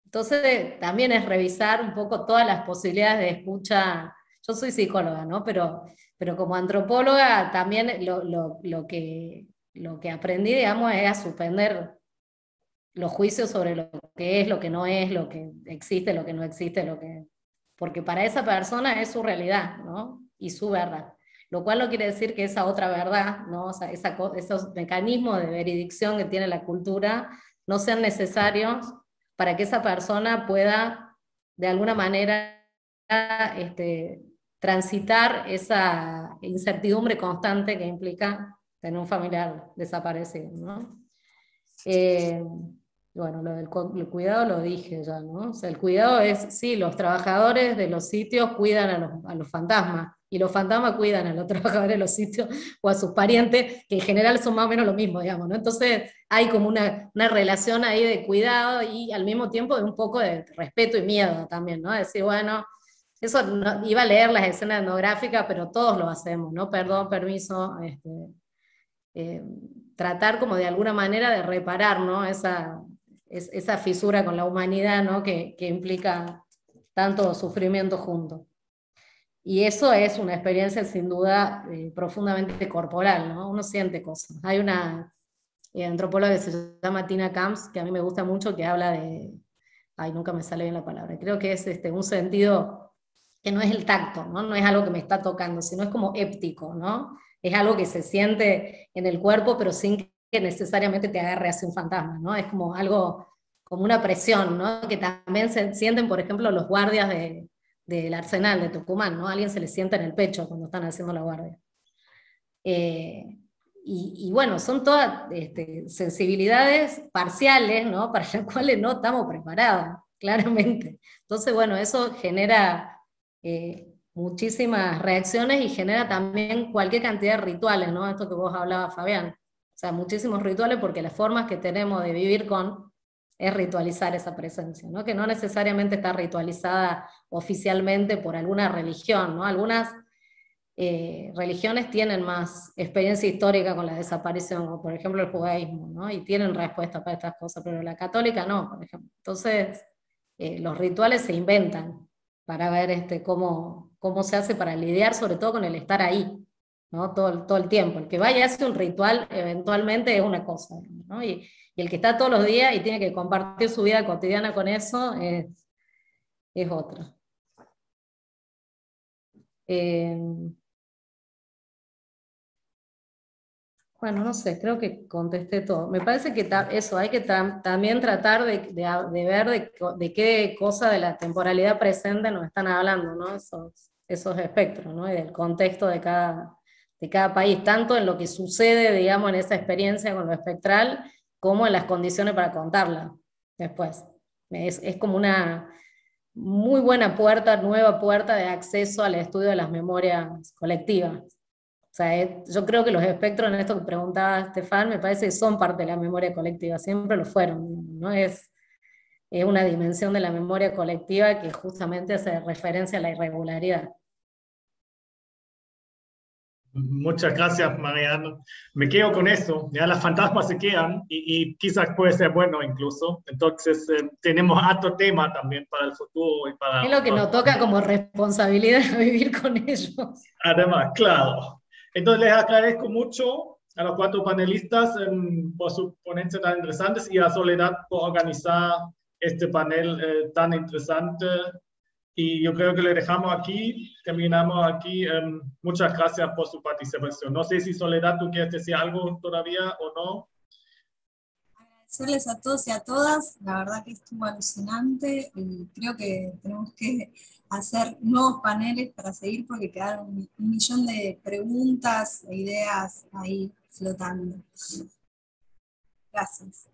Entonces también es revisar un poco todas las posibilidades de escucha. Yo soy psicóloga, ¿no? Pero como antropóloga también lo que aprendí, digamos, es a suspender los juicios sobre lo que es, lo que no es, lo que existe, lo que no existe, porque para esa persona es su realidad, ¿no? Y su verdad. Lo cual no quiere decir que esa otra verdad, ¿no? O sea, esos mecanismos de veredicción que tiene la cultura no sean necesarios para que esa persona pueda, de alguna manera, transitar esa incertidumbre constante que implica tener un familiar desaparecido, ¿no? Bueno, lo del cuidado lo dije ya, ¿no? O sea, el cuidado es, sí, los trabajadores de los sitios cuidan a los fantasmas, y los fantasmas cuidan a los trabajadores de los sitios o a sus parientes, que en general son más o menos lo mismo, digamos, ¿no? Entonces hay como una relación ahí de cuidado y al mismo tiempo de un poco de respeto y miedo también, ¿no? Decir, bueno, eso iba a leer las escenas etnográficas, pero todos lo hacemos, ¿no? Perdón, permiso, tratar como de alguna manera de reparar, ¿no?, esa fisura con la humanidad, ¿no?, que implica tanto sufrimiento junto. Y eso es una experiencia sin duda profundamente corporal, ¿no? Uno siente cosas. Hay una antropóloga que se llama Tina Camps, que a mí me gusta mucho, que habla de, ay, nunca me sale bien la palabra, creo que es un sentido que no es el tacto, ¿no? No es algo que me está tocando, sino es como éptico, ¿no? Es algo que se siente en el cuerpo, pero sin que necesariamente te agarre hacia un fantasma, ¿no? Es como algo, como una presión, ¿no? Que también se sienten, por ejemplo, los guardias del Arsenal de Tucumán, ¿no? Alguien se les sienta en el pecho cuando están haciendo la guardia. Y bueno, son todas sensibilidades parciales, ¿no?, para las cuales no estamos preparados, claramente. Entonces, bueno, eso genera muchísimas reacciones y genera también cualquier cantidad de rituales, ¿no? Esto que vos hablabas, Fabián. O sea, muchísimos rituales, porque las formas que tenemos de vivir es ritualizar esa presencia, ¿no? Que no necesariamente está ritualizada oficialmente por alguna religión, ¿no? Algunas religiones tienen más experiencia histórica con la desaparición, como por ejemplo el judaísmo, ¿no? Y tienen respuesta para estas cosas, pero la católica no, por ejemplo. Entonces, los rituales se inventan, para ver cómo se hace para lidiar sobre todo con el estar ahí, ¿no? Todo el tiempo. El que vaya y hace un ritual eventualmente es una cosa, ¿no? Y el que está todos los días y tiene que compartir su vida cotidiana con eso es otra. Bueno, no sé, creo que contesté todo. Me parece que eso, hay que también tratar de ver de qué cosa de la temporalidad presente nos están hablando, ¿no? Esos espectros, ¿no? Y del contexto de cada país, tanto en lo que sucede, digamos, en esa experiencia con lo espectral, como en las condiciones para contarla después. Es como una muy buena nueva puerta de acceso al estudio de las memorias colectivas. O sea, yo creo que los espectros en esto que preguntaba Estefan, me parece que son parte de la memoria colectiva, siempre lo fueron, ¿no? Es una dimensión de la memoria colectiva que justamente hace referencia a la irregularidad. Muchas gracias, Mariano. Me quedo con eso. Ya las fantasmas se quedan y quizás puede ser bueno incluso. Entonces, tenemos otro tema también para el futuro y para Es lo que nos toca como responsabilidad vivir con ellos. Además, claro. Entonces, les agradezco mucho a los 4 panelistas por sus ponencias tan interesantes y a Soledad por organizar este panel tan interesante. Y yo creo que le dejamos aquí, terminamos aquí. Muchas gracias por su participación. No sé si Soledad, tú quieres decir algo todavía o no. Agradecerles a todos y a todas, la verdad que estuvo alucinante y creo que tenemos que hacer nuevos paneles para seguir porque quedaron un millón de preguntas e ideas ahí flotando. Gracias.